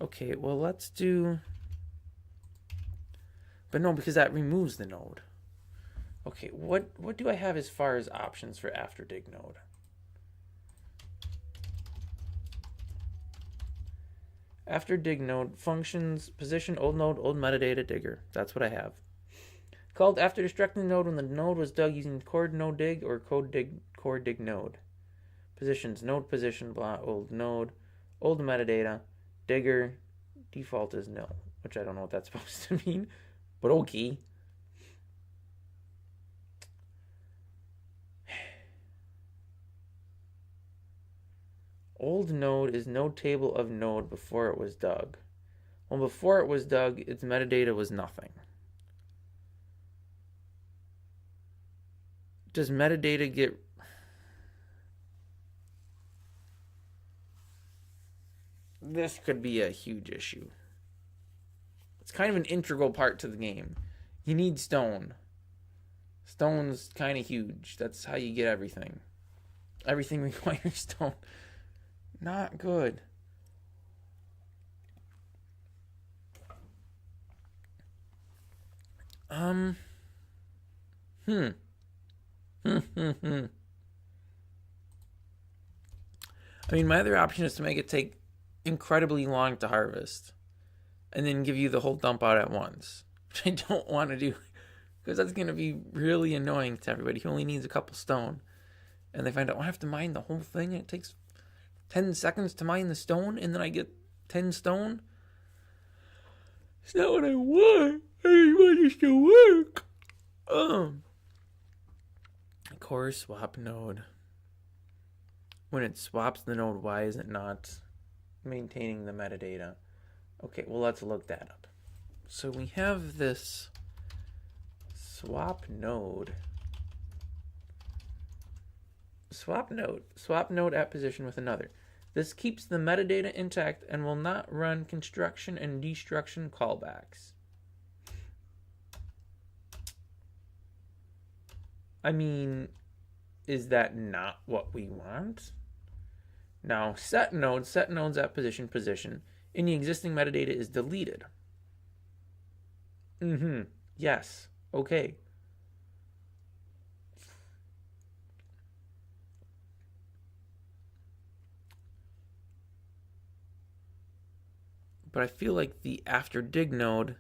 Okay, well, let's do... But no, because that removes the node. Okay, what do I have as far as options for after dig node? After dig node functions position old node old metadata digger. That's what I have. Called after destructing the node when the node was dug using core node dig or core dig node. Positions node position blah old node old metadata digger default is nil, which I don't know what that's supposed to mean, but okay. Old node is node table of node before it was dug. Well, before it was dug, its metadata was nothing. Does metadata get... This could be a huge issue. It's kind of an integral part to the game. You need stone. Stone's kind of huge. That's how you get everything. Everything requires stone. Not good. I mean, my other option is to make it take incredibly long to harvest and then give you the whole dump out at once, which I don't want to do because that's going to be really annoying to everybody who only needs a couple stone. And they find out I have to mine the whole thing and it takes 10 seconds to mine the stone, and then I get 10 stone. It's not what I want. I just want this to work. Core swap node. When it swaps the node, why is it not maintaining the metadata? Okay, well, let's look that up. So we have this swap node. Swap node at position with another. This keeps the metadata intact and will not run construction and destruction callbacks. I mean, is that not what we want? Now, set nodes at position. Any existing metadata is deleted. Yes. Okay. But I feel like the after dig node...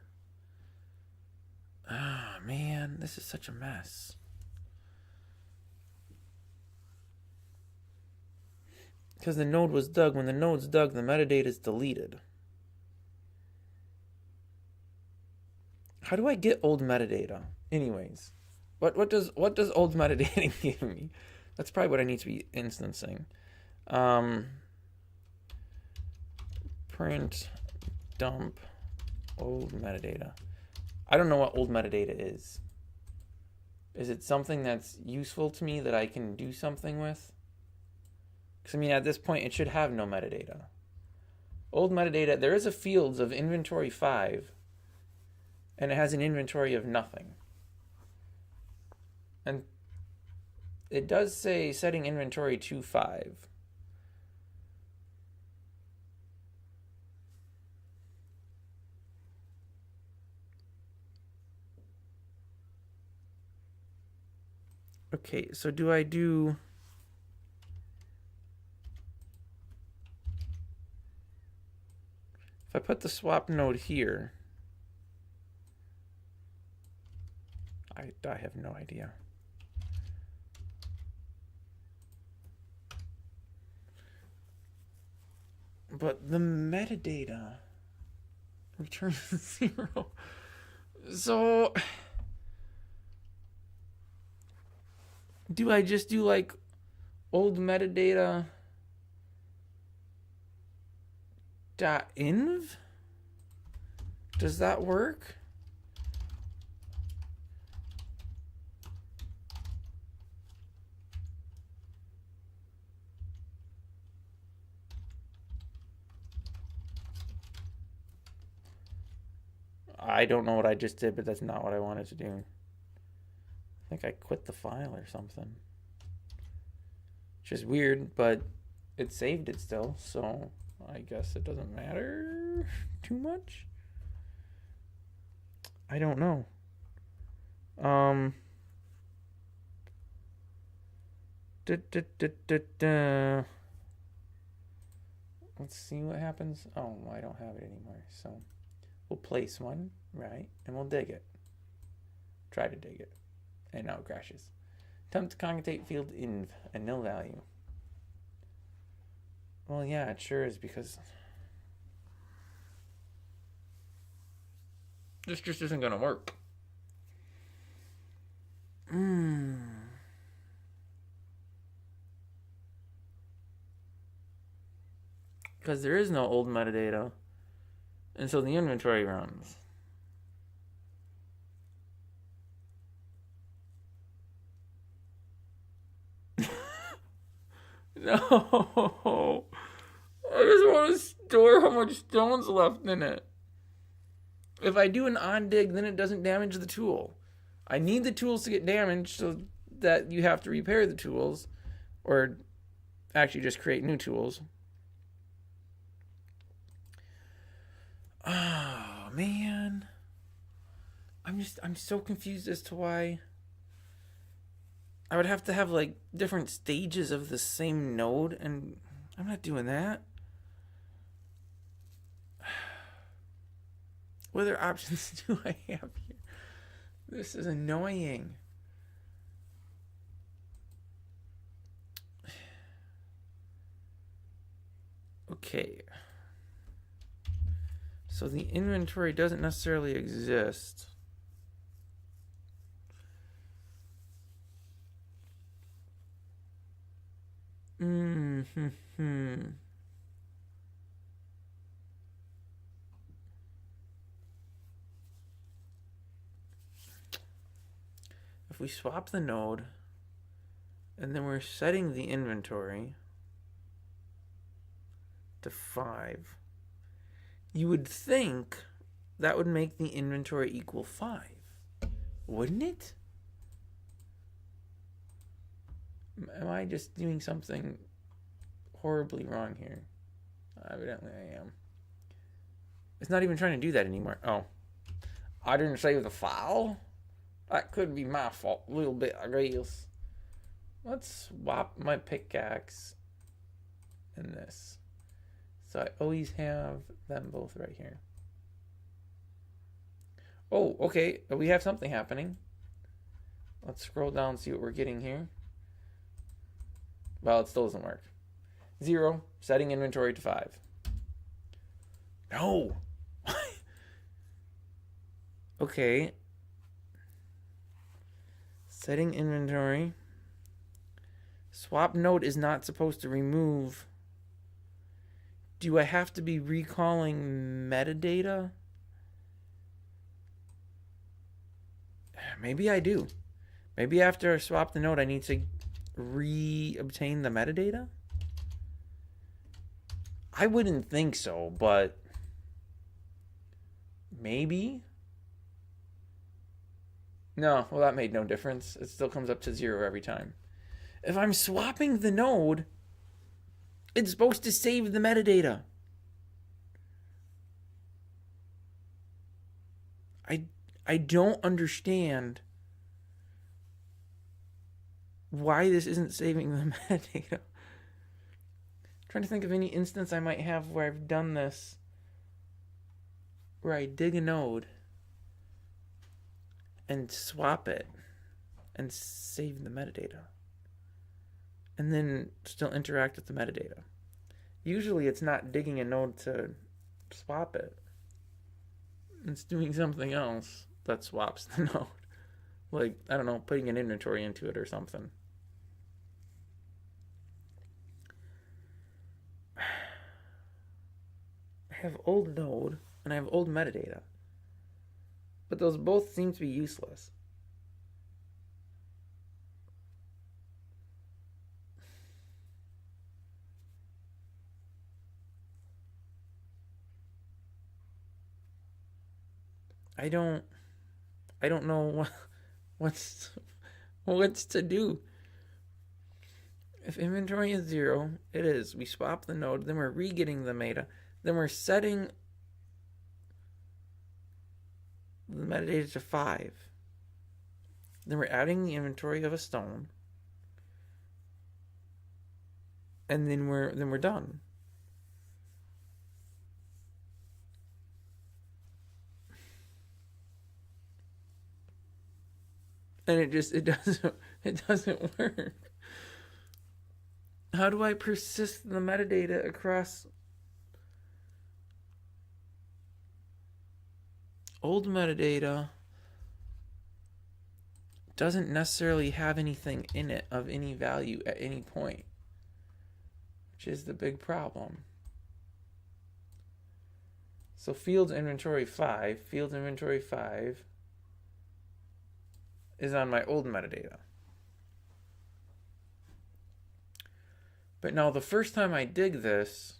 Ah, man, this is such a mess. Because the node was dug. When the node's dug, the metadata is deleted. How do I get old metadata? Anyways, what does old metadata give me? That's probably what I need to be instancing. Print dump old metadata. I don't know what old metadata is. Is it something that's useful to me that I can do something with? Because, I mean, at this point, it should have no metadata. Old metadata, there is a fields of inventory 5, and it has an inventory of nothing. And it does say setting inventory to 5. Okay, so do I do... If I put the swap node here... I have no idea. But the metadata returns 0. So... do I just do like old metadata .inv? Does that work? I don't know what I just did, but that's not what I wanted to do. I think I quit the file or something. Which is weird, but it saved it still, so I guess it doesn't matter too much. I don't know. Let's see what happens. Oh, I don't have it anymore, so we'll place one, right, and we'll dig it. Try to dig it. And now it crashes. Attempt to concatenate field inv, a nil value. Well, yeah, it sure is, because this just isn't going to work. Because there is no old metadata. And so the inventory runs. No. I just want to store how much stone's left in it. If I do an on dig, then it doesn't damage the tool. I need the tools to get damaged so that you have to repair the tools. Or actually just create new tools. Oh, man. I'm so confused as to why I would have to have like different stages of the same node, and I'm not doing that. What other options do I have here? This is annoying. Okay. So the inventory doesn't necessarily exist. If we swap the node, and then we're setting the inventory to 5, you would think that would make the inventory equal 5, wouldn't it? Am I just doing something horribly wrong here? Evidently I am. It's not even trying to do that anymore. Oh. I didn't save the file? That could be my fault a little bit, I guess. Let's swap my pickaxe and this. So I always have them both right here. Oh, okay. We have something happening. Let's scroll down and see what we're getting here. Well, it still doesn't work. 0, setting inventory to 5. No. Okay. Setting inventory. Swap node is not supposed to remove. Do I have to be recalling metadata? Maybe I do. Maybe after I swap the node, I need to re-obtain the metadata? I wouldn't think so, but maybe? No, well, that made no difference. It still comes up to 0 every time. If I'm swapping the node, it's supposed to save the metadata. I don't understand why this isn't saving the metadata. I'm trying to think of any instance I might have where I've done this, where I dig a node and swap it and save the metadata and then still interact with the metadata. Usually it's not digging a node to swap it. It's doing something else that swaps the node. Like, I don't know, putting an inventory into it or something. I have old node and I have old metadata. But those both seem to be useless. I don't know what's to do. If inventory is 0, it is. We swap the node, then we're re-getting the meta, then we're setting the metadata to 5. Then we're adding the inventory of a stone. And then we're done. And it doesn't work. How do I persist the metadata across old metadata? Doesn't necessarily have anything in it of any value at any point, which is the big problem. So fields inventory 5 is on my old metadata. But now the first time I dig this,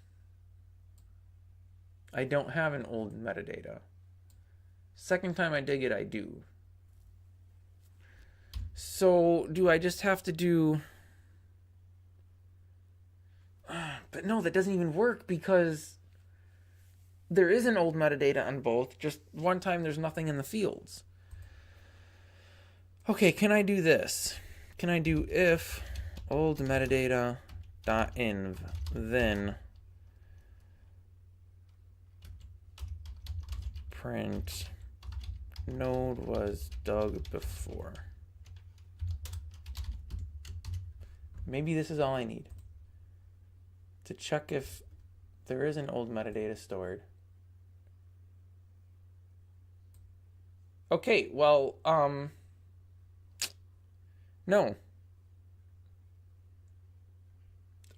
I don't have an old metadata. Second time I dig it, I do. So do I just have to do... But no, that doesn't even work because there is an old metadata on both. Just one time there's nothing in the fields. Okay, can I do this? Can I do if old metadata .inv then print node was dug before? Maybe this is all I need to check if there is an old metadata stored. Okay, well, no.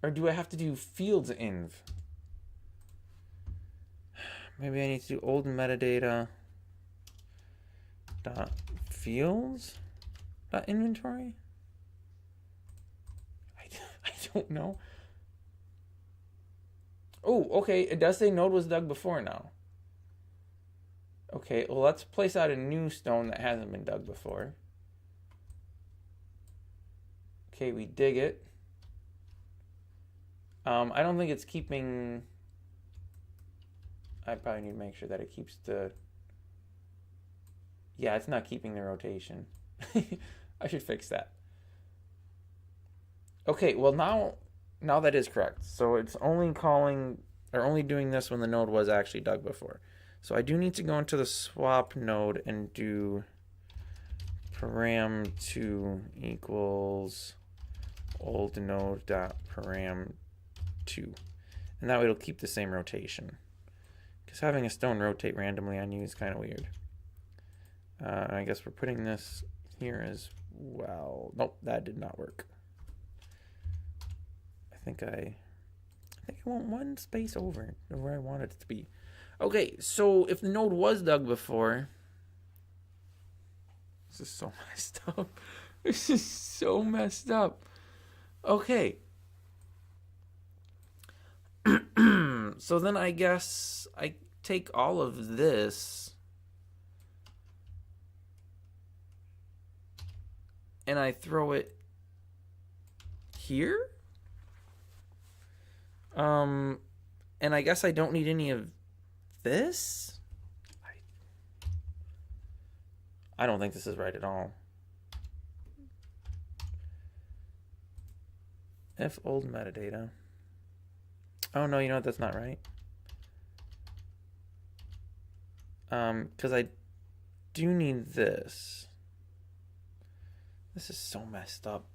Or do I have to do fields inv? Maybe I need to do old metadata dot fields dot inventory? I don't know. Oh, okay. It does say node was dug before now. Okay, well, let's place out a new stone that hasn't been dug before. Okay, we dig it. I don't think it's keeping... I probably need to make sure that it keeps the... Yeah, it's not keeping the rotation. I should fix that. Okay, well now that is correct. So it's only calling are only doing this when the node was actually dug before. So I do need to go into the swap node and do param2 equals old node dot param2. And that way it'll keep the same rotation. Because having a stone rotate randomly on you is kind of weird. I guess we're putting this here as well. Nope, that did not work. I think I want one space over where I wanted it to be. Okay, so if the node was dug before, this is so messed up. This is so messed up. Okay. So then I guess I take all of this and I throw it here. And I guess I don't need any of this. I don't think this is right at all. If old metadata. Oh no, you know what? That's not right. Because I do need this. This is so messed up.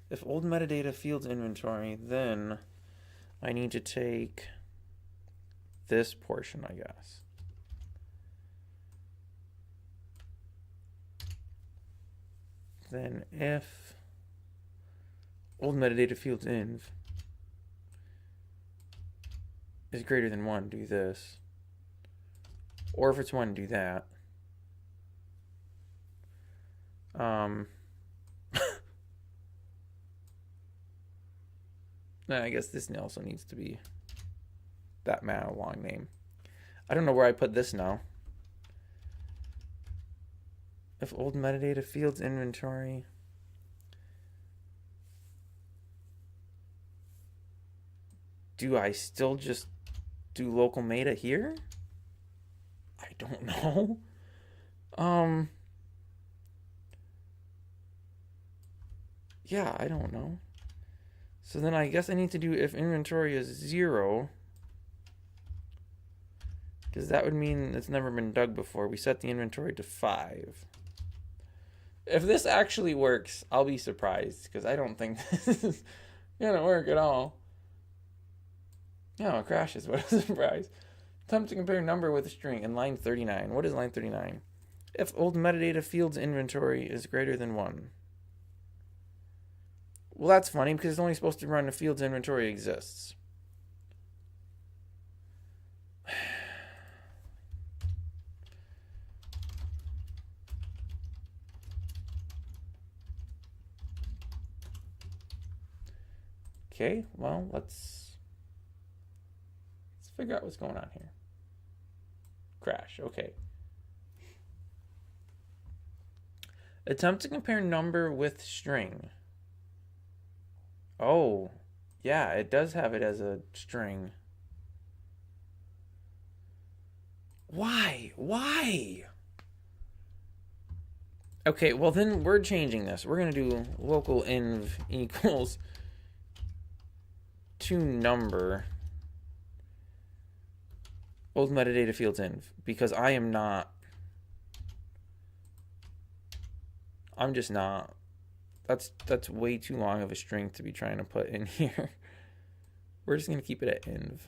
If old metadata fields inventory, then I need to take this portion, I guess. Then if old metadata fields inv is greater than 1, do this. Or if it's 1, do that. I guess this also needs to be that mana long name. I don't know where I put this now. If old metadata fields inventory. Do I still just do local meta here? I don't know. Yeah, I don't know. So then I guess I need to do if inventory is 0. Because that would mean it's never been dug before. We set the inventory to 5. If this actually works, I'll be surprised. Because I don't think this is going to work at all. No, it crashes. What a surprise. Attempt to compare number with a string in line 39. What is line 39? If old metadata fields inventory is greater than 1. Well, that's funny because it's only supposed to run if fields inventory exists. Okay, well, let's figure out what's going on here. Crash, okay. Attempt to compare number with string. Oh, yeah, it does have it as a string. Why? Why? Okay, well then we're changing this. We're going to do local inv equals to number old metadata fields inv because I'm just not. That's way too long of a string to be trying to put in here. We're just going to keep it at inv.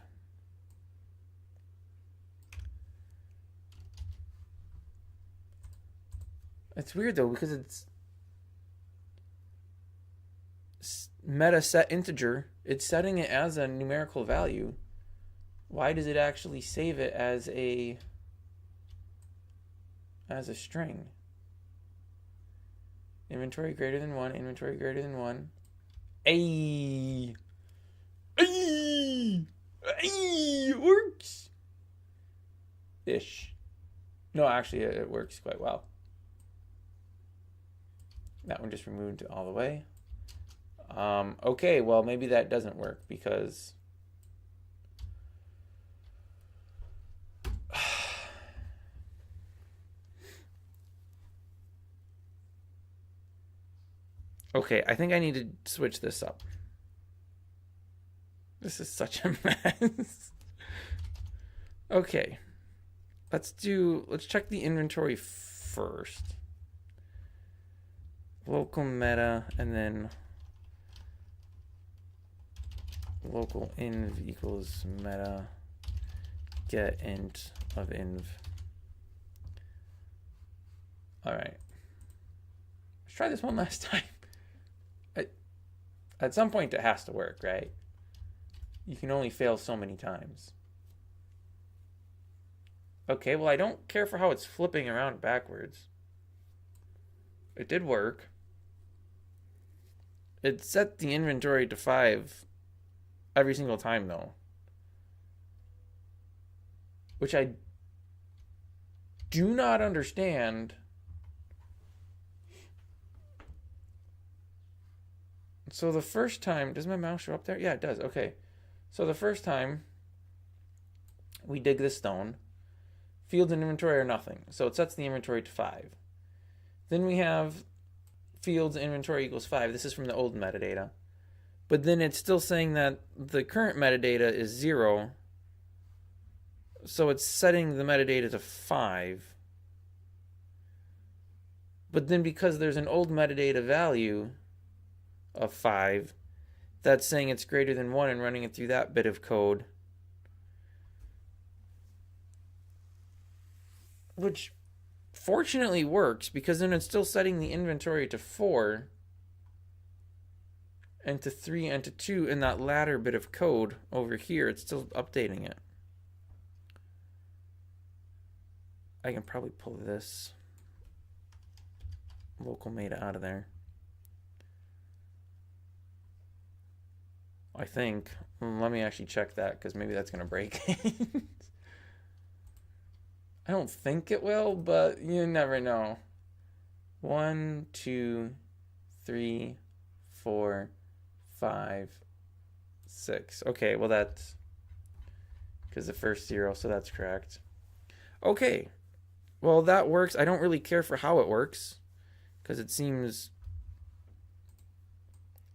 It's weird though because it's meta set integer. It's setting it as a numerical value. Why does it actually save it as a string? Inventory greater than 1, inventory greater than 1. Ayy. Ayy. Ayy. It works. Ish. No, actually, it works quite well. That one just removed all the way. Okay, well, maybe that doesn't work because... Okay, I think I need to switch this up. This is such a mess. Okay. Let's check the inventory first. Local meta, and then local inv equals meta get int of inv. All right. Let's try this one last time. At some point it has to work, right? You can only fail so many times. Okay, well, I don't care for how it's flipping around backwards. It did work. It set the inventory to 5 every single time, though. Which I do not understand. So the first time, does my mouse show up there? Yeah, it does. Okay. So the first time we dig this stone, fields and inventory are nothing. So it sets the inventory to 5. Then we have fields inventory equals 5. This is from the old metadata. But then it's still saying that the current metadata is 0. So it's setting the metadata to 5. But then because there's an old metadata value of 5, that's saying it's greater than 1 and running it through that bit of code. Which fortunately works, because then it's still setting the inventory to 4 and to 3 and to 2 in that latter bit of code over here. It's still updating it. I can probably pull this local meta out of there. I think. Let me actually check that, because maybe that's going to break it. I don't think it will, but you never know. 1, 2, 3, 4, 5, 6. Okay, well that's because the first 0, so that's correct. Okay, well that works. I don't really care for how it works, because it seems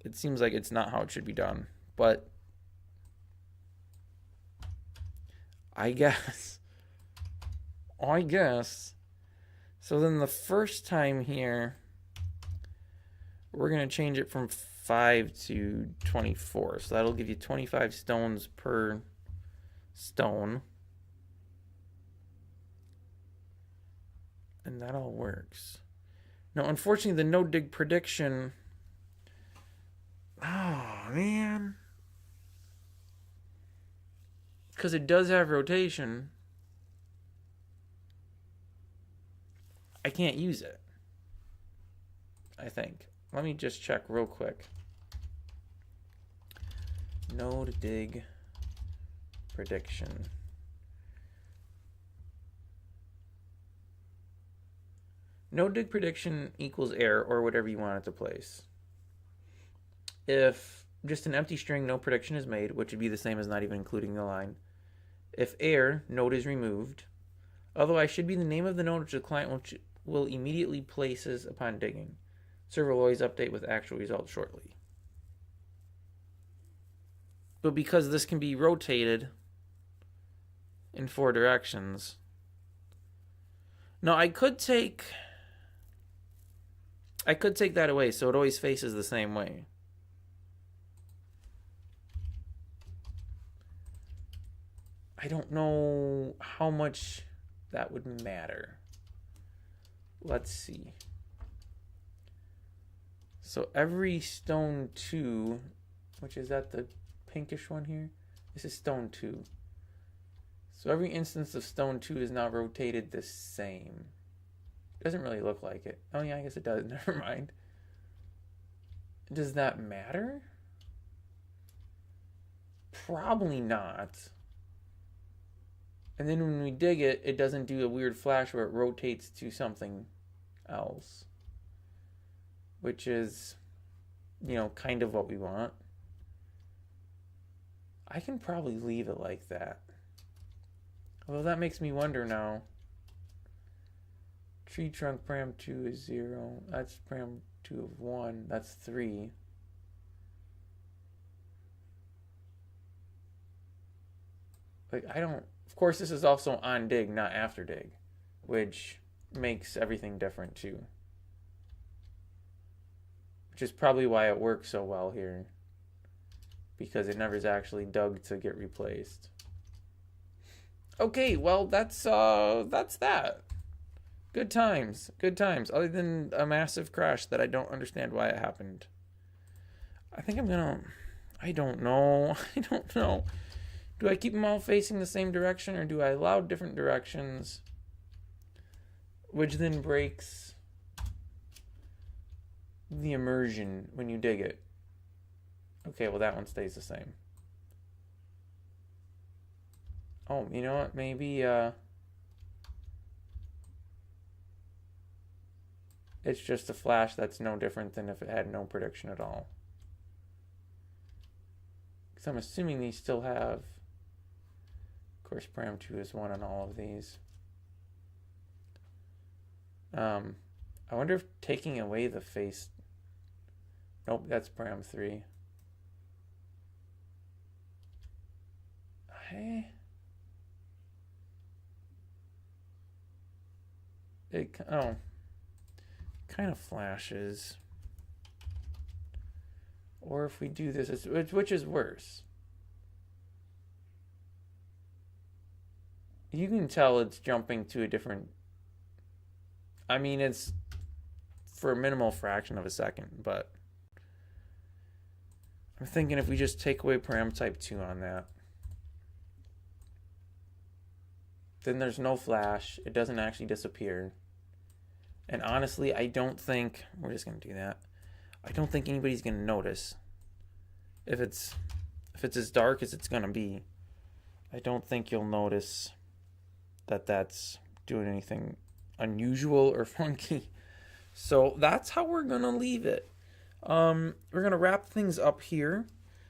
like it's not how it should be done. But I guess. So then the first time here, we're going to change it from 5 to 24. So that'll give you 25 stones per stone. And that all works. Now, unfortunately, the no dig prediction. Oh, man. Because it does have rotation, I can't use it, I think. Let me just check real quick. Node dig prediction. Node dig prediction equals error, or whatever you want it to place. If just an empty string, no prediction is made, which would be the same as not even including the line. If error, node is removed. Otherwise, should be the name of the node which the client will immediately places upon digging. Server will always update with actual results shortly. But because this can be rotated in 4 directions. Now, I could take that away so it always faces the same way. I don't know how much that would matter. Let's see. So every stone 2, which is that the pinkish one here? This is stone 2. So every instance of stone 2 is now rotated the same. It doesn't really look like it. Oh yeah, I guess it does. Never mind. Does that matter? Probably not. And then when we dig it, it doesn't do a weird flash where it rotates to something else. Which is, kind of what we want. I can probably leave it like that. Although that makes me wonder now. Tree trunk param 2 is 0. That's param 2 of 1. That's 3. like, I don't, of course this is also on dig, not after dig, which makes everything different too. Which is probably why it works so well here, because it never is actually dug to get replaced. Okay, well, that's that. Good times, good times. Other than a massive crash that I don't understand why it happened. I think I'm gonna, I don't know. Do I keep them all facing the same direction, or do I allow different directions, which then breaks the immersion when you dig it? Okay, well, that one stays the same. Oh, you know what? Maybe it's just a flash that's no different than if it had no prediction at all. Because I'm assuming these still have, of course, param 2 is 1 on all of these. I wonder if taking away the face, nope, that's param 3. Hey. Oh, kind of flashes. Or if we do this, which is worse? You can tell it's jumping to a different, I mean, it's for a minimal fraction of a second, but I'm thinking if we just take away param type 2 on that, then there's no flash. It doesn't actually disappear. And honestly, I don't think, we're just going to do that. I don't think anybody's going to notice. If it's as dark as it's going to be, I don't think you'll notice that that's doing anything unusual or funky. So that's how we're going to leave it. We're going to wrap things up here.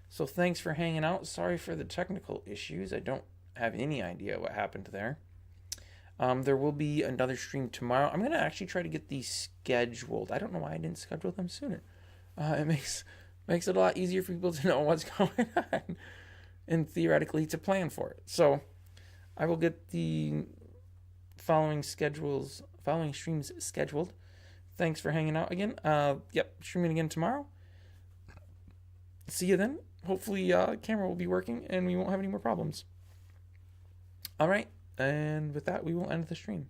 So thanks for hanging out. Sorry for the technical issues. I don't have any idea what happened there. There will be another stream tomorrow. I'm going to actually try to get these scheduled. I don't know why I didn't schedule them sooner. It makes it a lot easier for people to know what's going on and theoretically to plan for it. So I will get the following streams scheduled. Thanks for hanging out again. Yep, streaming again tomorrow. See you then. Hopefully camera will be working and we won't have any more problems. All right. And with that, we will end the stream.